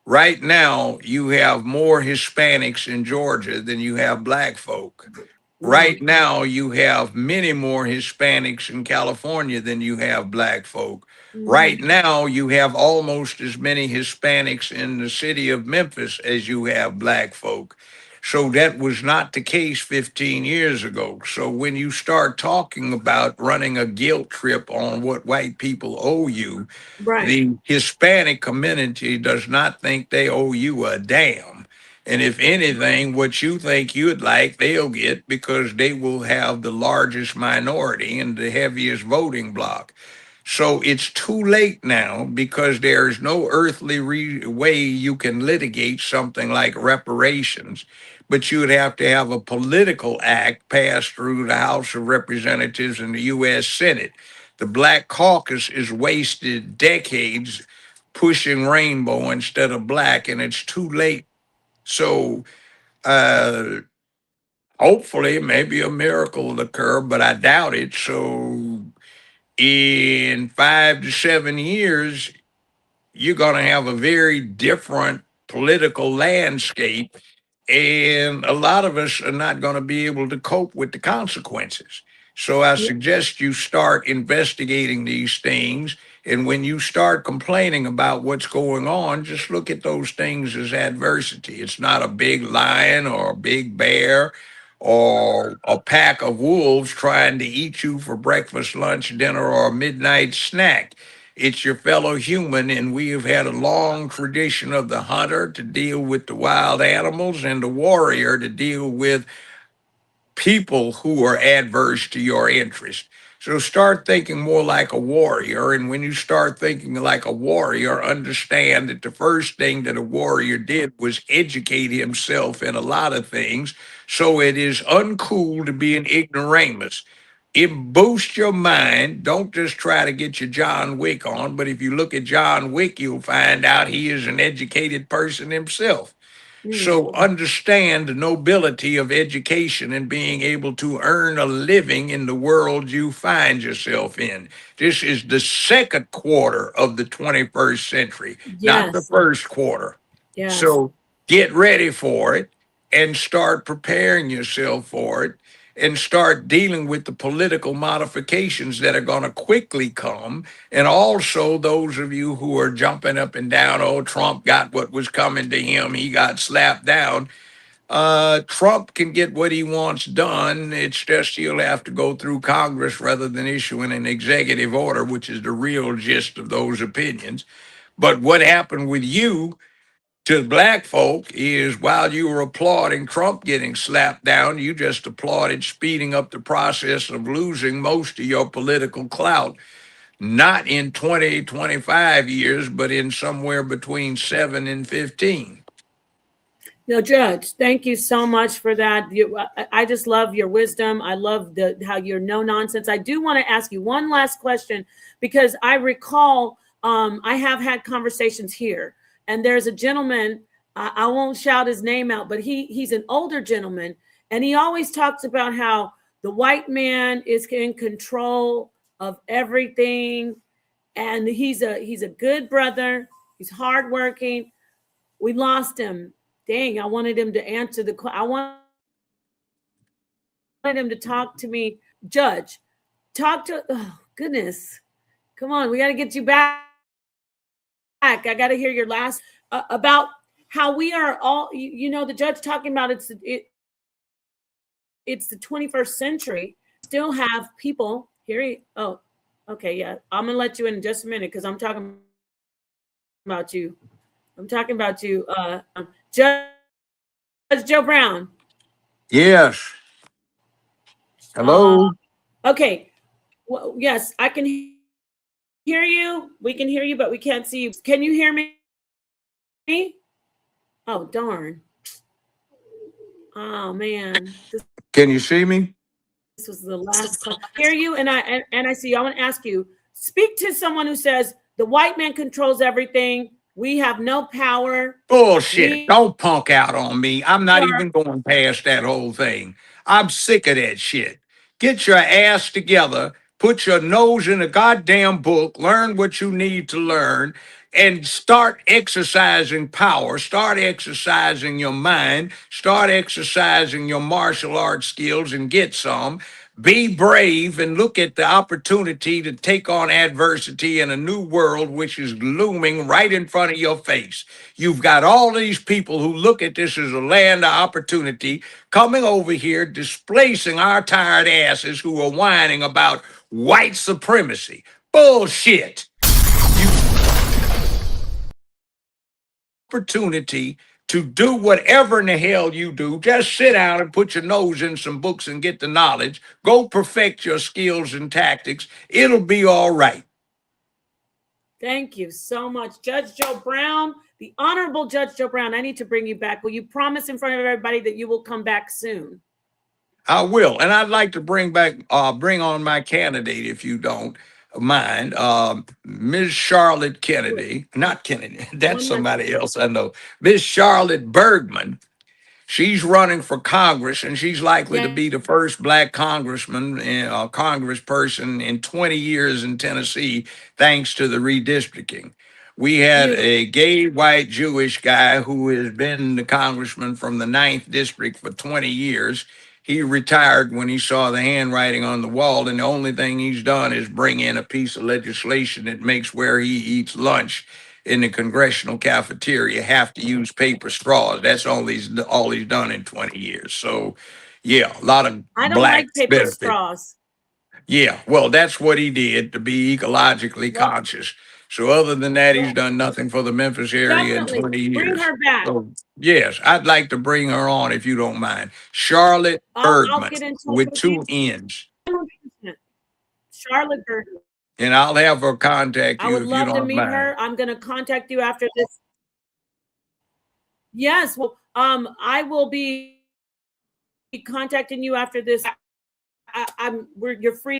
B: Right now, you have more Hispanics in Georgia than you have black folk.
A: Wow.
B: Right now, you have many more Hispanics in California than you have black folk. Right
A: Hmm.
B: now, you have almost as many Hispanics in the city of Memphis as you have black folk. So that was not the case 15 years ago. So when you start talking about running a guilt trip on what white people owe you,
A: Right.
B: the Hispanic community does not think they owe you a damn. And if anything, what you think you'd like, they'll get because they will have the largest minority and the heaviest voting bloc. So it's too late now because there is no earthly way you can litigate something like reparations, but you would have to have a political act passed through the House of Representatives and the U.S. Senate. The Black Caucus is wasted decades pushing rainbow instead of black, and it's too late. So uh, hopefully, maybe a miracle will occur, but I doubt it. So in 5 to 7 years, you're going to have a very different political landscape. And a lot of us are not going to be able to cope with the consequences. So I
A: Yeah.
B: suggest you start investigating these things. And when you start complaining about what's going on, just look at those things as adversity. It's not a big lion or a big bear or a pack of wolves trying to eat you for breakfast, lunch, dinner, or a midnight snack. It's your fellow human, and we have had a long tradition of the hunter to deal with the wild animals and the warrior to deal with people who are adverse to your interest. So start thinking more like a warrior. And when you start thinking like a warrior, understand that the first thing that a warrior did was educate himself in a lot of things. So it is uncool to be an ignoramus. It boosts your mind. Don't just try to get your John Wick on, but if you look at John Wick, you'll find out he is an educated person himself.
A: Mm.
B: So understand the nobility of education and being able to earn a living in the world you find yourself in. This is the second quarter of the 21st century, not the
A: Yes.
B: first quarter.
A: Yes.
B: So get ready for it and start preparing yourself for it and start dealing with the political modifications that are going to quickly come. And also, those of you who are jumping up and down, oh, Trump got what was coming to him, he got slapped down. Trump can get what he wants done. It's just he'll have to go through Congress rather than issuing an executive order, which is the real gist of those opinions. But what happened with you to black folk is while you were applauding Trump getting slapped down, you just applauded speeding up the process of losing most of your political clout, not in 20, 25 years, but in somewhere between 7 and 15.
A: No, Judge, thank you so much for that. I just love your wisdom. I love how you're no nonsense. I do want to ask you one last question because I recall I have had conversations here, and there's a gentleman. I won't shout his name out, but he's an older gentleman, and he always talks about how the white man is in control of everything, and he's a good brother. He's hardworking. We lost him. Dang, I wanted him to answer I wanted him to talk to me. Judge, talk to, oh, goodness. Come on, we got to get you back. I got to hear your last about how we are all, the judge talking about it's the 21st century. Still have people here. Oh, okay, yeah. I'm gonna let you in just a minute because I'm talking about you. I'm talking about you. Judge Joe Brown.
B: Yes. Hello.
A: Okay. Well, yes, I can hear you. We can hear you, but we can't see you. Can you hear me? Oh, darn. Oh, man. This was the last
B: Can
A: call.
B: you see me?
A: I can hear you, and I see you. I want to ask you, speak to someone who says the white man controls everything. We have no power.
B: Bullshit.
A: We
B: Don't punk
A: are
B: out on me. I'm not even going past that whole thing. I'm sick of that shit. Get your ass together, put your nose in a goddamn book, learn what you need to learn, and start exercising power, start exercising your mind, start exercising your martial arts skills and get some. Be brave and look at the opportunity to take on adversity in a new world which is looming right in front of your face. You've got all these people who look at this as a land of opportunity coming over here, displacing our tired asses who are whining about white supremacy. Bullshit. Opportunity to do whatever in the hell you do. Just sit down and put your nose in some books and get the knowledge. Go perfect your skills and tactics. It'll be all right.
A: Thank you so much, Judge Joe Brown, the Honorable Judge Joe Brown. I need to bring you back. Will you promise in front of everybody that you will come back soon?
B: I will, and I'd like to bring on my candidate if you don't mind, Ms. Charlotte Kennedy, not Kennedy. That's somebody else I know. Ms. Charlotte Bergman. She's running for Congress, and she's likely to be the first black congressman and congressperson in 20 years in Tennessee, thanks to the redistricting. We had a gay white Jewish guy who has been the congressman from the 9th district for 20 years. He retired when he saw the handwriting on the wall, and the only thing he's done is bring in a piece of legislation that makes where he eats lunch in the congressional cafeteria have to use paper straws. That's all he's done in 20 years. So, yeah, a lot of
A: I don't
B: black
A: like paper
B: benefit.
A: straws.
B: Yeah, well, that's what he did to be ecologically conscious. So, other than that, he's done nothing for the Memphis area in 20 years.
A: Bring her back.
B: So, yes, I'd like to bring her on if you don't mind. Charlotte Bergman with 2 N's.
A: Charlotte Bergman.
B: And I'll have her contact you.
A: I would love to meet her. I'm going to contact you after this. Yes, well, I will be contacting you after this. You're free.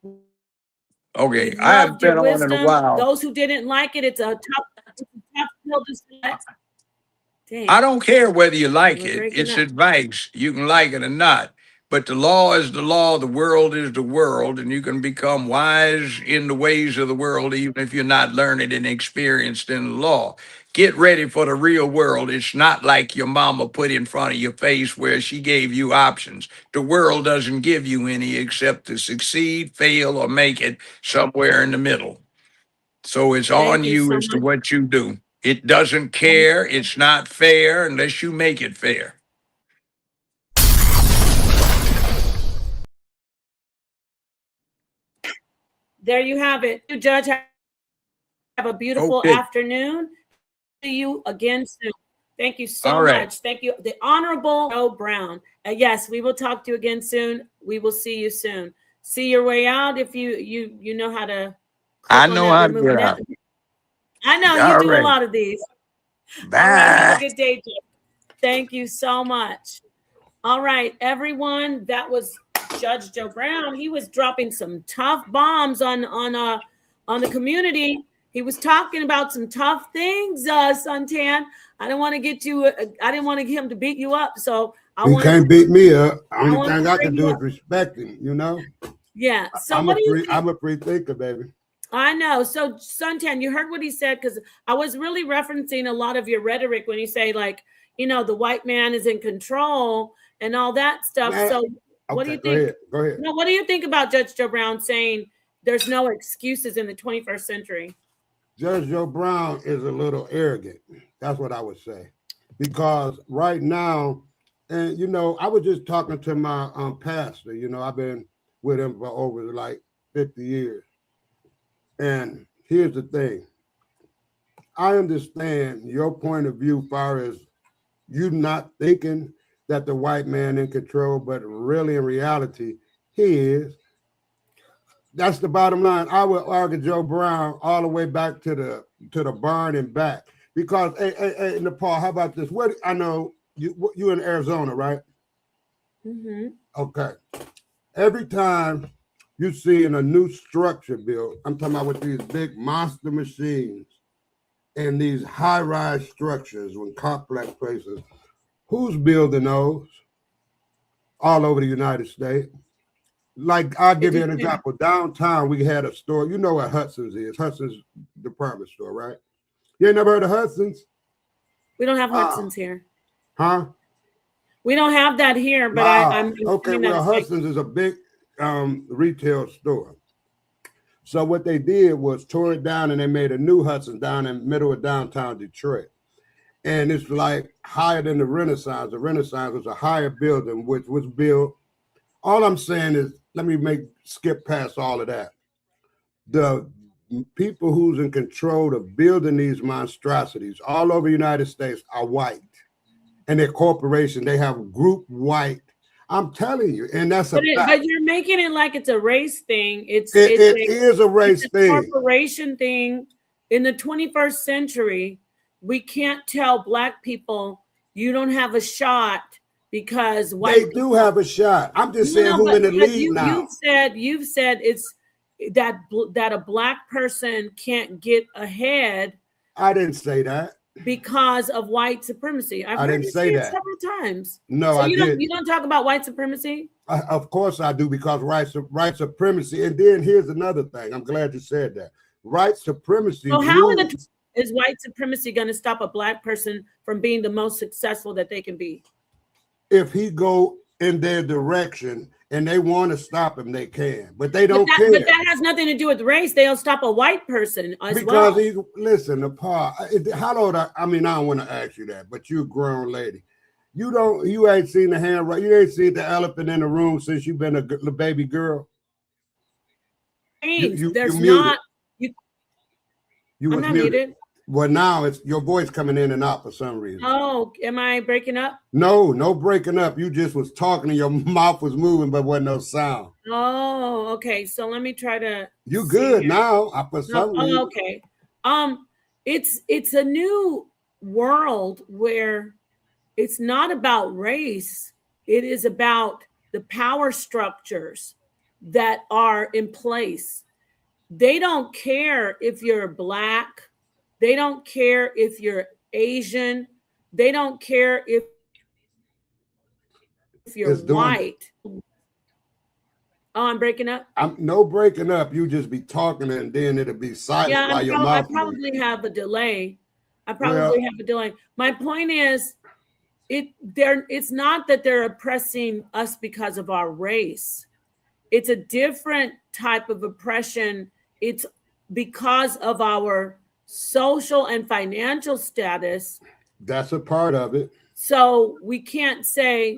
B: Okay, I haven't been on in a while.
A: Those who didn't like it, it's a tough pill to select.
B: I don't care whether you like it. It's advice. You can like it or not. But the law is the law. The world is the world. And you can become wise in the ways of the world, even if you're not learned and experienced in the law. Get ready for the real world. It's not like your mama put in front of your face where she gave you options. The world doesn't give you any except to succeed, fail, or make it somewhere in the middle. So it's on you as to what you do. It doesn't care. It's not fair unless you make it fair.
A: There you have it. You, Judge, have a beautiful afternoon. See you again soon. Thank you so much. Thank you. The Honorable Joe Brown. Yes, we will talk to you again soon. We will see you soon. See your way out if you know how to.
B: I know how to get out.
A: I know you do a lot of these.
B: Bye.
A: All right, have a good day, Judge. Thank you so much. All right, everyone. That was Judge Joe Brown. He was dropping some tough bombs on the community. He was talking about some tough things, Suntan. I didn't want to get you. I didn't want him to beat you up. So
C: you can't beat me up. Only thing I can do is respect him. You know.
A: Yeah. So
C: I'm a free thinker, baby.
A: I know. So Suntan, you heard what he said, because I was really referencing a lot of your rhetoric when you say, like, the white man is in control and all that stuff. So what do you think?
C: Go ahead.
A: No, what do you think about Judge Joe Brown saying there's no excuses in the 21st century?
C: Judge Joe Brown is a little arrogant. That's what I would say. Because right now, and I was just talking to my pastor. I've been with him for over like 50 years. And here's the thing. I understand your point of view as far as you not thinking that the white man in control, but really in reality, he is. That's the bottom line. I would argue Joe Brown all the way back to the barn and back. Because hey, Napah, how about this? I know you in Arizona, right?
A: Mm-hmm.
C: Okay. Every time you see in a new structure built, I'm talking about with these big monster machines and these high-rise structures with complex places, who's building those? All over the United States. Like, I'll give you an example. Downtown, we had a store. You know what Hudson's is. Hudson's department store, right? You ain't never heard of Hudson's?
A: We don't have Hudson's here.
C: Huh?
A: We don't have that here, but
C: Wow.
A: I'm
C: okay. Well, Hudson's is a big retail store. So what they did was tore it down and they made a new Hudson down in the middle of downtown Detroit. And it's like higher than the Renaissance. The Renaissance was a higher building, which was built. All I'm saying is, let me skip past all of that. The people who's in control of building these monstrosities all over the United States are white. And their corporation, they have group white. I'm telling you, and that's
A: but you're making it like it's a race thing. It
C: is a race thing.
A: Corporation thing. In the 21st century, we can't tell Black people you don't have a shot because
C: white they do have a shot. I'm just saying who's in the lead now.
A: You've said it's that a Black person can't get ahead.
C: I didn't say that.
A: Because of white supremacy. I
C: didn't say that
A: several times.
C: No,
A: so
C: I didn't.
A: You don't talk about white supremacy?
C: Of course I do, because white supremacy. And then here's another thing. I'm glad you said that. White supremacy.
A: So how is white supremacy going to stop a Black person from being the most successful that they can be?
C: If he go in their direction and they want to stop him, they can, but they don't care.
A: But that has nothing to do with race. They'll stop a white person as well.
C: Because listen, Napah, how old I mean, I don't want to ask you that, but you're a grown lady. You ain't seen the hand right. You ain't seen the elephant in the room since you've been a baby girl.
A: There's not. I'm not muted.
C: Well, now it's your voice coming in and out for some reason.
A: Oh, am I breaking up?
C: No breaking up. You just was talking and your mouth was moving, but wasn't no sound.
A: Oh, okay. So let me try to.
C: You good now? For some reason.
A: Oh, okay. It's a new world where it's not about race. It is about the power structures that are in place. They don't care if you're Black. They don't care if you're Asian. They don't care if you're white. Oh, I'm breaking up?
C: I'm no breaking up. You just be talking and then it'll be silent while your mouth.
A: I probably have a delay. My point is, it's not that they're oppressing us because of our race. It's a different type of oppression. It's because of our social and financial status.
C: That's a part of it.
A: So we can't say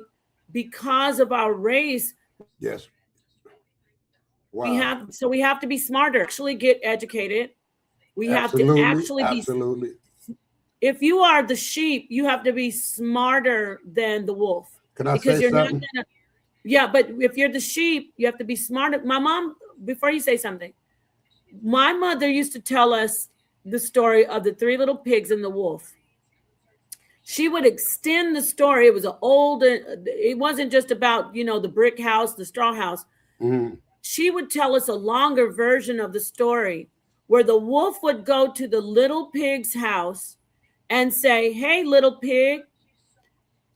A: because of our race.
C: Yes. Wow.
A: We have to be smarter, actually get educated. We have to actually
C: be.
A: If you are the sheep, you have to be smarter than the wolf.
C: Can I say something?
A: Yeah, but if you're the sheep, you have to be smarter. My mom, before you say something, my mother used to tell us the story of the 3 little pigs and the wolf. She would extend the story. It was it wasn't just about, the brick house, the straw house.
C: Mm-hmm.
A: She would tell us a longer version of the story where the wolf would go to the little pig's house and say, "Hey, little pig,"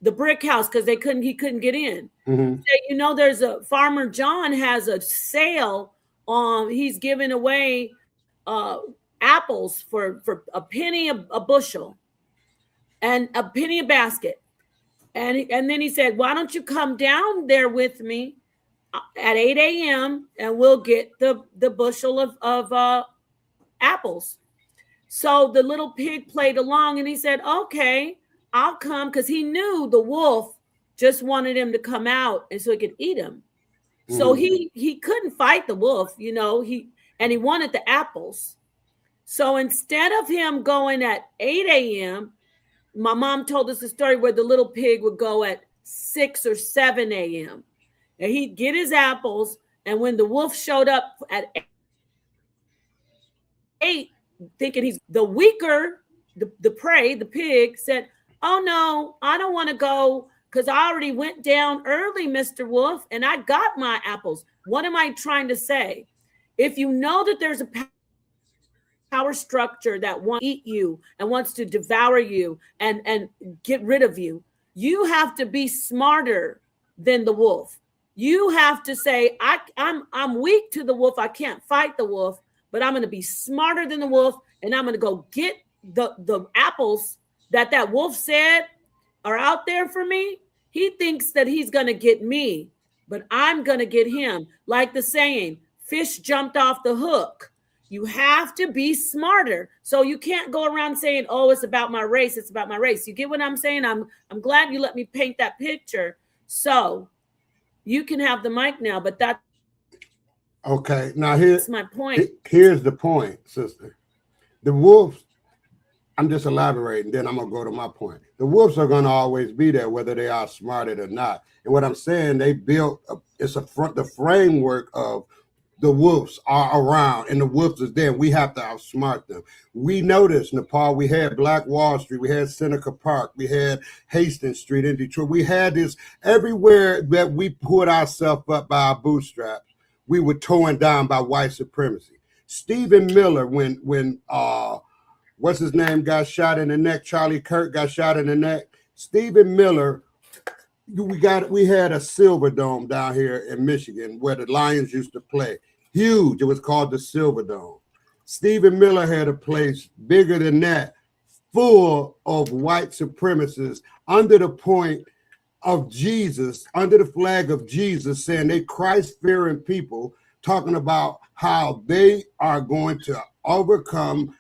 A: the brick house, because he couldn't get in.
C: Mm-hmm.
A: Say, there's a Farmer John has a sale on, he's giving away apples for a penny a bushel and a penny a basket. And then he said, "Why don't you come down there with me at 8 a.m. and we'll get the bushel of apples." So the little pig played along and he said, "Okay, I'll come," because he knew the wolf just wanted him to come out and so he could eat him. Mm-hmm. So he couldn't fight the wolf, he wanted the apples. So instead of him going at 8 a.m., my mom told us a story where the little pig would go at 6 or 7 a.m. and he'd get his apples. And when the wolf showed up at 8, thinking he's the weaker, the prey, the pig said, "Oh no, I don't want to go because I already went down early, Mr. Wolf, and I got my apples." What am I trying to say? If you know that there's a power structure that wants to eat you and wants to devour you and get rid of you, you have to be smarter than the wolf. You have to say, I'm weak to the wolf. I can't fight the wolf, but I'm going to be smarter than the wolf, and I'm going to go get the apples that wolf said are out there for me, he thinks that he's going to get me, but I'm going to get him. Like the saying, fish jumped off the hook. You have to be smarter. So you can't go around saying, oh, it's about my race. It's about my race. You get what I'm saying? I'm glad you let me paint that picture. So you can have the mic now, but that's
C: okay. Now here's
A: my point.
C: Here's the point, sister. The wolves, I'm just elaborating, then I'm going to go to my point. The wolves are going to always be there, whether they are smarted or not. And what I'm saying, they built, the framework of the wolves are around and the wolves is there. We have to outsmart them. We noticed, Napah, we had Black Wall Street, we had Seneca Park, we had Hastings Street in Detroit. We had this everywhere that we put ourselves up by our bootstraps. We were torn down by white supremacy. Stephen Miller, when what's his name got shot in the neck, Charlie Kirk got shot in the neck. Stephen Miller, we had a Silver Dome down here in Michigan where the Lions used to play. Huge. It was called the Silver Dome. Stephen Miller had a place bigger than that, full of white supremacists under the point of Jesus, under the flag of Jesus, saying they Christ-fearing people, talking about how they are going to overcome.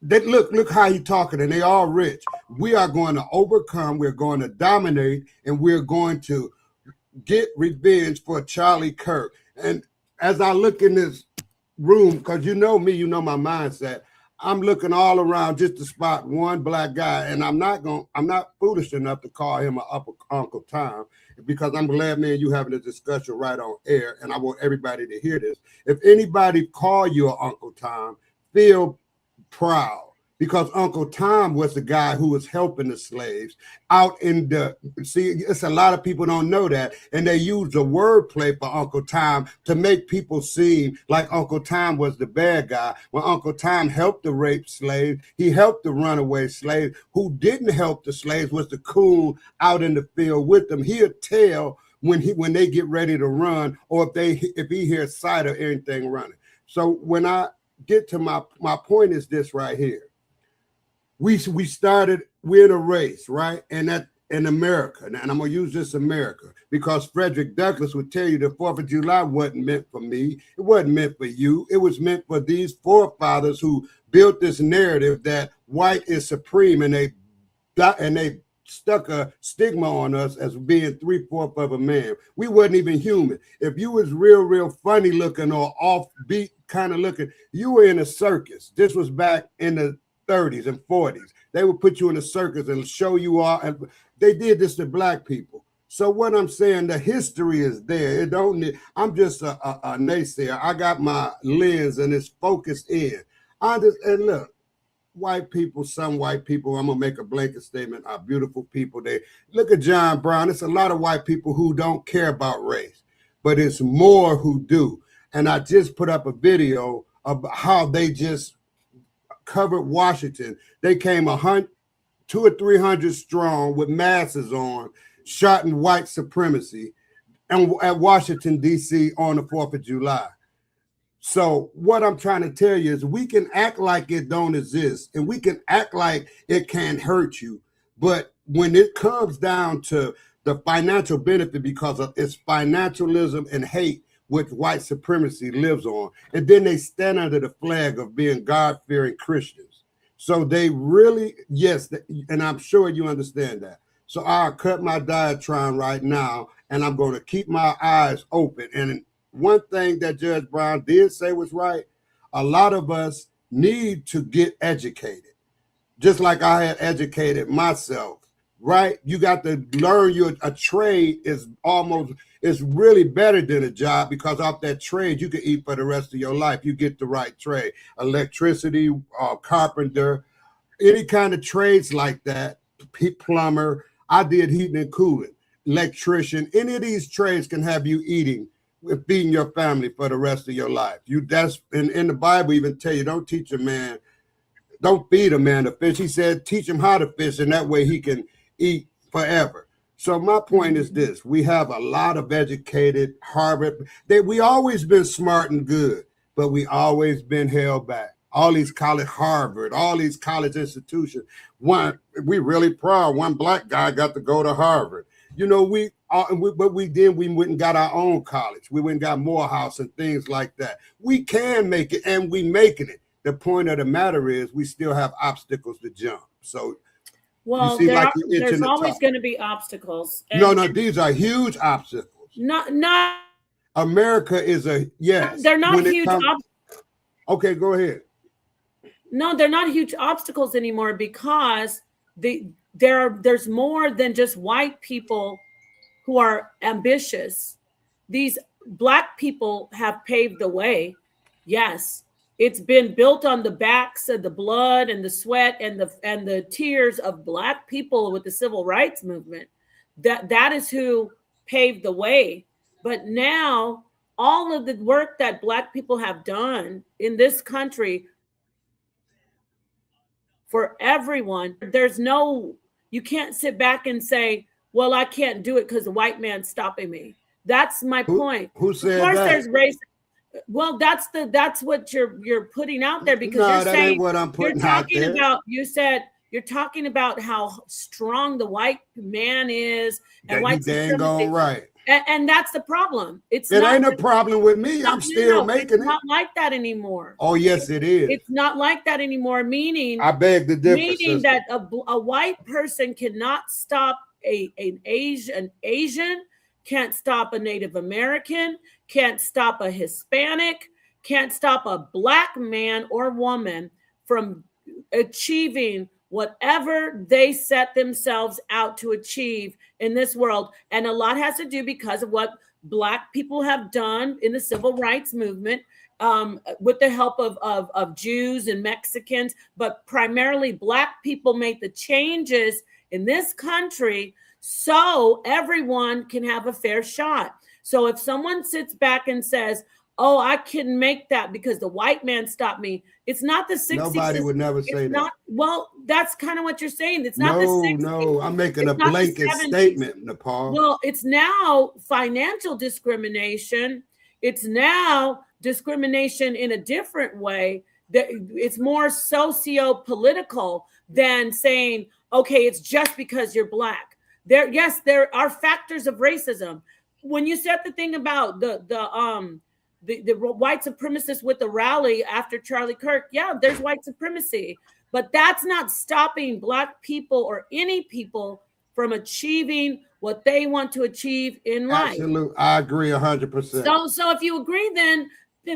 C: Look how he talking, and they all rich. We are going to overcome, we're going to dominate, and we're going to get revenge for Charlie Kirk. And as I look in this room, because you know me, you know my mindset, I'm looking all around just to spot one black guy, and I'm not foolish enough to call him an Uncle Tom, because I'm glad, man, you having a discussion right on air, and I want everybody to hear this. If anybody call you an Uncle Tom, feel proud, because Uncle Tom was the guy who was helping the slaves out in the, see, it's a lot of people don't know that, and they use the wordplay for Uncle Tom to make people seem like Uncle Tom was the bad guy, when Uncle Tom helped the raped slave, he helped the runaway slave. Who didn't help the slaves was the coon out in the field with them. He'll tell when they get ready to run, or if he hears sight or anything running. So when I get to my point is this right here. We're in a race, right? And that in America, and I'm gonna use this America, because Frederick Douglass would tell you the 4th of July wasn't meant for me, it wasn't meant for you, it was meant for these forefathers who built this narrative that white is supreme, and they stuck a stigma on us as being 3/4 of a man. We wasn't even human. If you was real funny looking or offbeat kind of looking, you were in a circus. This was back in the 30s and 40s. They would put you in a circus and show you all. And they did this to black people. So what I'm saying, the history is there. It don't need, I'm just a naysayer. I got my lens and it's focused in. And look, white people, some white people, I'm gonna make a blanket statement, are beautiful people. They look at John Brown. It's a lot of white people who don't care about race, but it's more who do. And I just put up a video of how they just covered Washington. They came 200 or 300 strong with masses on, shouting white supremacy, and at Washington, D.C. on the 4th of July. So what I'm trying to tell you is we can act like it don't exist, and we can act like it can't hurt you. But when it comes down to the financial benefit, because of its financialism and hate, which white supremacy lives on, and then they stand under the flag of being God-fearing Christians. So they really, yes, and I'm sure you understand that. So I'll cut my diatribe right now, and I'm going to keep my eyes open. And one thing that Judge Brown did say was right. A lot of us need to get educated, just like I had educated myself, right? You got to learn a trade is really better than a job, because off that trade, you can eat for the rest of your life. You get the right trade, electricity, carpenter, any kind of trades like that, plumber. I did heating and cooling, electrician. Any of these trades can have you feeding your family for the rest of your life. That's in the Bible even tell you, don't feed a man to fish. He said, teach him how to fish, and that way he can eat forever. So my point is this: we have a lot of educated Harvard. We always been smart and good, but we always been held back. all these college, Harvard, all these college institutions. We really proud. One black guy got to go to Harvard. You know, but we went and got our own college. We went and got Morehouse and things like that. We can make it, and we making it. The point of the matter is we still have obstacles to jump. So,
A: well, there's always going to be obstacles.
C: No, these are huge obstacles.
A: Not
C: America is
A: they're not huge.
C: Okay, go ahead.
A: No, they're not huge obstacles anymore because there's more than just white people who are ambitious. These black people have paved the way. Yes, it's been built on the backs of the blood and the sweat and the tears of black people with the civil rights movement. That is who paved the way. But now all of the work that black people have done in this country for everyone, you can't sit back and say, well, I can't do it because the white man's stopping me. That's my point.
C: Who said
A: of course
C: that?
A: There's race. Well, that's what you're putting out there, because you're
C: that
A: saying
C: ain't what I'm putting out there.
A: You're talking about how strong the white man is and white
C: supremacy. Right.
A: And that's the problem.
C: It ain't a problem with me. I'm still making it.
A: It's not like that anymore.
C: Oh, yes, it is.
A: It's not like that anymore. Meaning,
C: I beg the difference.
A: Meaning that a white person cannot stop an Asian, can't stop a Native American, can't stop a Hispanic, can't stop a black man or woman from achieving whatever they set themselves out to achieve in this world. And a lot has to do because of what black people have done in the civil rights movement, with the help of Jews and Mexicans, but primarily black people made the changes in this country so everyone can have a fair shot. So if someone sits back and says, oh, I can make that because the white man stopped me, it's not the 60s.
C: Nobody would never say that.
A: Well, that's kind of what you're saying. It's not the 60s.
C: No, I'm making a blanket statement, Napah.
A: Well, it's now financial discrimination. It's now discrimination in a different way. It's more socio-political than saying, okay, it's just because you're black. There are factors of racism. When you said the thing about the white supremacists with the rally after Charlie Kirk, yeah, there's white supremacy, but that's not stopping black people or any people from achieving what they want to achieve in life.
C: Absolutely, I agree 100%.
A: So if you agree, then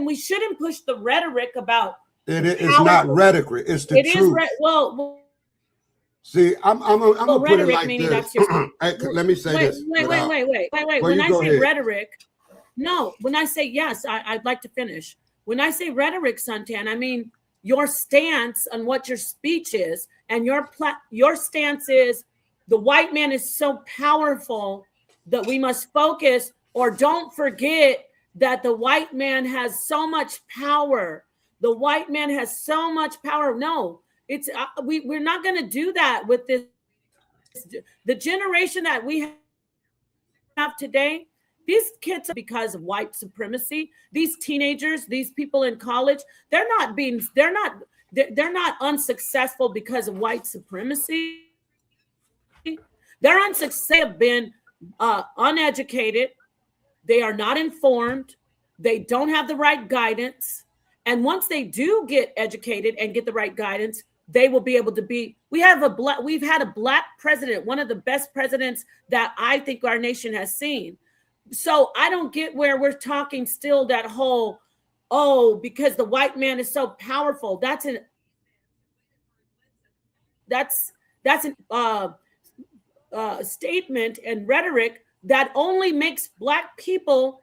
A: we shouldn't push the rhetoric about
C: it's not rhetoric, it's the truth. See, I'm gonna put it like this. Let me say this.
A: Wait. When I say rhetoric, no. When I say yes, I'd like to finish. When I say rhetoric, Suntan, I mean your stance on what your speech is, and your stance is the white man is so powerful that we must focus, or don't forget that the white man has so much power. The white man has so much power. No. It's we're not going to do that with this. The generation that we have today, these kids, because of white supremacy, these teenagers, these people in college, they're not unsuccessful because of white supremacy. They're unsuccessful. They have been uneducated. They are not informed. They don't have the right guidance. And once they do get educated and get the right guidance, they will be able to be. We've had a black president, one of the best presidents that I think our nation has seen. So I don't get where we're talking still that whole, because the white man is so powerful. That's an statement and rhetoric that only makes black people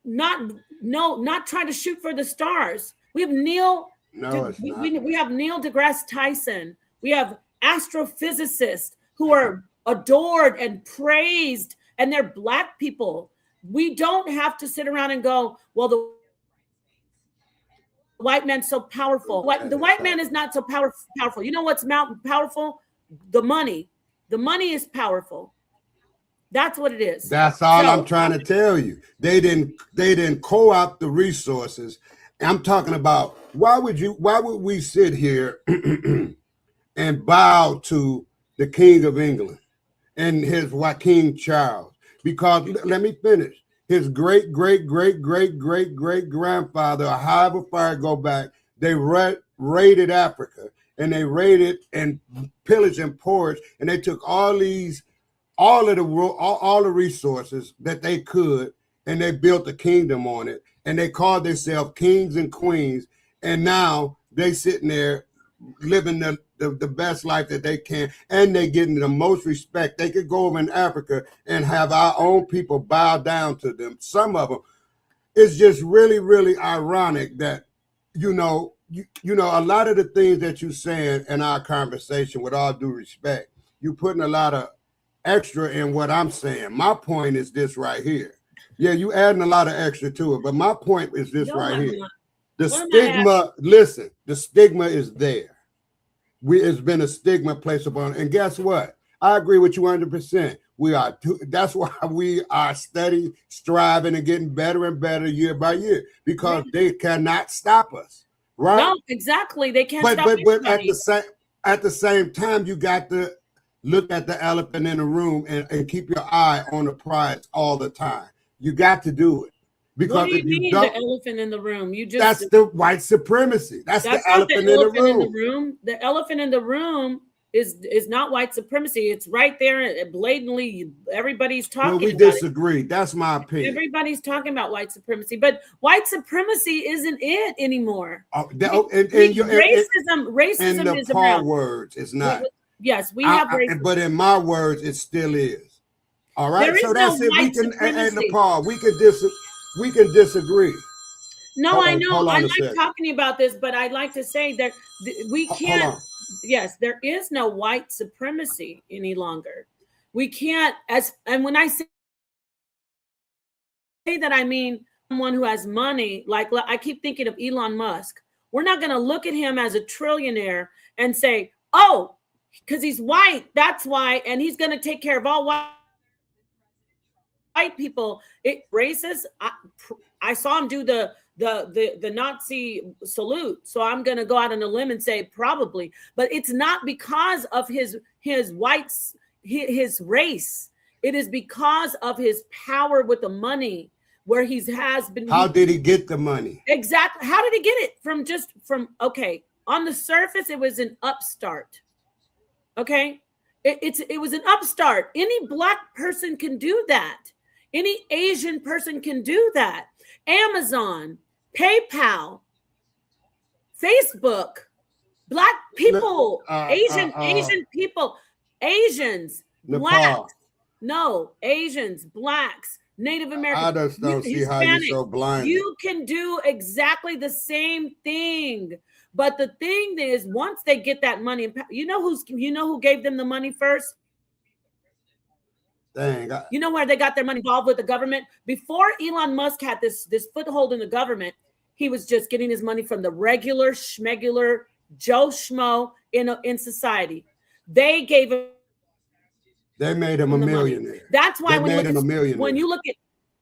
A: not trying to shoot for the stars. We have Neil deGrasse Tyson. We have astrophysicists who are adored and praised, and they're black people. We don't have to sit around and go, well, the white man's so powerful. The white man is not so powerful. You know what's powerful? The money. The money is powerful. That's what it is.
C: That's all I'm trying to tell you. They didn't co-opt the resources I'm talking about why would we sit here and bow to the King of England and his King Charles? Because let me finish. His great grandfather, or however far it go back, they raided Africa, and they raided and pillaged and pillaged, and they took all the resources that they could, and they built a kingdom on it, and they called themselves kings and queens, and now they sitting there living the best life that they can, and they getting the most respect. They could go over in Africa and have our own people bow down to them. Some of them. It's just really ironic that, you know, a lot of the things that you're saying in our conversation, with all due respect, you putting a lot of extra in what I'm saying. My point is this right here. Yeah, you adding a lot of extra to it, but my point is this right here. The stigma, listen, the stigma is there. It's been a stigma placed upon, and guess what? I agree with you 100%. That's why we are steady striving and getting better and better year by year, because they cannot stop us. Right?
A: No, exactly. They can't stop
C: but at the same time, you got to look at the elephant in the room and keep your eye on the prize all the time. You got to do it. Because
A: what do you mean the elephant in the room?
C: That's the white supremacy. That's the elephant in the room.
A: The elephant in the room is not white supremacy. It's right there blatantly. Everybody's talking about it.
C: We disagree. That's my opinion.
A: Everybody's talking about white supremacy, but white supremacy isn't it anymore. Racism
C: in the
A: is around.
C: Words, it's not.
A: Yes, we have racism.
C: But in my words, it still is. All right, so that's it. We can, and Nepal, we can disagree.
A: No, I know. I'm not talking about this, but I'd like to say that we can't. Yes, there is no white supremacy any longer. We can't. And when I say that, I mean someone who has money. Like I keep thinking of Elon Musk. We're not going to look at him as a trillionaire and say, "Oh, because he's white, that's why," and he's going to take care of all white people. Racist. I saw him do the Nazi salute, so I'm going to go out on a limb and say probably, but it's not because of his whites, his race. It is because of his power with the money, where has been.
C: How did he get the money?
A: Exactly. How did he get it? From okay, on the surface, it was an upstart. Okay, it was an upstart. Any black person can do that. Any Asian person can do that. Amazon, PayPal, Facebook, black people, Asian people, Asians, blacks. No, Asians, blacks, Native Americans.
C: I just don't see how you're so blind.
A: You can do exactly the same thing. But the thing is, once they get that money, you know who gave them the money first?
C: Dang.
A: You know where they got their money? Involved with the government. Before Elon Musk had this foothold in the government, he was just getting his money from the regular schmegular Joe Schmo in society. They gave him.
C: They made him a millionaire.
A: Money. That's why when you look at,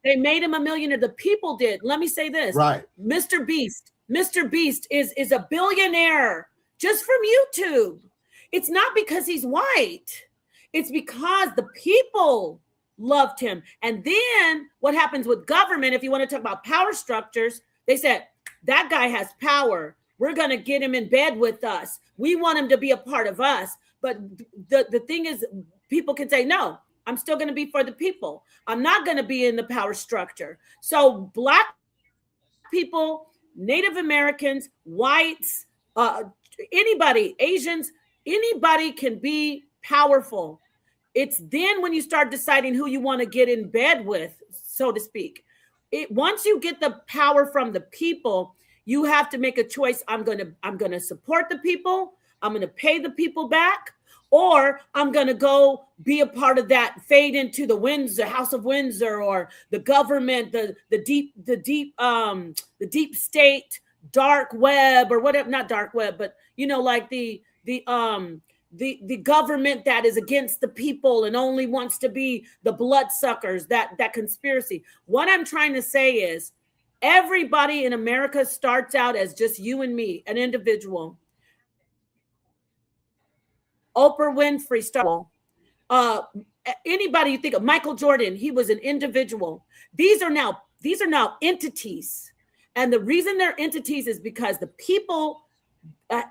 A: they made him a millionaire. The people did. Let me say this.
C: Right.
A: Mr. Beast is a billionaire just from YouTube. It's not because he's white. It's because the people loved him. And then what happens with government, if you want to talk about power structures, they said, that guy has power. We're going to get him in bed with us. We want him to be a part of us. But the thing is, people can say, no, I'm still going to be for the people. I'm not going to be in the power structure. So black people, Native Americans, whites, anybody, Asians, anybody can be powerful. It's then when you start deciding who you want to get in bed with, so to speak. Once you get the power from the people, you have to make a choice. I'm gonna support the people. I'm gonna pay the people back, or I'm gonna go be a part of that, fade into the Windsor, House of Windsor, or the government, the deep state, dark web, or whatever. Not dark web, but like the government that is against the people and only wants to be the bloodsuckers, that conspiracy. What I'm trying to say is Everybody in America starts out as just you and me, an individual. Oprah Winfrey started. Anybody you think of, Michael Jordan, he was an individual. These are now entities, and the reason they're entities is because the people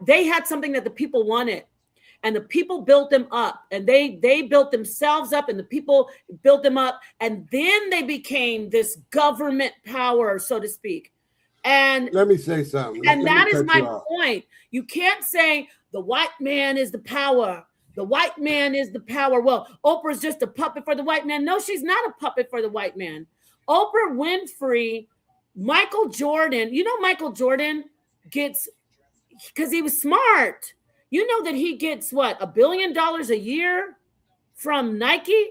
A: they had something that the people wanted, and the people built them up, and they built themselves up, and the people built them up, and then they became this government power, so to speak. And
C: let me say something.
A: And that is my point. You can't say the white man is the power. The white man is the power. Well, Oprah's just a puppet for the white man. No, she's not a puppet for the white man. Oprah Winfrey, Michael Jordan, Michael Jordan gets, because he was smart. You know that he gets what, $1 billion a year from Nike?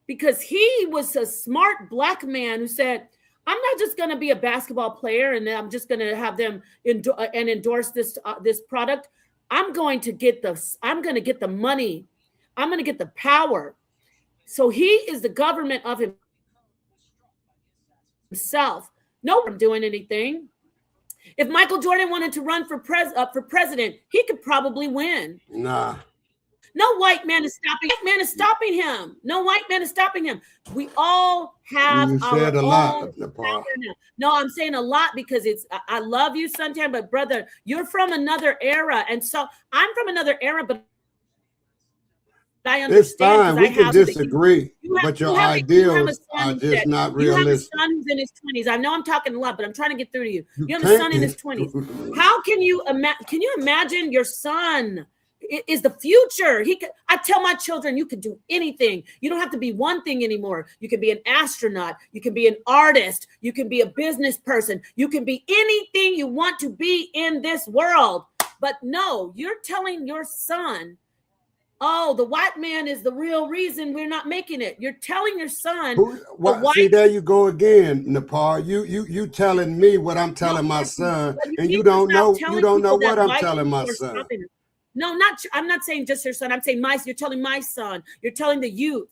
A: Because he was a smart black man who said, I'm not just going to be a basketball player and I'm just going to have them endorse this product. I'm going to get the money. I'm going to get the power. So he is the government of himself. No one doing anything. If Michael Jordan wanted to run for president, he could probably win.
C: Nah.
A: No white man is stopping. White man is stopping him. No white man is stopping him. We all have our own power now. No, I'm saying a lot because I love you, Suntan, but brother, you're from another era, and so I'm from another era, but I understand.
C: It's fine. We can disagree, but your ideals are just not realistic.
A: You have a son who's in his 20s. I know I'm talking a lot, but I'm trying to get through to you. You have a son in his 20s. How can you imagine your son is the future? I tell my children, you can do anything. You don't have to be one thing anymore. You can be an astronaut. You can be an artist. You can be a business person. You can be anything you want to be in this world. But no, you're telling your son, oh, the white man is the real reason we're not making it. You're telling your son.
C: See, there you go again, Napah. You telling me what I'm telling my son, and you don't know what I'm telling my son.
A: No, I'm not saying just your son. I'm saying you're telling my son. You're telling the youth.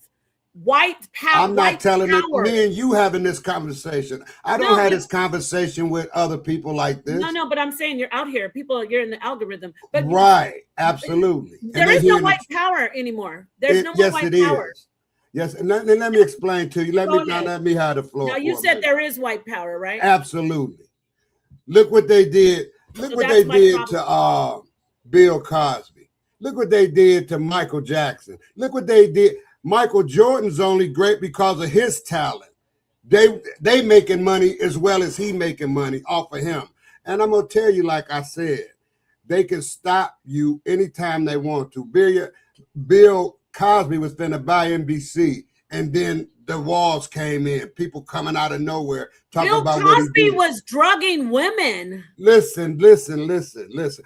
A: White power.
C: I'm not telling it. Me and you having this conversation. I don't have this conversation with other people like this.
A: No, but I'm saying you're out here. You're in the algorithm. But
C: right, absolutely.
A: There is no white power anymore. There's no more white power.
C: Yes, and let me explain to you. Let me have the floor.
A: Now you said there is white power, right?
C: Absolutely. Look what they did. Look what they did to Bill Cosby. Look what they did to Michael Jackson. Look what they did. Michael Jordan's only great because of his talent. They making money as well as he making money off of him. And I'm gonna tell you, like I said, they can stop you anytime they want to. Bill Cosby was finna buy NBC, and then the walls came in. People coming out of nowhere talking about what he did.
A: Bill Cosby was drugging women.
C: Listen.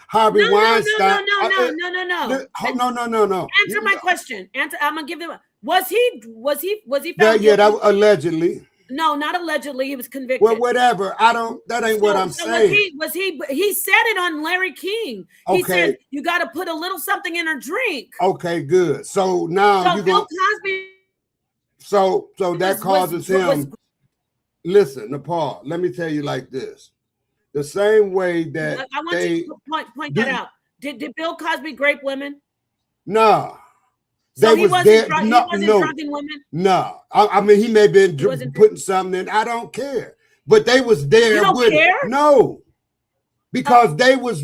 C: Harvey Weinstein. No.
A: Answer my question. I'm gonna give them. Was he
C: Yeah,
A: found guilty?
C: that allegedly.
A: No, not allegedly. He was convicted.
C: Well, whatever. That ain't what I'm saying.
A: He said it on Larry King. He said you got to put a little something in her drink.
C: Okay, good. So now you
A: Bill Cosby.
C: So that causes him. Listen, Napah, let me tell you like this. The same way that
A: I want you to point that out. Did Bill Cosby grape women?
C: No.
A: So he wasn't drugging women?
C: No. I mean, he may have been putting something in. I don't care. But they was there.
A: You don't care?
C: No. Because they was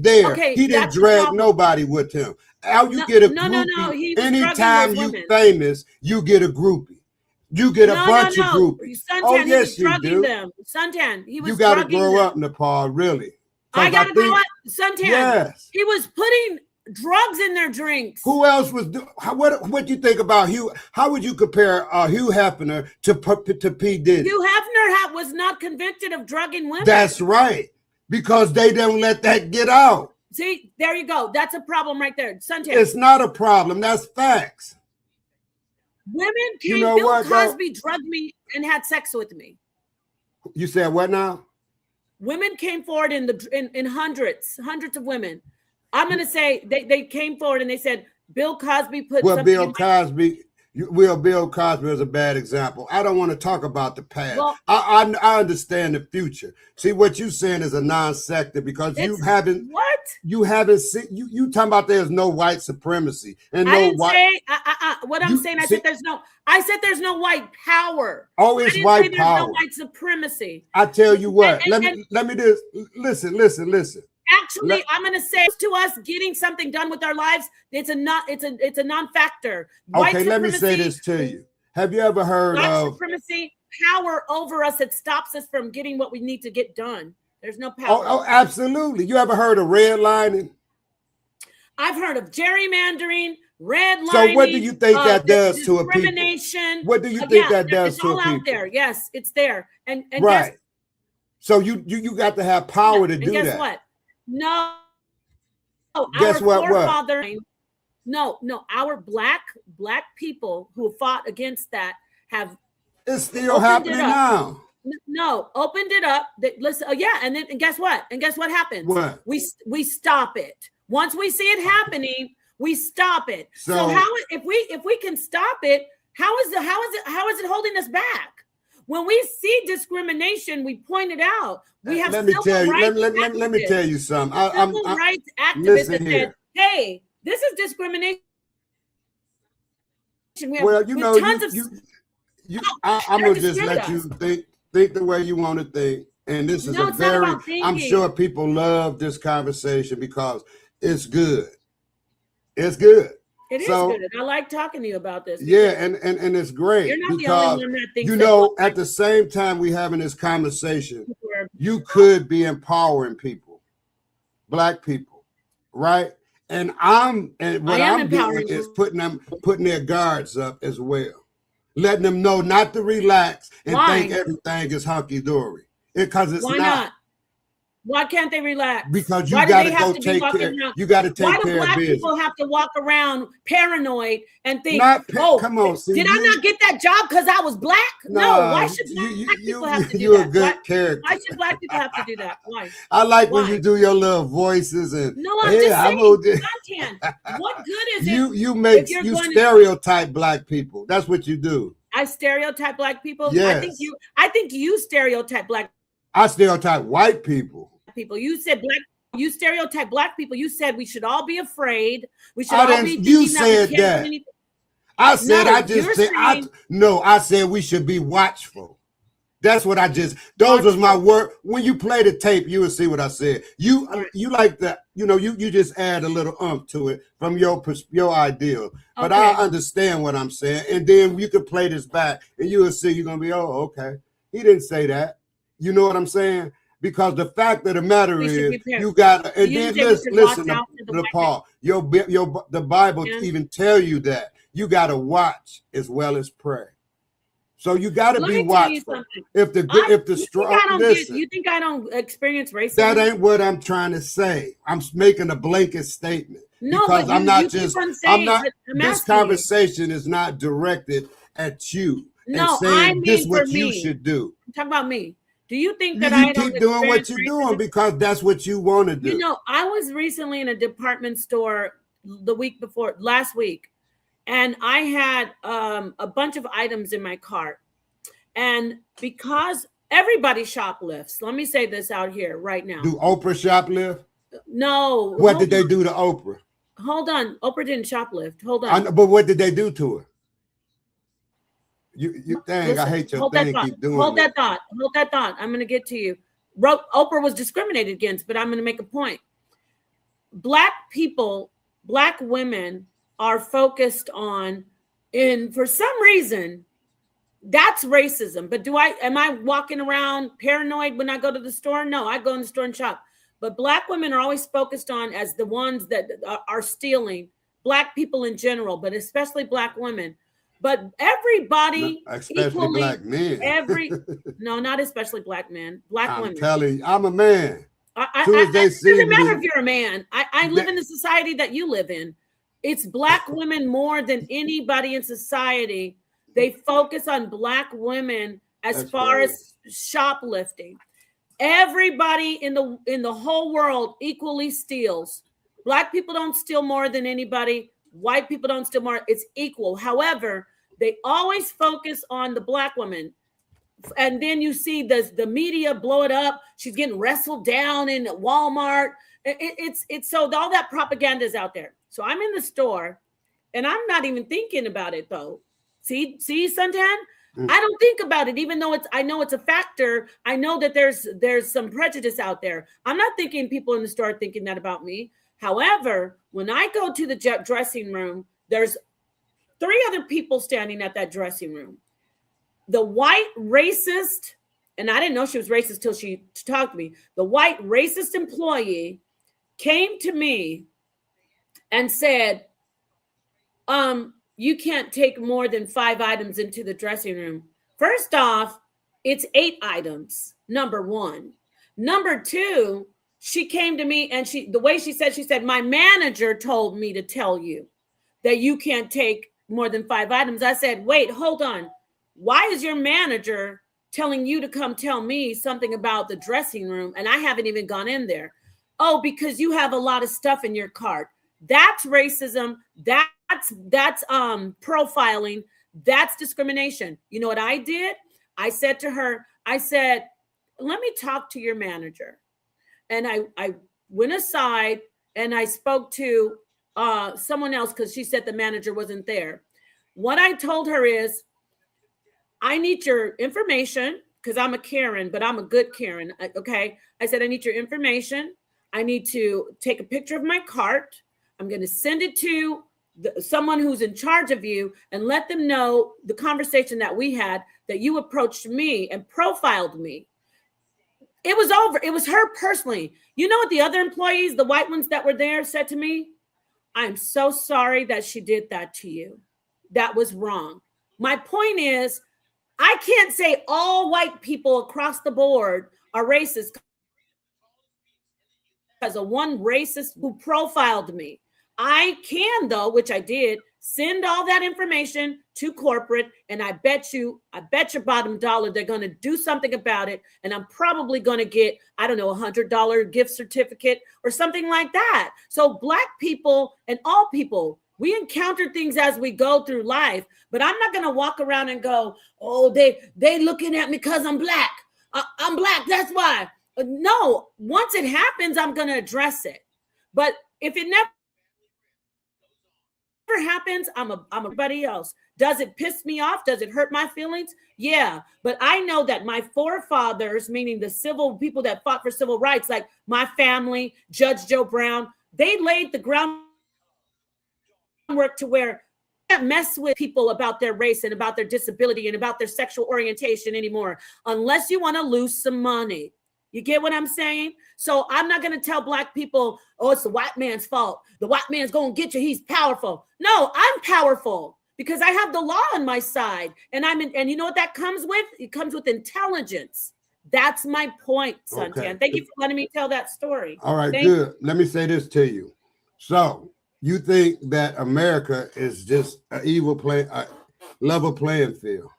C: there.
A: Okay,
C: he didn't drag nobody with him. You get a groupie.
A: No.
C: Anytime you famous, you get a groupie. You get a bunch of groupies.
A: Suntan, yes, you do. Them. Suntan, he was.
C: You got to grow up, Napah. Really.
A: I got to grow up, Suntan.
C: Yes.
A: He was putting drugs in their drinks.
C: Who else was doing? What do you think about Hugh? How would you compare Hugh Hefner to P. Diddy?
A: Hugh Hefner was not convicted of drugging women.
C: That's right, because they don't let that get out.
A: See, there you go. That's a problem right there, Suntan.
C: It's not a problem. That's facts.
A: Women came. Bill Cosby drugged me and had sex with me.
C: You said what now?
A: Women came forward in hundreds of women. I'm going to say they came forward and they said Bill Cosby put.
C: Well, Bill Cosby, Bill Cosby is a bad example. I don't want to talk about the past.
A: Well,
C: I understand the future. See, what you're saying is a non-sector because you haven't seen you talking about there's no white supremacy and
A: I
C: no
A: didn't
C: white.
A: say what I'm saying. I said there's no white power.
C: Oh, it's white power.
A: There's no white supremacy.
C: I tell you what. Let me just listen.
A: Actually, I'm going to say to us getting something done with our lives, it's a non-factor.
C: Okay, let me say this to you. Have you ever heard of
A: supremacy, power over us that stops us from getting what we need to get done? There's no power.
C: Oh, absolutely. You ever heard of redlining?
A: I've heard of gerrymandering, redlining.
C: So what do you think that does to a people?
A: Discrimination.
C: What do you think that does to a people?
A: It's all out there. Yes, it's there. And
C: right. So you got to have power to do that.
A: Guess what? No.
C: Guess what?
A: Our black people who fought against that have.
C: It's still happening now.
A: No, opened it up. Listen, and guess what? And guess what happens?
C: What?
A: We stop it. Once we see it happening, we stop it. So how if we can stop it, how is it holding us back? When we see discrimination, we point it out. We have
C: let me tell you something.
A: Civil rights activists that said, "Hey, this is discrimination."
C: Well, I'm gonna just let you think the way you want to think, and this is I'm sure people love this conversation because it's good. It's good.
A: It is good. I like talking to you about this.
C: Yeah, and it's great.
A: You're not
C: because,
A: the only one that thinks
C: at the same time we having this conversation, you could be empowering people, black people, right? And what I'm doing is putting their guards up as well, letting them know not to relax and think everything is hunky dory because it's not.
A: Why can't they relax?
C: Because you got to go take care. You got to take care of business. Why do black
A: people have to walk around paranoid and think,
C: come on,
A: did I not get that job because I was black? No. Why should black people have to do that?
C: You're a good character.
A: Why should black people have to do that? Why?
C: I like when you do your little voices and
A: I'm just saying content. What good is it?
C: You stereotype black people. That's what you do.
A: I stereotype black people.
C: Yes.
A: I think you stereotype black.
C: I stereotype white people.
A: You said black. You stereotype black people. You said we should all be afraid. We should
C: all be. You said that. I said. I said we should be watchful. That's what Those was my word. When you play the tape, you will see what I said. You like that. You just add a little to it from your ideal. But I understand what I'm saying, and then you can play this back, and you will see. You're gonna be, okay. He didn't say that. You know what I'm saying? Because the fact of the matter is, you got to, and then listen to Paul. The Bible even tell you that you got to watch as well as pray. So you got to be watchful. If the strong, listen.
A: You think I don't experience racism?
C: That ain't what I'm trying to say. I'm making a blanket statement.
A: No,
C: because I'm not. This conversation is not directed at you.
A: No,
C: saying this is what you should do.
A: Talk about me. Do you think that
C: I keep doing what you're doing because that's what you want to do?
A: I was recently in a department store last week, and I had a bunch of items in my cart. And because everybody shoplifts, let me say this out here right now.
C: Do Oprah shoplift?
A: No.
C: What did they do to Oprah?
A: Hold on. Oprah didn't shoplift. Hold on.
C: But what did they do to her? Listen, I hate your thing. Keep doing
A: Hold that thought. I'm going to get to you. Oprah was discriminated against, but I'm going to make a point. Black people, black women are focused on, for some reason, that's racism. But am I walking around paranoid when I go to the store? No, I go in the store and shop. But black women are always focused on as the ones that are stealing. Black people in general, but especially black women. But everybody,
C: especially black men.
A: No, not especially black men. Black women.
C: I'm telling you, I'm a man.
A: It doesn't matter if you're a man. I live in the society that you live in. It's black women more than anybody in society. They focus on black women as far as shoplifting. Everybody in the whole world equally steals. Black people don't steal more than anybody. White people don't steal more. It's equal. However, They always focus on the Black woman. And then you see the media blow it up. She's getting wrestled down in Walmart. It's so all that propaganda is out there. So I'm in the store and I'm not even thinking about it though. See, Suntan? I don't think about it, even though I know it's a factor. I know that there's some prejudice out there. I'm not thinking people in the store are thinking that about me. However, when I go to the dressing room, there's 3 other people standing at that dressing room. The white racist, and I didn't know she was racist till she talked to me. The white racist employee came to me and said, you can't take more than 5 items into the dressing room. First off, it's 8 items, number 1. Number 2, she came to me and the way she said, my manager told me to tell you that you can't take more than 5 items. I said, wait, hold on. Why is your manager telling you to come tell me something about the dressing room and I haven't even gone in there? Oh, because you have a lot of stuff in your cart. That's racism. That's profiling. That's discrimination. You know what I did? I said to her, let me talk to your manager. And I went aside and I spoke to someone else because she said the manager wasn't there. What I told her is, I need your information because I'm a Karen, but I'm a good Karen. Okay. I said, I need your information. I need to take a picture of my cart. I'm going to send it to someone who's in charge of you and let them know the conversation that we had, that you approached me and profiled me. It was over. It was her personally. You know what the other employees, the white ones that were there, said to me? I'm so sorry that she did that to you. That was wrong. My point is, I can't say all white people across the board are racist because of one racist who profiled me. I can, though, which I did, send all that information to corporate, and I bet your bottom dollar they're going to do something about it, and I'm probably going to get, I don't know, $100 gift certificate or something like that. So Black people and all people, we encounter things as we go through life, but I'm not going to walk around and go, oh, they looking at me because I'm Black. I'm Black, that's why. No, once it happens, I'm going to address it. But if it never happens, I'm everybody else. Does it piss me off? Does it hurt my feelings? Yeah. But I know that my forefathers, meaning the civil people that fought for civil rights, like my family, Judge Joe Brown, they laid the groundwork to where you can't mess with people about their race and about their disability and about their sexual orientation anymore, unless you want to lose some money. You get what I'm saying? So I'm not going to tell Black people, oh, it's the white man's fault. The white man's going to get you. He's powerful. No, I'm powerful because I have the law on my side. And and you know what that comes with? It comes with intelligence. That's my point, Suntan. Okay. Thank you for letting me tell that story.
C: All right, good. Let me say this to you. So you think that America is just an level playing field?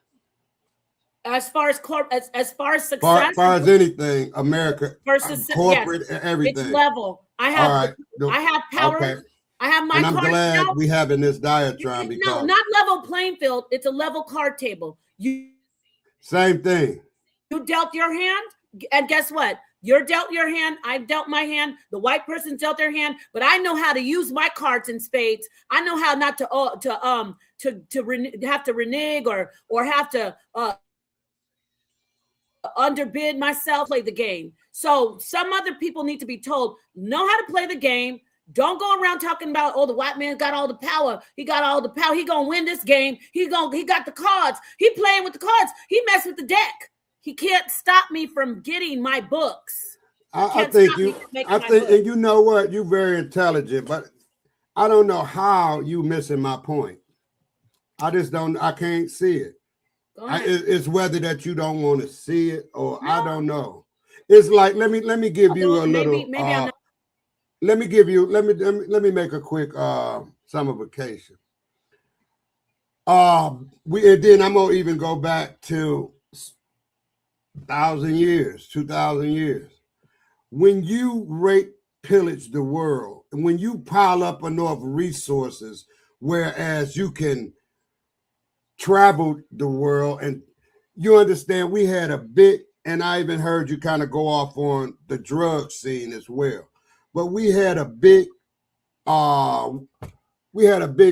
A: As far as success,
C: as far as anything, America versus corporate, yes, everything.
A: It's level. I have power. Okay. I have my.
C: And I'm glad we having this diatribe because
A: no, not level playing field. It's a level card table.
C: Same thing.
A: You dealt your hand, and guess what? You're dealt your hand. I've dealt my hand. The white person dealt their hand, but I know how to use my cards and spades. I know how not to have to renege or have to underbid myself, play the game. So some other people need to be told, know how to play the game. Don't go around talking about, oh, the white man got all the power. He got all the power. He gonna win this game. He got the cards. He playing with the cards. He messed with the deck. He can't stop me from getting my books.
C: I think, and you know what? You're very intelligent, but I don't know how you missing my point. I can't see it. It's whether that you don't want to see it or no. I don't know. It's like let me give you a little. Let me make a quick summification. And then I'm gonna even go back to 1,000 years, 2,000 years. When you pillage the world, and when you pile up enough resources, whereas you can traveled the world, and you understand we had a big, and I even heard you kind of go off on the drug scene as well. But we had a big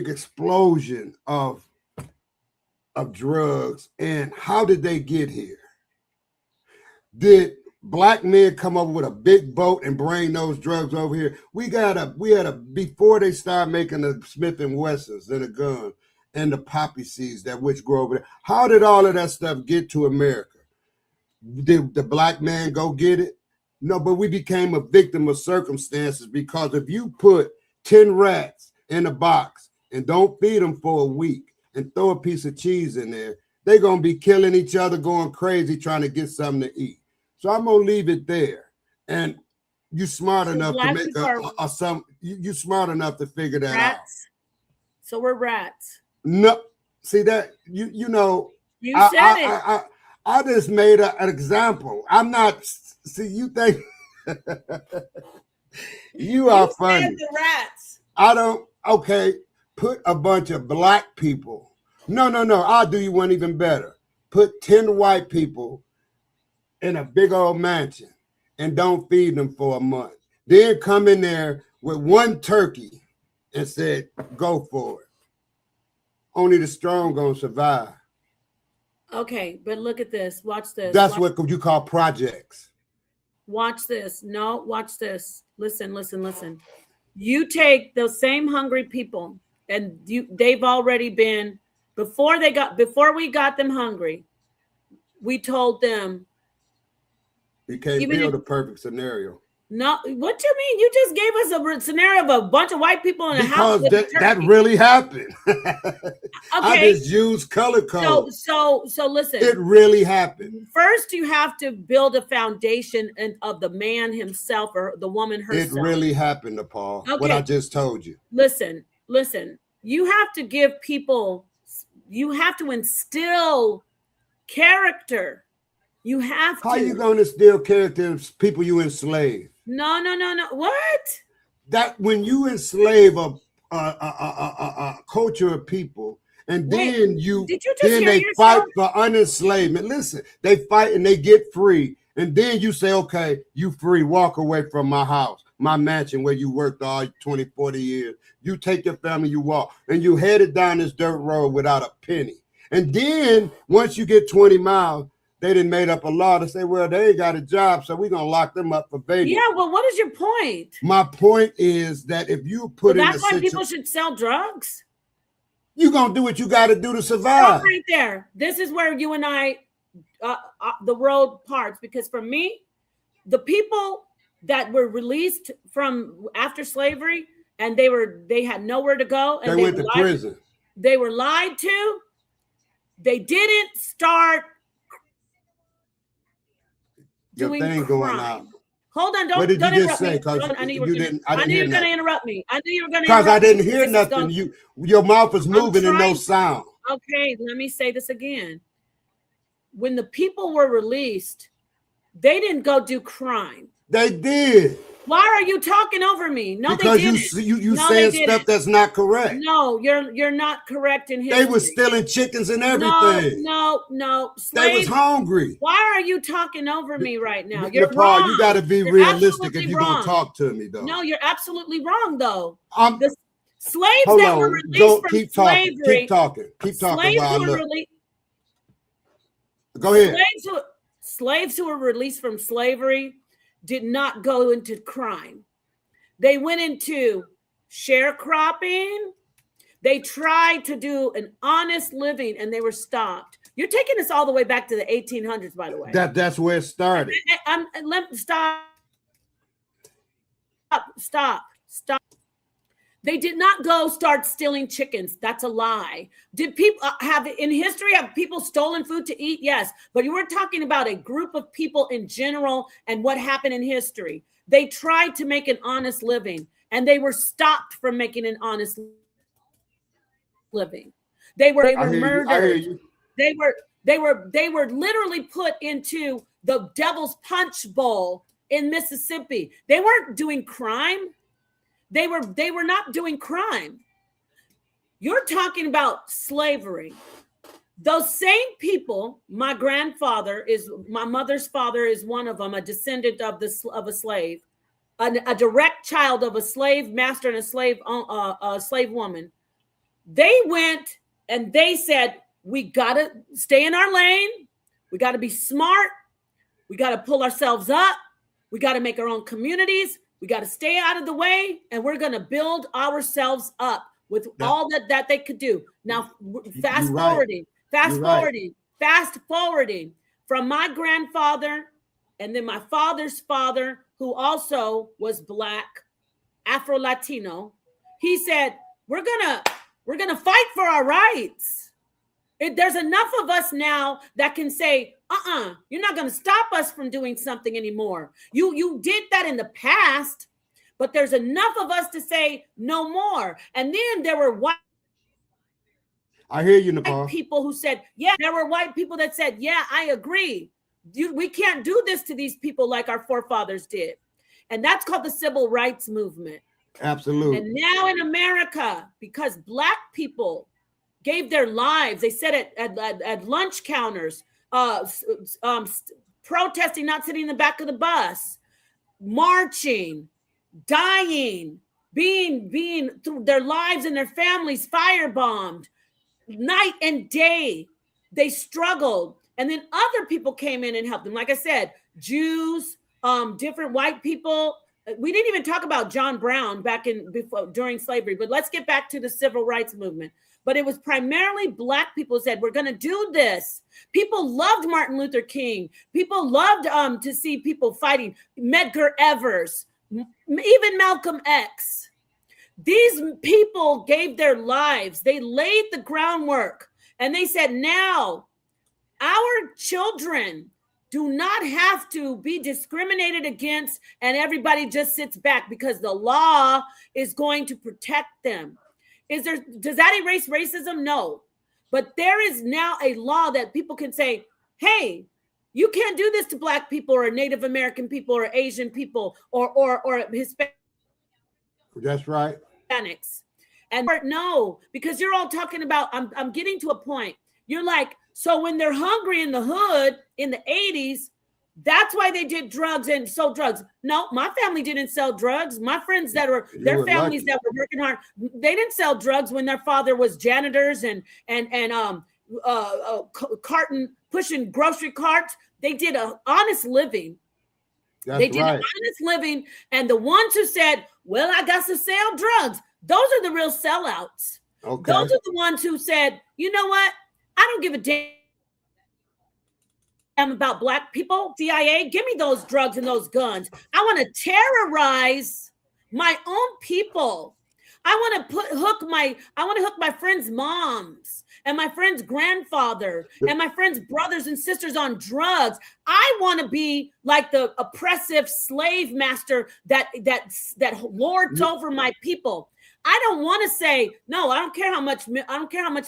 C: explosion of drugs. And how did they get here? Did black men come over with a big boat and bring those drugs over here? We had a before they started making the Smith and Wessons and the gun and the poppy seeds that which grow over there. How did all of that stuff get to America? Did the black man go get it? No, but we became a victim of circumstances, because if you put 10 rats in a box and don't feed them for a week and throw a piece of cheese in there, they're going to be killing each other, going crazy, trying to get something to eat. So I'm going to leave it there. And you smart enough to make you smart enough to figure that out.
A: So we're rats.
C: No, see that, you know.
A: You said it.
C: I just made an example. I'm not, see, you think you are funny.
A: Said the rats.
C: I don't, okay, put a bunch of black people. No, I'll do you one even better. Put 10 white people in a big old mansion and don't feed them for a month. Then come in there with one turkey and said, go for it. Only the strong gonna survive.
A: Okay, but look at this. Watch this.
C: That's what you call projects.
A: Watch this. No, watch this. Listen. You take those same hungry people, and they've already been, before we got them hungry, we told them.
C: You can't build a perfect scenario.
A: No, what do you mean? You just gave us a scenario of a bunch of white people in a house.
C: Because that really happened. Okay. I just used color code.
A: So listen.
C: It really happened.
A: First, you have to build a foundation of the man himself or the woman herself.
C: It really happened, Napah. Okay. What I just told you.
A: Listen. You have to give people. You have to instill character. You have to.
C: How you going to instill character in people you enslave?
A: No. What?
C: That when you enslave a culture of people, and then they fight for unenslavement. Listen, they fight and they get free, and then you say, okay, you free, walk away from my house, my mansion where you worked all 20, 40 years. You take your family, you walk, and you headed down this dirt road without a penny. And then once you get 20 miles, they didn't made up a law to say, well, they ain't got a job, so we're going to lock them up for vagrancy.
A: Yeah, well, what is your point?
C: My point is that if you put in
A: that's why people should sell drugs.
C: You're going to do what you got to do to survive.
A: Stop right there. This is where you and I, the road parts. Because for me, the people that were released from after slavery and they had nowhere to go. And
C: they went to prison.
A: They were lied to. They didn't start doing crime.
C: Going out.
A: Hold on, don't interrupt me. I knew you were going to interrupt me. I knew you were going to interrupt me.
C: Because I didn't hear nothing. Your mouth was moving and no sound.
A: Okay, let me say this again. When the people were released, they didn't go do crime.
C: They did.
A: Why are you talking over me? No,
C: because
A: they didn't.
C: you saying stuff that's not correct.
A: No, you're not correct in history.
C: They were stealing chickens and everything.
A: No.
C: They was hungry.
A: Why are you talking over me right now?
C: You're wrong. You got to be realistic if you're going to talk to me, though.
A: No, you're absolutely wrong, though. The slaves that were released from slavery.
C: Keep talking. Go ahead.
A: Slaves who were released from slavery did not go into crime. They went into sharecropping. They tried to do an honest living and they were stopped. You're taking us all the way back to the 1800s, by the way.
C: That's where it started.
A: Stop. They did not go start stealing chickens. That's a lie. Did people have people stolen food to eat? Yes. But you were talking about a group of people in general and what happened in history. They tried to make an honest living and they were stopped from making an honest living. They were murdered. They were literally put into the Devil's Punch Bowl in Mississippi. They weren't doing crime. They were not doing crime. You're talking about slavery. Those same people, my mother's father is one of them, a descendant of a slave, a direct child of a slave master and a slave woman. They went and they said, we got to stay in our lane. We got to be smart. We got to pull ourselves up. We got to make our own communities. We got to stay out of the way. And we're going to build ourselves up with all that they could do. Now, fast forwarding from my grandfather and then my father's father, who also was Black, Afro-Latino. He said, we're gonna fight for our rights. There's enough of us now that can say, you're not gonna stop us from doing something anymore. You did that in the past, but there's enough of us to say no more. And then there were white
C: I hear you, Napah.
A: people who said, yeah, there were white people that said, yeah, I agree. We can't do this to these people like our forefathers did. And that's called the civil rights movement.
C: Absolutely.
A: And now in America, because Black people gave their lives, they said it at lunch counters, protesting, not sitting in the back of the bus, marching, dying, being through their lives and their families firebombed, night and day. They struggled. And then other people came in and helped them. Like I said, Jews, different white people. We didn't even talk about John Brown during slavery, but let's get back to the civil rights movement. But it was primarily Black people who said, we're going to do this. People loved Martin Luther King. People loved to see people fighting. Medgar Evers, even Malcolm X. These people gave their lives. They laid the groundwork. And they said, now our children do not have to be discriminated against and everybody just sits back because the law is going to protect them. Does that erase racism? No. But there is now a law that people can say, hey, you can't do this to Black people or Native American people or Asian people or Hispanics.
C: That's right.
A: And no, because you're all talking about, I'm getting to a point. You're like, so when they're hungry in the hood in the 80s, that's why they did drugs and sold drugs. No, my family didn't sell drugs. My friends that were their families that were working hard, they didn't sell drugs when their father was janitors and carton pushing grocery carts. They did an honest living. They did an honest living. And the ones who said, well, I got to sell drugs, those are the real sellouts. Okay. Those are the ones who said, you know what? I don't give a damn about Black people. CIA, give me those drugs and those guns. I want to terrorize my own people. I want to hook my friends' moms and my friend's grandfather and my friend's brothers and sisters on drugs. I want to be like the oppressive slave master that lords over my people. I don't want to say, no, I don't care how much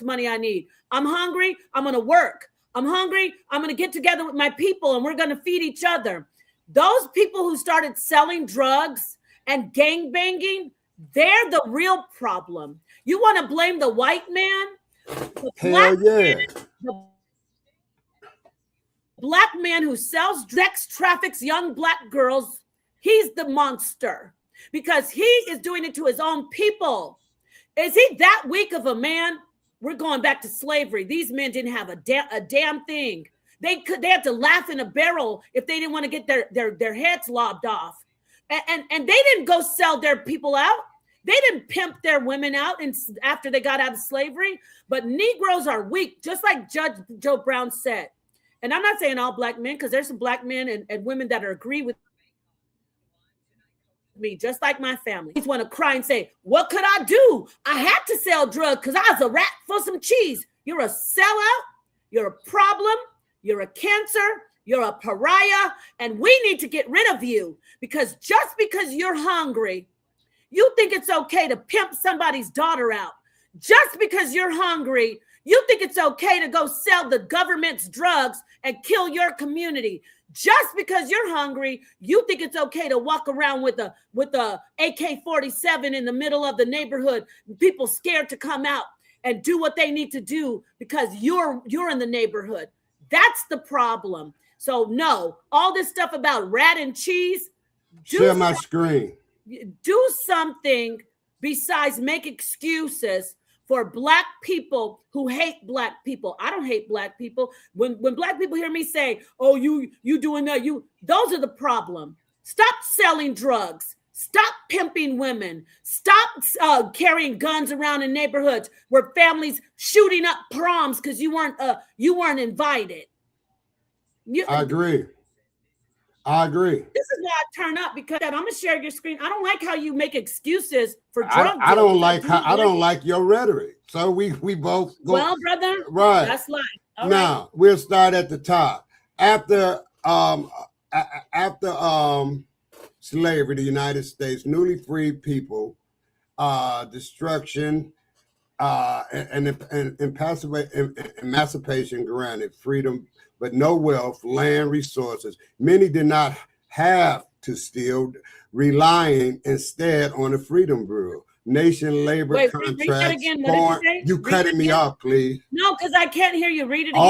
A: money I need. I'm hungry. I'm going to work. I'm hungry. I'm going to get together with my people and we're going to feed each other. Those people who started selling drugs and gang banging, they're the real problem. You want to blame the white man? The Black man who sells sex, traffics young Black girls, he's the monster because he is doing it to his own people. Is he that weak of a man? We're going back to slavery. These men didn't have a damn thing. They had to laugh in a barrel if they didn't want to get their heads lobbed off. And they didn't go sell their people out. They didn't pimp their women out after they got out of slavery. But Negroes are weak, just like Judge Joe Brown said. And I'm not saying all Black men, because there's some Black men and women that agree with me, just like my family. They want to cry and say, what could I do? I had to sell drugs because I was a rat for some cheese. You're a sellout. You're a problem. You're a cancer. You're a pariah. And we need to get rid of you because just because you're hungry, you think it's okay to pimp somebody's daughter out. Just because you're hungry, you think it's okay to go sell the government's drugs and kill your community. Just because you're hungry, you think it's okay to walk around with a AK-47 in the middle of the neighborhood, people scared to come out. and do what they need to do because you're in the neighborhood. That's the problem. So no, all this stuff about rat and cheese.
C: Share my screen.
A: Do something besides make excuses for Black people who hate Black people. I don't hate Black people. When Black people hear me say, "Oh, you doing that," those are the problem. Stop selling drugs. Stop pimping women. Stop carrying guns around in neighborhoods where families shooting up proms because you weren't invited.
C: I agree.
A: This is why I turn up, because I'm gonna share your screen. I don't like how you make excuses for drug
C: I don't
A: dealers.
C: I don't like your rhetoric. So we both go.
A: Well, brother,
C: right.
A: That's life. All
C: now we'll start at the top. After slavery, the United States, newly freed people, destruction, and emancipation granted, freedom, but no wealth, land, resources. Many did not have to steal, relying instead on the Freedom Bureau. Nation labor contracts. Read that again. What did you say? You cutting me off, please.
A: No, because I can't hear you. Read it again.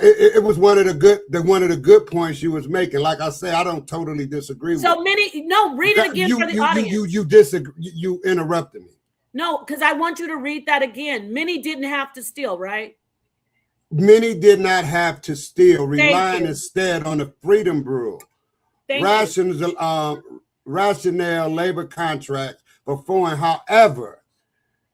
C: It was one of the good points you was making. Like I say, I don't totally disagree with.
A: So many. No, read it again for the audience.
C: You disagree. You interrupted me.
A: No, because I want you to read that again. Many didn't have to steal, right?
C: Many did not have to steal, relying instead on the Freedom Bureau. Rationale labor contracts performing. However,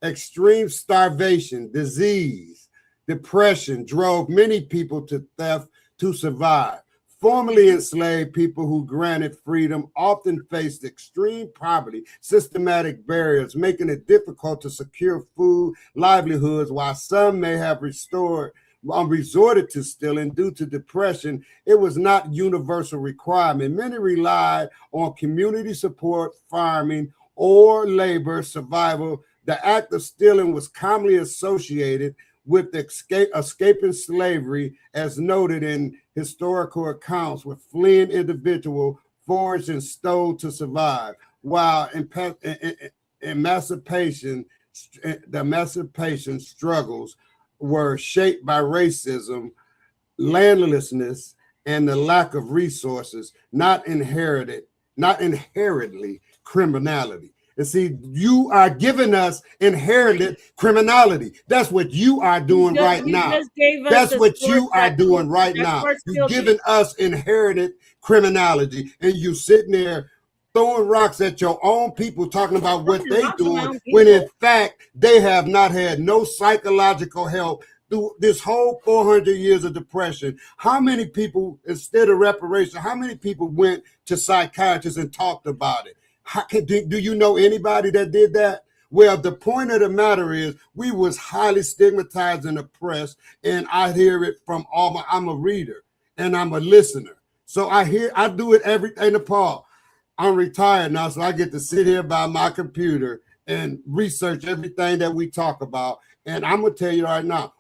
C: extreme starvation, disease, depression drove many people to theft to survive. Formerly enslaved people who granted freedom often faced extreme poverty, systematic barriers, making it difficult to secure food, livelihoods, while some may have resorted to stealing due to depression. It was not universal requirement. Many relied on community support, farming, or labor survival. The act of stealing was commonly associated with escaping slavery, as noted in historical accounts, with fleeing individual foraged and stole to survive, while the emancipation struggles were shaped by racism, landlessness, and the lack of resources, not inherently criminality. And see, you are giving us inherited criminality. That's what you are doing right now. That's what you are doing right now. You're giving us inherited criminality, and you sitting there throwing rocks at your own people, talking about what they doing, when in fact they have not had no psychological help through this whole 400 years of depression. How many people, instead of reparation, how many people went to psychiatrists and talked about it? Do you know anybody that did that? Well, the point of the matter is we was highly stigmatized and oppressed, and I hear it from I'm a reader and I'm a listener. So I do it every day. Nepal, I'm retired now, so I get to sit here by my computer and research everything that we talk about. And I'm gonna tell you right now,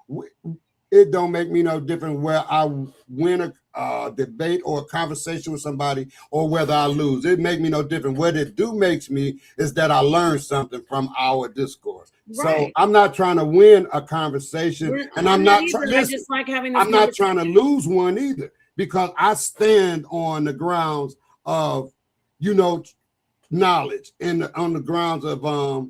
C: it don't make me no different where I win a debate or a conversation with somebody or whether I lose. It make me no different. What it makes me is that I learn something from our discourse. Right. So I'm not trying to win a conversation, and I'm not trying to lose one either, because I stand on the grounds of, knowledge, and on the grounds of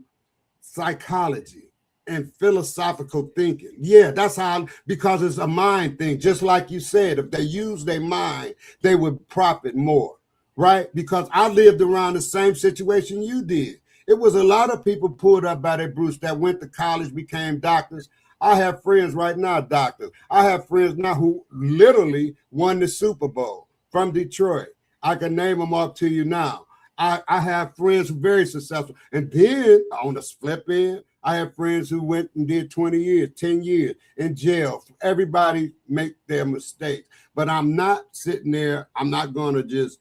C: psychology and philosophical thinking. Yeah, that's how, because it's a mind thing. Just like you said, if they use their mind, they would profit more, right? Because I lived around the same situation you did. It was a lot of people pulled up by that Bruce that went to college, became doctors. I have friends right now, doctors. I have friends now who literally won the Super Bowl from Detroit. I can name them up to you now. I have friends who are very successful. And then on the flip end, I have friends who went and did 20 years, 10 years in jail. Everybody make their mistakes. But I'm not sitting there. I'm not going to just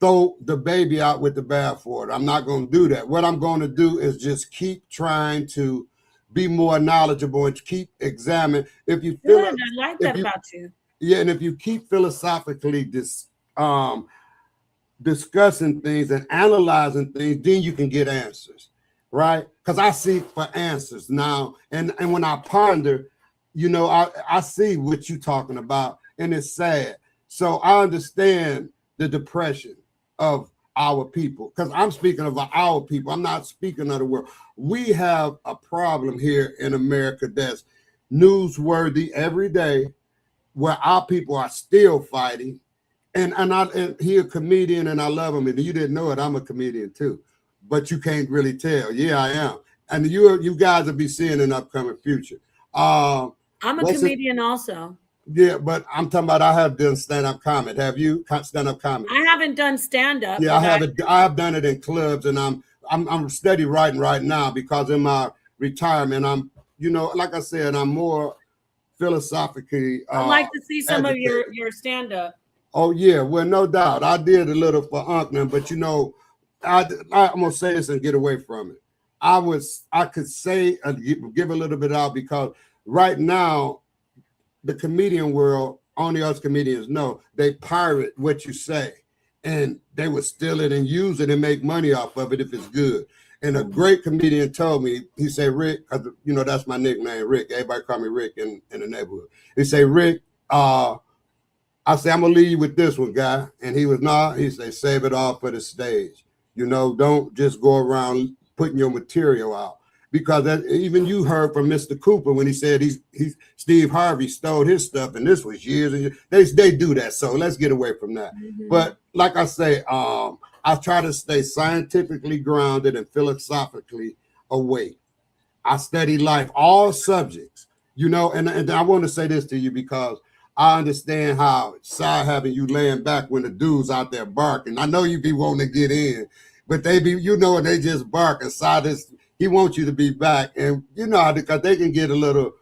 C: throw the baby out with the bathwater. I'm not going to do that. What I'm going to do is just keep trying to be more knowledgeable and keep examining. If you feel
A: I like that about you.
C: Yeah, and if you keep philosophically discussing things and analyzing things, then you can get answers. right? Because I seek for answers now. And when I ponder, you know, I see what you're talking about, and it's sad. So I understand the depression of our people, because I'm speaking of our people. I'm not speaking of the world. We have a problem here in America that's newsworthy every day, where our people are still fighting. And he a comedian, and I love him. And you didn't know it, I'm a comedian too, but you can't really tell. Yeah, I am. And you guys will be seeing an upcoming future.
A: I'm a comedian also.
C: Yeah, but I'm talking about, I have done stand-up comedy. Have you stand-up comedy?
A: I haven't done stand-up.
C: Yeah, I haven't. I've done it in clubs, and I'm steady writing right now, because in my retirement, I'm, you know, like I said, I'm more philosophically.
A: I'd like to see some of your stand-up.
C: Oh yeah, well, no doubt. I did a little for Unknown, but you know, I'm gonna say this and get away from it. I could say give a little bit out, because right now, the comedian world, only us comedians know, they pirate what you say, and they would steal it and use it and make money off of it if it's good. And a great comedian told me, he said, Rick, you know, that's my nickname, Rick. Everybody call me Rick in the neighborhood. He said, Rick, I say, I'm gonna leave you with this one, guy. And he was not. He said, save it all for the stage. You know, don't just go around putting your material out, because even you heard from Mr. Cooper when he said Steve Harvey stole his stuff, and this was years and years. They do that. So let's get away from that. Mm-hmm. But like I say, I try to stay scientifically grounded and philosophically awake. I study life, all subjects, you know, and I want to say this to you, because I understand how shy having you laying back when the dudes out there barking. I know you be wanting to get in, but they be, you know, and they just bark. And Silas, he wants you to be back. And you know, because they can get a little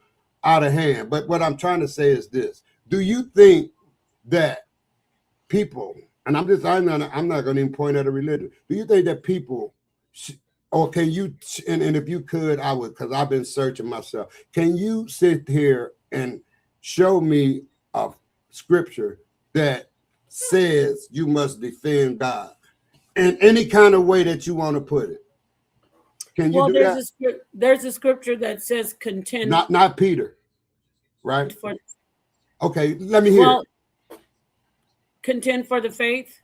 C: out of hand. But what I'm trying to say is this. Do you think that people, and I'm not going to even point at a religion. Do you think that people, or can you, and if you could, I would, because I've been searching myself. Can you sit here and show me a scripture that says you must defend God in any kind of way that you want to put it? Can you do that?
A: There's a scripture that says contend.
C: Not Peter, right? Okay, let me hear it.
A: Contend for the faith.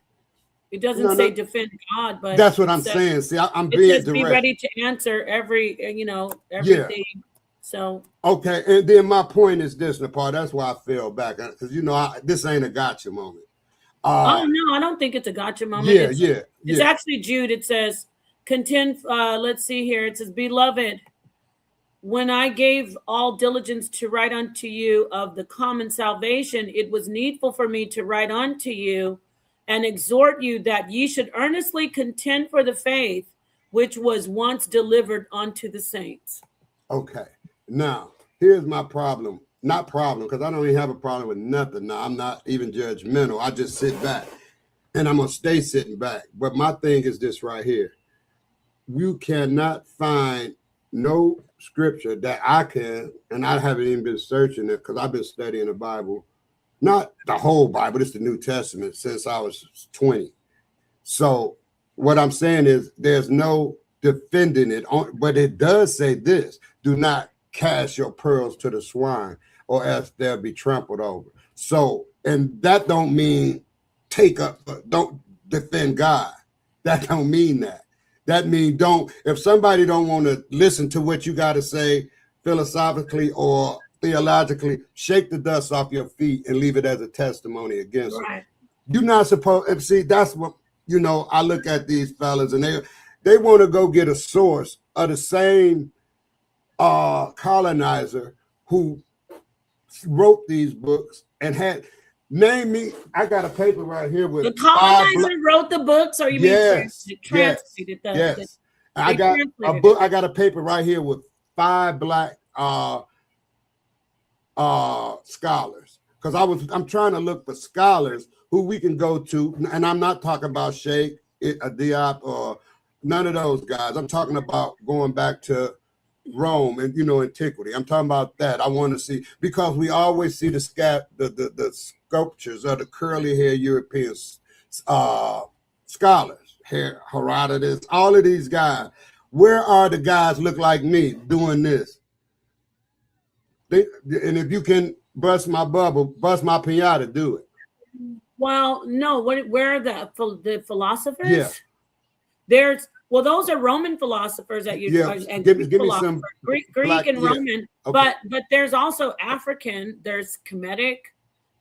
A: It doesn't say defend God, but
C: that's what I'm saying. See, I'm being direct.
A: Be ready to answer everything. Yeah. So
C: okay, and then my point is this, Napah. That's why I fell back, because you know this ain't a gotcha moment.
A: Oh no, I don't think it's a gotcha moment. It's actually Jude. It says contend. Let's see here. It says, beloved, when I gave all diligence to write unto you of the common salvation, it was needful for me to write unto you and exhort you that ye should earnestly contend for the faith which was once delivered unto the saints.
C: Okay. Now, here's my problem. Not problem, because I don't even have a problem with nothing. Now, I'm not even judgmental. I just sit back, and I'm going to stay sitting back. But my thing is this right here. You cannot find no scripture that I can, and I haven't even been searching it, because I've been studying the Bible, not the whole Bible, it's the New Testament, since I was 20. So what I'm saying is there's no defending it, but it does say this: do not cast your pearls to the swine, or else they'll be trampled over. So, and that don't mean don't defend God. That don't mean that. That means if somebody don't want to listen to what you got to say philosophically or theologically, shake the dust off your feet and leave it as a testimony against it. You're not supposed, see, that's what, you know, I look at these fellas, and they want to go get a source of the same colonizer who wrote these books and had, name me, I got a paper right here with
A: the colonizer wrote the books, or you mean translated?
C: Yes. I got a book. I got a paper right here with 5 black scholars, because I'm trying to look for scholars who we can go to, and I'm not talking about Sheikh Diop or none of those guys. I'm talking about going back to Rome and, you know, antiquity. I'm talking about that. I want to see, because we always see the sculptures of the curly hair European scholars, Herodotus, all of these guys. Where are the guys look like me doing this? And if you can bust my bubble, bust my pinata, do it.
A: Well, no. Where are the philosophers?
C: Yeah.
A: Those are Roman philosophers that you and
C: give
A: Greek
C: me some
A: Greek
C: black,
A: and
C: yeah.
A: Roman,
C: Okay.
A: but there's also African. There's Kemetic.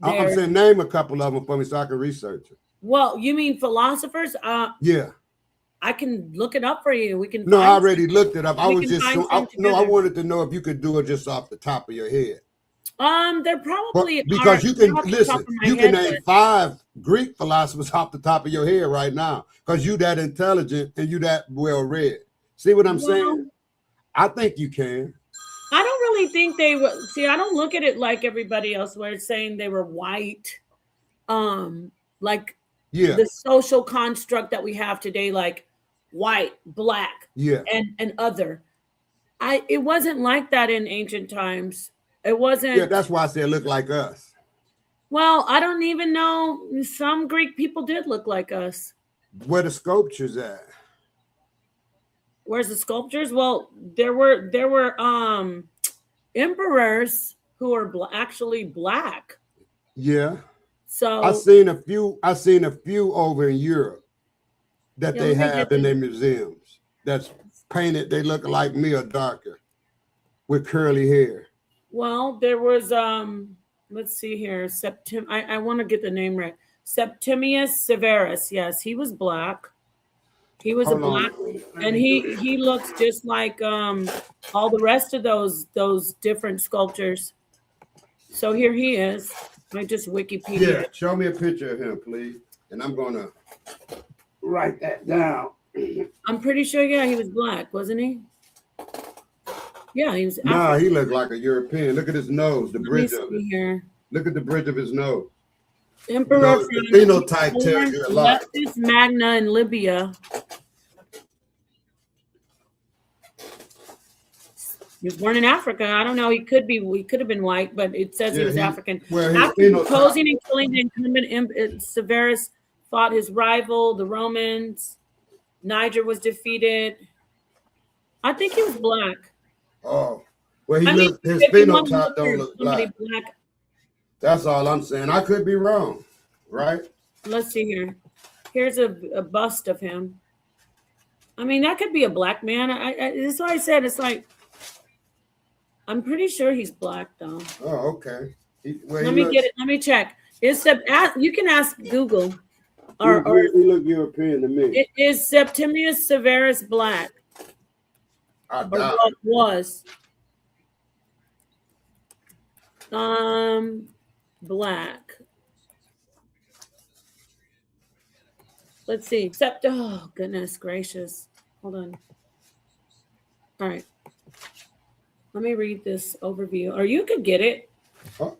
C: I'm saying name a couple of them for me so I can research it.
A: Well, you mean philosophers?
C: Yeah.
A: I can look it up for you. We can.
C: No, I already looked it up. I was just I wanted to know if you could do it just off the top of your head.
A: There probably
C: because you can listen. You can name 5 Greek philosophers off the top of your head right now because you that intelligent and you that well read. See what I'm saying? I think you can.
A: I don't really think they were. See, I don't look at it like everybody else, where it's saying they were white. Like the social construct that we have today, like white, black, and other. It wasn't like that in ancient times. It wasn't.
C: Yeah, that's why I said look like us.
A: Well, I don't even know. Some Greek people did look like us.
C: Where the sculptures at?
A: Where's the sculptures? Well, there were emperors who are actually black.
C: Yeah.
A: So
C: I seen a few over in Europe that they have in their museums. That's painted. They look like me or darker, with curly hair.
A: Well, there was let's see here. I want to get the name right. Septimius Severus. Yes, he was black. He was black, and he looks just like all the rest of those different sculptures. So here he is. I just Wikipedia.
C: Yeah, show me a picture of him, please, and I'm gonna write that down.
A: I'm pretty sure, he was black, wasn't he? Yeah, he was.
C: Nah, he looked like a European. Look at his nose, the bridge of it.
A: Here.
C: Look at the bridge of his nose.
A: Emperor
C: the phenotype tells you a lot.
A: Leptis Magna in Libya. He was born in Africa. I don't know. He could have been white, but it says he was African. After opposing and killing the incumbent, Severus fought his rival, the Romans. Niger was defeated. I think he was black.
C: Oh, well, his phenotype don't look black. That's all I'm saying. I could be wrong, right?
A: Let's see here. Here's a bust of him. I mean, that could be a black man. This is what I said. It's like, I'm pretty sure he's black, though.
C: Oh, okay.
A: Let me get it. Let me check. You can ask Google.
C: He look European to me.
A: Is Septimius Severus black?
C: I
A: doubt. Or what was? Black. Let's see. Oh, goodness gracious. Hold on. All right. Let me read this overview. Or you could get it.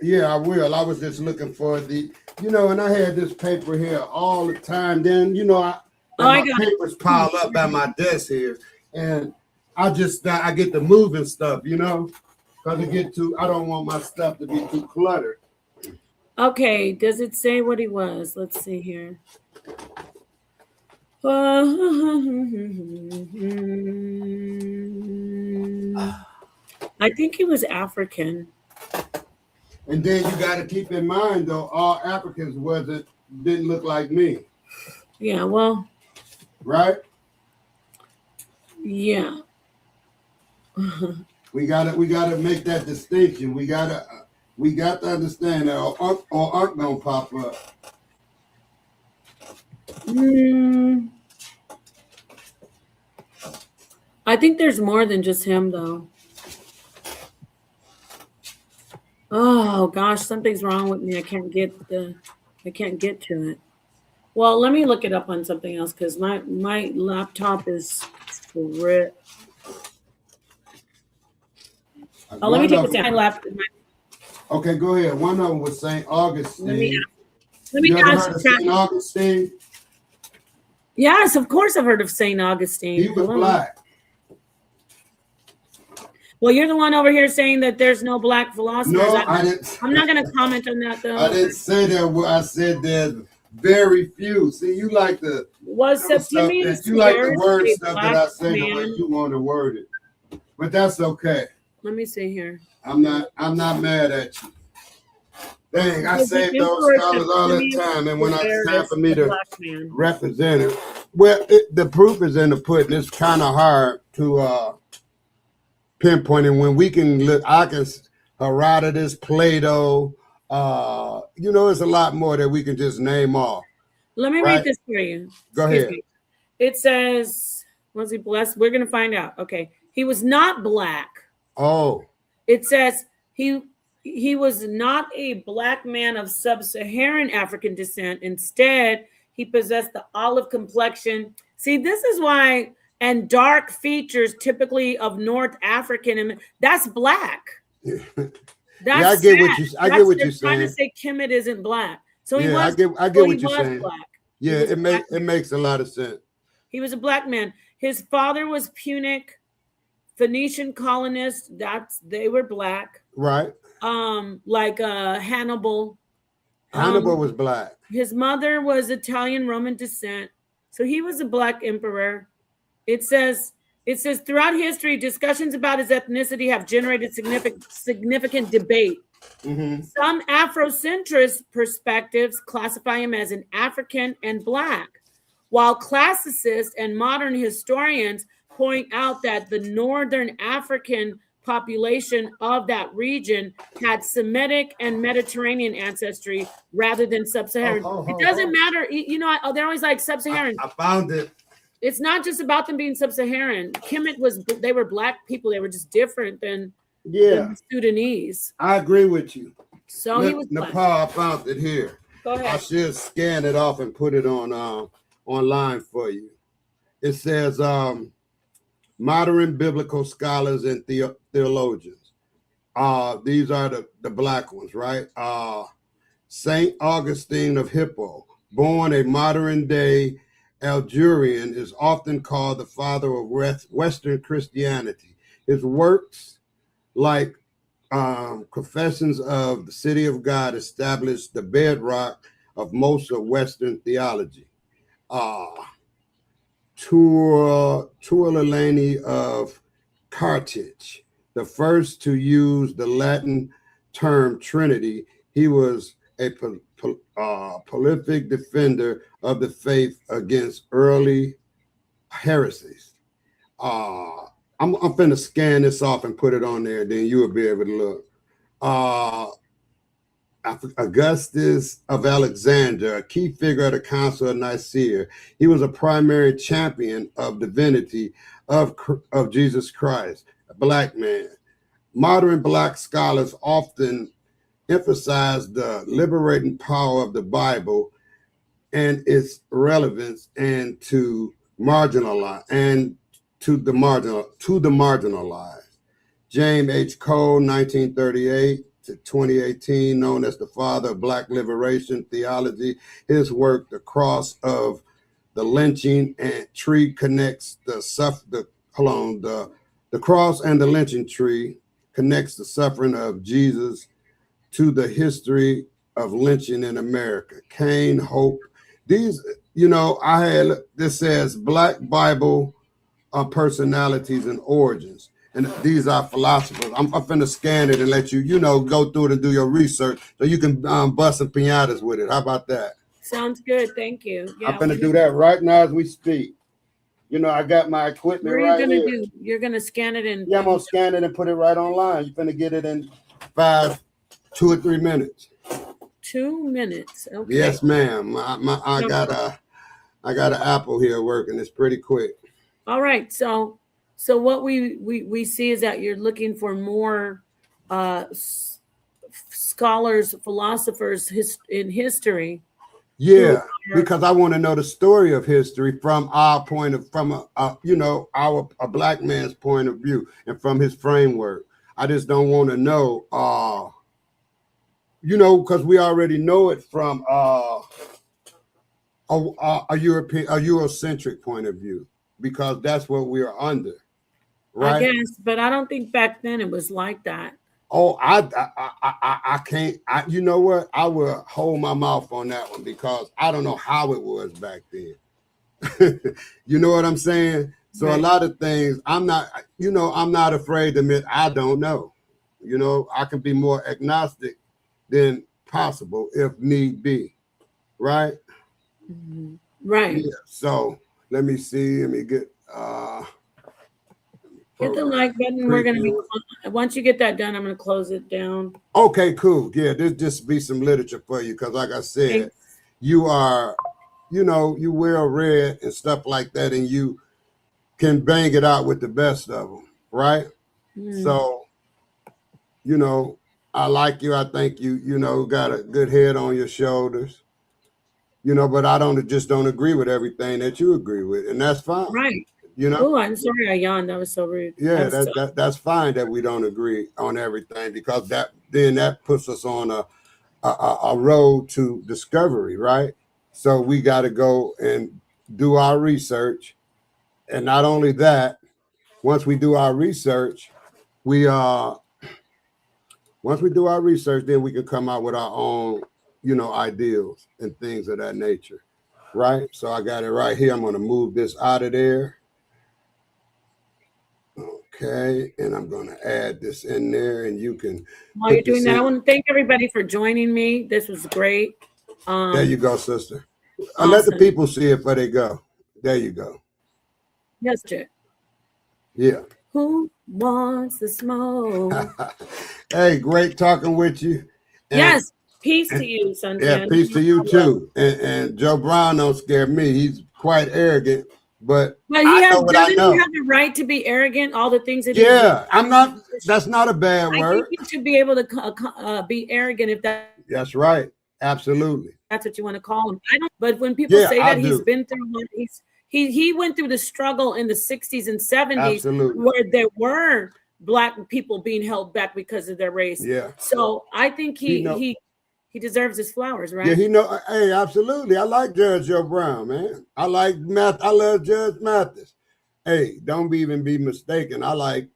C: Yeah, I will. I was just looking for and I had this paper here all the time. Then, my papers pile up at my desk here. And I get to moving stuff, because I don't want my stuff to be too cluttered.
A: Okay, does it say what he was? Let's see here. I think he was African.
C: And then you got to keep in mind, though, all Africans didn't look like me.
A: Yeah, well.
C: Right?
A: Yeah.
C: we gotta make that distinction. We got to understand that or Unc gonna pop up.
A: I think there's more than just him, though. Oh gosh, something's wrong with me. I can't get to it. Well, let me look it up on something else because my laptop is let me take this down.
C: Okay, go ahead. One of them was St. Augustine.
A: Let me ask
C: St. Augustine.
A: Yes, of course I've heard of St. Augustine.
C: He was black.
A: Well, you're the one over here saying that there's no black philosophers.
C: No, I didn't.
A: I'm not going to comment on that, though.
C: I didn't say that. I said there's Very few. See, you like the
A: Was Septimius
C: you like the
A: Severus
C: word
A: a
C: stuff
A: black
C: that I say the way
A: man?
C: you want to word it. But that's okay.
A: Let me see here.
C: I'm not mad at you. Dang, I
A: Was the
C: save those
A: Emperor
C: scholars all the
A: Septimius
C: time, and when it's time
A: Severus
C: for me
A: a
C: to
A: black man?
C: represent it, well, the proof is in the pudding. It's kind of hard to pinpoint it when we can look. I can Herodotus, Plato. You know, it's a lot more that we can just name off.
A: Let me
C: Right.
A: read this for you.
C: Go
A: Excuse
C: ahead.
A: me. It says, was he blessed? We're going to find out. Okay. He was not black.
C: Oh,
A: It says he was not a black man of sub-Saharan African descent. Instead, he possessed the olive complexion. See, this is why, and dark features typically of North African, that's black.
C: yeah,
A: That's
C: I get
A: sad.
C: what you. I get what you're
A: trying to
C: saying.
A: say Kemet isn't black. So he
C: Yeah,
A: was.
C: I get
A: So
C: what
A: he
C: you're
A: was
C: saying.
A: black.
C: Yeah,
A: was a black
C: it makes a lot of sense.
A: He was a black man. His father was Punic, Phoenician colonists. They were black.
C: Right.
A: Like Hannibal.
C: Hannibal was black.
A: His mother was Italian Roman descent. So he was a black emperor. It says throughout history, discussions about his ethnicity have generated significant debate.
C: Mm-hmm.
A: Some Afrocentrist perspectives classify him as an African and black, while classicists and modern historians point out that the Northern African population of that region had Semitic and Mediterranean ancestry rather than sub-Saharan. It doesn't matter. You know, they're always like sub-Saharan.
C: I found it.
A: It's not just about them being sub-Saharan. Kemet they were black people. They were just different than the Sudanese.
C: I agree with you.
A: So he was black.
C: Napah, I found it here.
A: Go ahead.
C: I should scan it off and put it on online for you. It says modern biblical scholars and theologians. These are the black ones, right? Saint Augustine of Hippo, born a modern day Algerian, is often called the father of Western Christianity. His works, like Confessions of the City of God, established the bedrock of most of Western theology. Tuolilani of Carthage, the first to use the Latin term Trinity. He was a prolific defender of the faith against early heresies. I'm finna scan this off and put it on there, then you will be able to look. Augustus of Alexandria, a key figure of the Council of Nicaea. He was a primary champion of divinity of Jesus Christ, a black man. Modern black scholars often emphasize the liberating power of the Bible and its relevance and to the marginalized. James H. Cole, 1938 to 2018, known as the father of Black liberation theology. His work, The Cross of the Lynching and Tree, connects the cross and the lynching tree connects the suffering of Jesus to the history of lynching in America. Cain, Hope. These, this says Black Bible personalities and origins. And these are philosophers. I'm finna scan it and let you, go through it and do your research so you can bust some piñatas with it. How about that?
A: Sounds good. Thank you. Yeah,
C: I'm finna do that right now as we speak. I got my equipment right here. What are you
A: gonna do? You're gonna scan it in?
C: Yeah, I'm gonna scan it and put it right online. You're finna get it in 2 or 3 minutes.
A: 2 minutes. Okay.
C: Yes, ma'am. I got an Apple here working. It's pretty quick.
A: All right. So what we see is that you're looking for more scholars, philosophers in history.
C: Yeah, because I want to know the story of history from our point of, a black man's point of view and from his framework. I just don't want to know, because we already know it from a Eurocentric point of view, because that's what we are under. Right?
A: I guess, but I don't think back then it was like that.
C: Oh, I can't. You know what? I will hold my mouth on that one because I don't know how it was back then. You know what I'm saying? So
A: Right.
C: a lot of things, I'm not afraid to admit I don't know. You know, I can be more agnostic than possible if need be. Right?
A: Mm-hmm. Right.
C: Yeah. So let me see. Let me get
A: Hit the
C: program
A: like button. We're gonna be
C: preview.
A: once you get that done, I'm gonna close it down.
C: Okay, cool. Yeah, this just be some literature for you because, like I said,
A: Thanks.
C: you are, you well read and stuff like that, and you can bang it out with the best of them, right?
A: Mm.
C: So, I like you. I think you got a good head on your shoulders, but I don't agree with everything that you agree with, and that's fine,
A: Right.
C: you know.
A: Oh, I'm sorry I yawned. That was so rude.
C: Yeah, that's fine that we don't agree on everything because that puts us on a road to discovery, right? So we got to go and do our research, and not only that, once we do our research, we once we do our research, then we can come out with our own, ideals and things of that nature, right? So I got it right here. I'm going to move this out of there. Okay, and I'm going to add this in there, and you can.
A: While you're doing that, I want to thank everybody for joining me. This was great.
C: There you go, sister.
A: Awesome.
C: Let the people see it before they go. There you go.
A: Yes, Jack.
C: Yeah.
A: Who wants the smoke?
C: Hey, great talking with you.
A: Yes. Peace to you, Suntan.
C: Yeah, peace to you too. And Joe Brown don't scare me. He's quite arrogant, but I know what I know.
A: He have the right to be arrogant? All the things that
C: I'm not. That's not a bad word.
A: I think you should be able to be arrogant if that.
C: That's right. Absolutely.
A: That's what you want to call him. I don't. But when people say that, he's been through what he went through the struggle in the 60s and 70s.
C: Absolutely.
A: Where there were Black people being held back because of their race.
C: Yeah.
A: So I think he deserves his flowers, right?
C: Yeah, hey, absolutely. I like Judge Joe Brown, man. I love Judge Mathis. Hey, don't even be mistaken. I like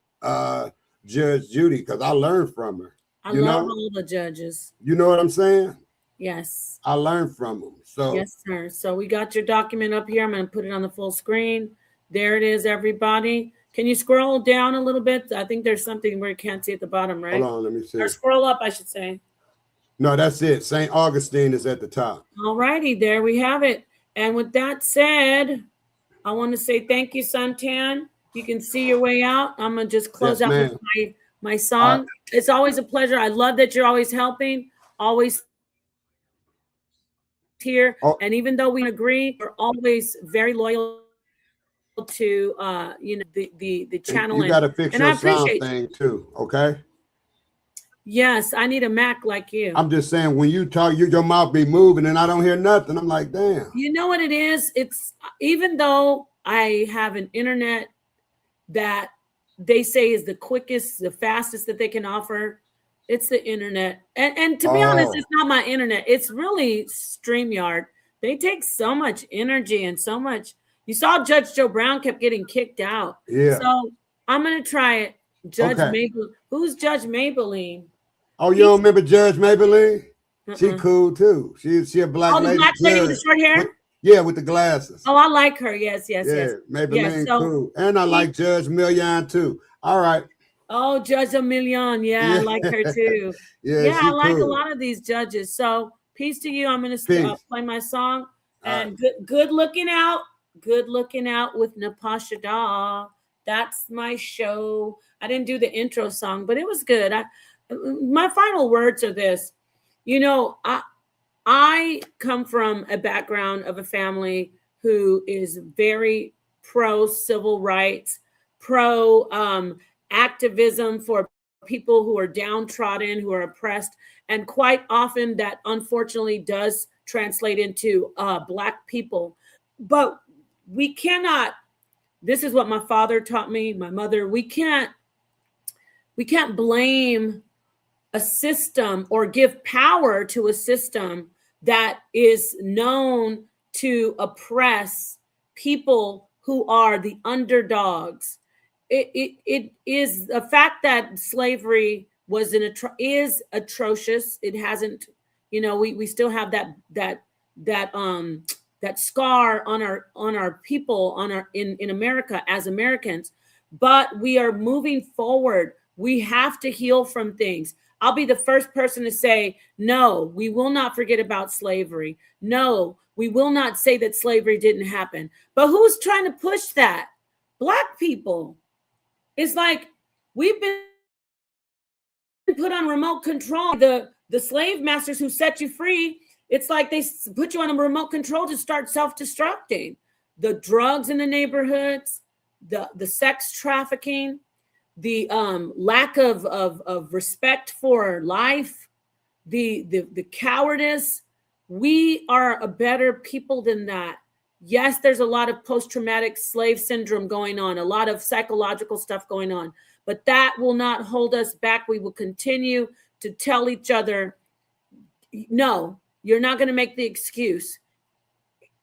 C: Judge Judy because I learned from her.
A: I love all the judges.
C: You know what I'm saying?
A: Yes.
C: I learned from them. So
A: yes, sir. So we got your document up here. I'm going to put it on the full screen. There it is, everybody. Can you scroll down a little bit? I think there's something where you can't see at the bottom, right?
C: Hold on, let me see.
A: Or scroll up, I should say.
C: No, that's it. St. Augustine is at the top.
A: All righty, there we have it. And with that said, I want to say thank you, Suntan. You can see your way out. I'm going to just close out with my song. It's always a pleasure. I love that you're always helping, always here. And even though we agree, we're always very loyal to the channel.
C: You got to fix your sound thing too, okay?
A: Yes, I need a Mac like you.
C: I'm just saying, when you talk, your mouth be moving and I don't hear nothing. I'm like, damn.
A: You know what it is? It's even though I have an internet that they say is the quickest, the fastest that they can offer, it's the internet. And to be honest, it's not my internet. It's really StreamYard. They take so much energy and so much. You saw Judge Joe Brown kept getting kicked out.
C: Yeah.
A: So I'm going to try it. Judge Maybelline. Who's Judge Maybelline?
C: Oh, you don't remember Judge Maybelline? She cool too. She a black lady.
A: The black lady with the short hair?
C: With the glasses.
A: Oh, I like her. Yes.
C: Maybelline cool. And I like Judge Million too. All right.
A: Oh, Judge Million. Yeah, I like her too. I like a lot of these judges. So peace to you. I'm going to play my song. And good looking out. Good looking out with Napah Shadah. That's my show. I didn't do the intro song, but it was good. My final words are this. I come from a background of a family who is very pro civil rights, pro activism for people who are downtrodden, who are oppressed. And quite often that unfortunately does translate into Black people. But we cannot, this is what my father taught me, my mother, we can't blame a system or give power to a system that is known to oppress people who are the underdogs. It is a fact that slavery is atrocious. It hasn't, we still have that scar on our people, in America as Americans, but we are moving forward. We have to heal from things. I'll be the first person to say, no, we will not forget about slavery. No, we will not say that slavery didn't happen. But who's trying to push that? Black people. It's like we've been put on remote control. The slave masters who set you free, it's like they put you on a remote control to start self-destructing. The drugs in the neighborhoods, the sex trafficking, the lack of respect for life, the cowardice. We are a better people than that. Yes, there's a lot of post-traumatic slave syndrome going on, a lot of psychological stuff going on, but that will not hold us back. We will continue to tell each other, no, you're not going to make the excuse.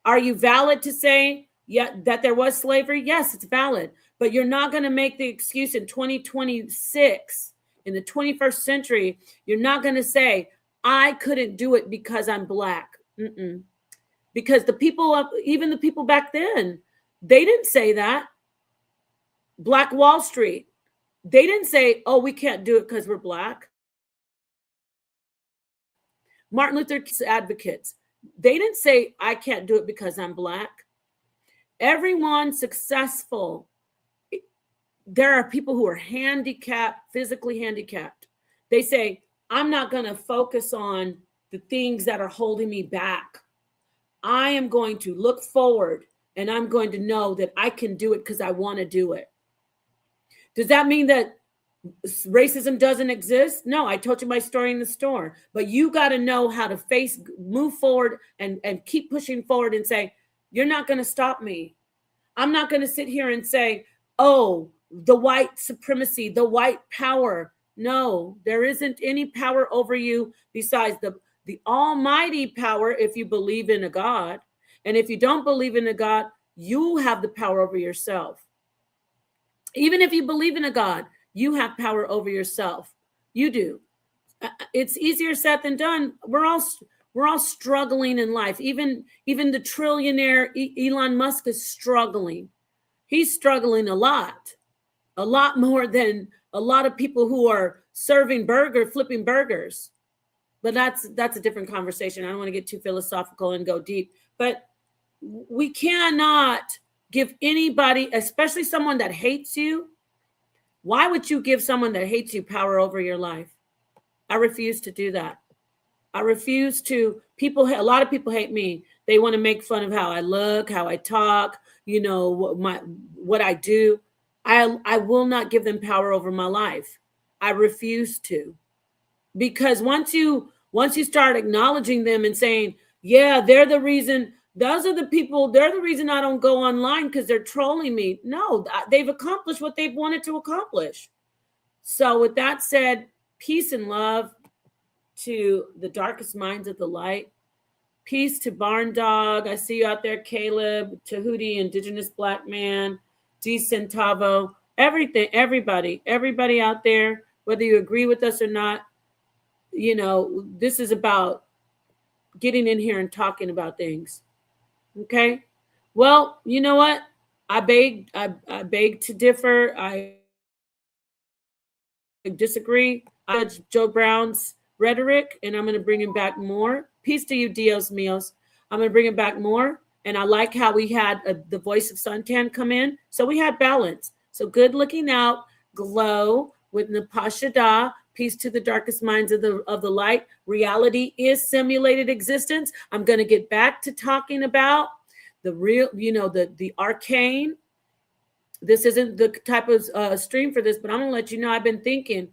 A: Are you valid to say, yeah, that there was slavery? Yes, it's valid, but you're not going to make the excuse in 2026, in the 21st century. You're not going to say, I couldn't do it because I'm Black. Because even the people back then, they didn't say that. Black Wall Street, they didn't say, oh, we can't do it because we're Black. Martin Luther King's advocates, they didn't say, I can't do it because I'm Black. Everyone successful, there are people who are handicapped, physically handicapped. They say, I'm not going to focus on the things that are holding me back. I am going to look forward, and I'm going to know that I can do it because I want to do it. Does that mean that racism doesn't exist? No, I told you my story in the store, but you got to know how to move forward and keep pushing forward and say, you're not going to stop me. I'm not going to sit here and say, oh, the white supremacy, the white power. No, there isn't any power over you besides the almighty power if you believe in a God. And if you don't believe in a God, you have the power over yourself. Even if you believe in a God, you have power over yourself. You do. It's easier said than done. We're all struggling in life. Even the trillionaire Elon Musk is struggling. He's struggling a lot more than a lot of people who are flipping burgers. But that's a different conversation. I don't want to get too philosophical and go deep. But we cannot give anybody, especially someone that hates you. Why would you give someone that hates you power over your life? I refuse to do that. I refuse to. A lot of people hate me. They want to make fun of how I look, how I talk, what I do. I will not give them power over my life. I refuse to. Because once you start acknowledging them and saying, yeah, they're the reason, they're the reason I don't go online because they're trolling me. No, they've accomplished what they've wanted to accomplish. So with that said, peace and love to the darkest minds of the light. Peace to Barn Dog. I see you out there, Caleb, Tahuti, Indigenous Black Man, D Centavo, everybody out there, whether you agree with us or not. This is about getting in here and talking about things. Okay. Well, you know what? I beg to differ. I disagree. I judge Joe Brown's rhetoric, and I'm going to bring him back more. Peace to you, Dios míos. I'm going to bring him back more. And I like how we had the voice of Suntan come in. So we had balance. So good looking out, GLO with Napah Shadah. Peace to the darkest minds of the light. Reality is simulated existence. I'm going to get back to talking about the real, the arcane. This isn't the type of stream for this, but I'm going to let you know I've been thinking.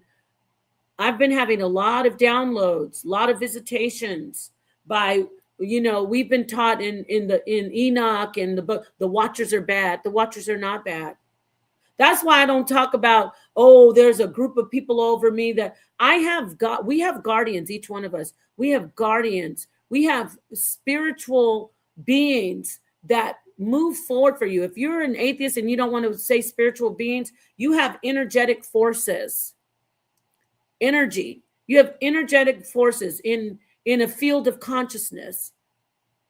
A: I've been having a lot of downloads, a lot of visitations by, we've been taught in Enoch and the book, the watchers are bad. The watchers are not bad. That's why I don't talk about, there's a group of people over me that we have guardians, each one of us. We have guardians. We have spiritual beings that move forward for you. If you're an atheist and you don't want to say spiritual beings, you have energetic forces. energy. You have energetic forces in a field of consciousness.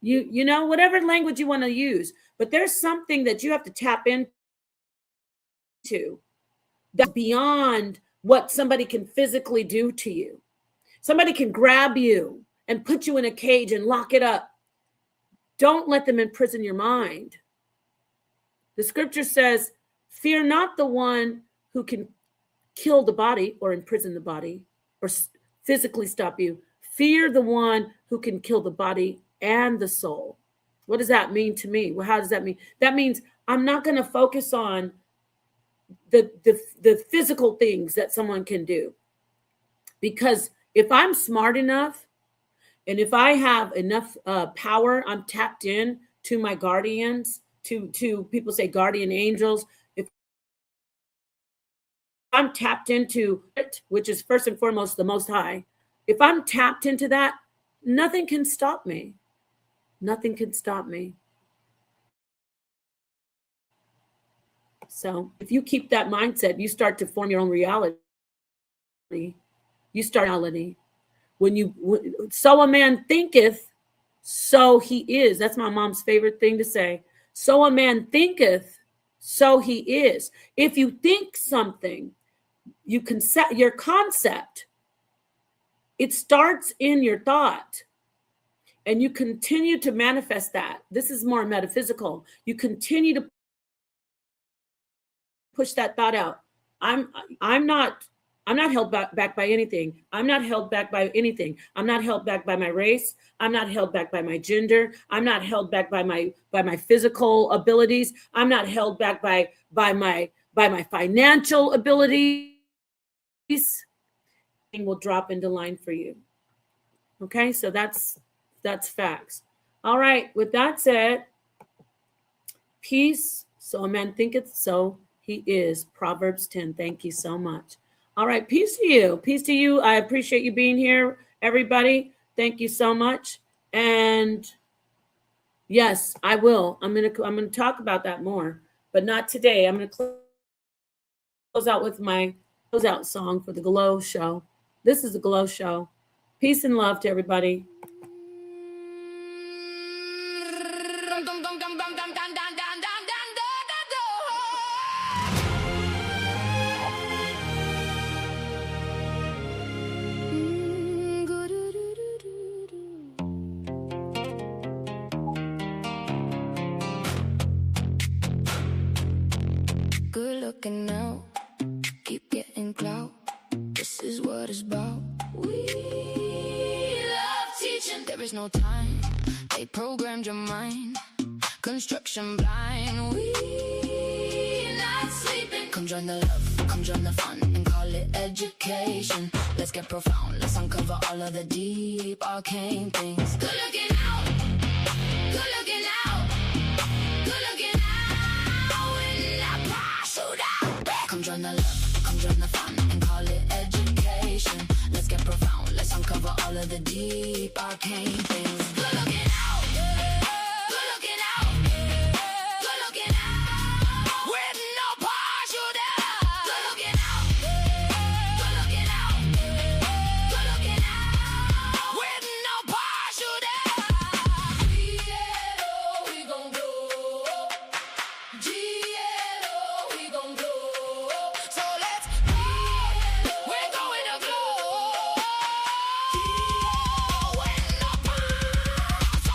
A: You know, whatever language you want to use, but there's something that you have to tap into that's beyond what somebody can physically do to you. Somebody can grab you and put you in a cage and lock it up. Don't let them imprison your mind. The scripture says, fear not the one who can kill the body or imprison the body or physically stop you. Fear the one who can kill the body and the soul. What does that mean to me? Well, how does that mean? That means I'm not going to focus on the physical things that someone can do. Because if I'm smart enough and if I have enough power, I'm tapped in to my guardians, to people say guardian angels. If I'm tapped into it, which is first and foremost the Most High, if I'm tapped into that, nothing can stop me. Nothing can stop me. So if you keep that mindset, you start to form your own reality. You start reality. So a man thinketh, so he is. That's my mom's favorite thing to say. So a man thinketh, so he is. If you think something, you can set your concept. It starts in your thought. And you continue to manifest that. This is more metaphysical. You continue to push that thought out. I'm not held back by anything. I'm not held back by anything. I'm not held back by my race. I'm not held back by my gender. I'm not held back by my physical abilities. I'm not held back by my financial abilities. Thing will drop into line for you. Okay, so that's facts. All right, with that said, peace. So a man thinketh, so he is. Proverbs 10. Thank you so much. All right, peace to you. Peace to you. I appreciate you being here, everybody. Thank you so much. And yes, I will. I'm gonna talk about that more, but not today. I'm gonna close out with my closeout song for the GLO show. This is the GLO show. Peace and love to everybody.
D: Good looking now, keep getting clout. This is what it's about. We love teaching. There is no time. They programmed your mind. Construction blind. We not sleeping. Come join the love, come join the fun, and call it education. Let's get profound. Let's uncover all of the deep arcane things. Good looking out. Good looking out. Good looking out. In Napah, Shadah. Come join the love, come join the fun, and call it education. Let's get profound. Let's uncover all of the deep arcane things. Good looking out. Good looking out. Good looking out. With Napah, Shadah. Good looking out. Good looking out. Good looking out. With Napah, Shadah. GLO, we gon' blow. GLO, we gon' blow. So let's blow. We're going to blow. GLO, with Napah. So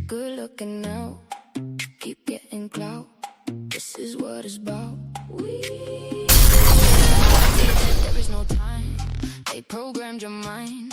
D: Good looking now, keep getting clout. This is what it's about. There is no time, they programmed your mind.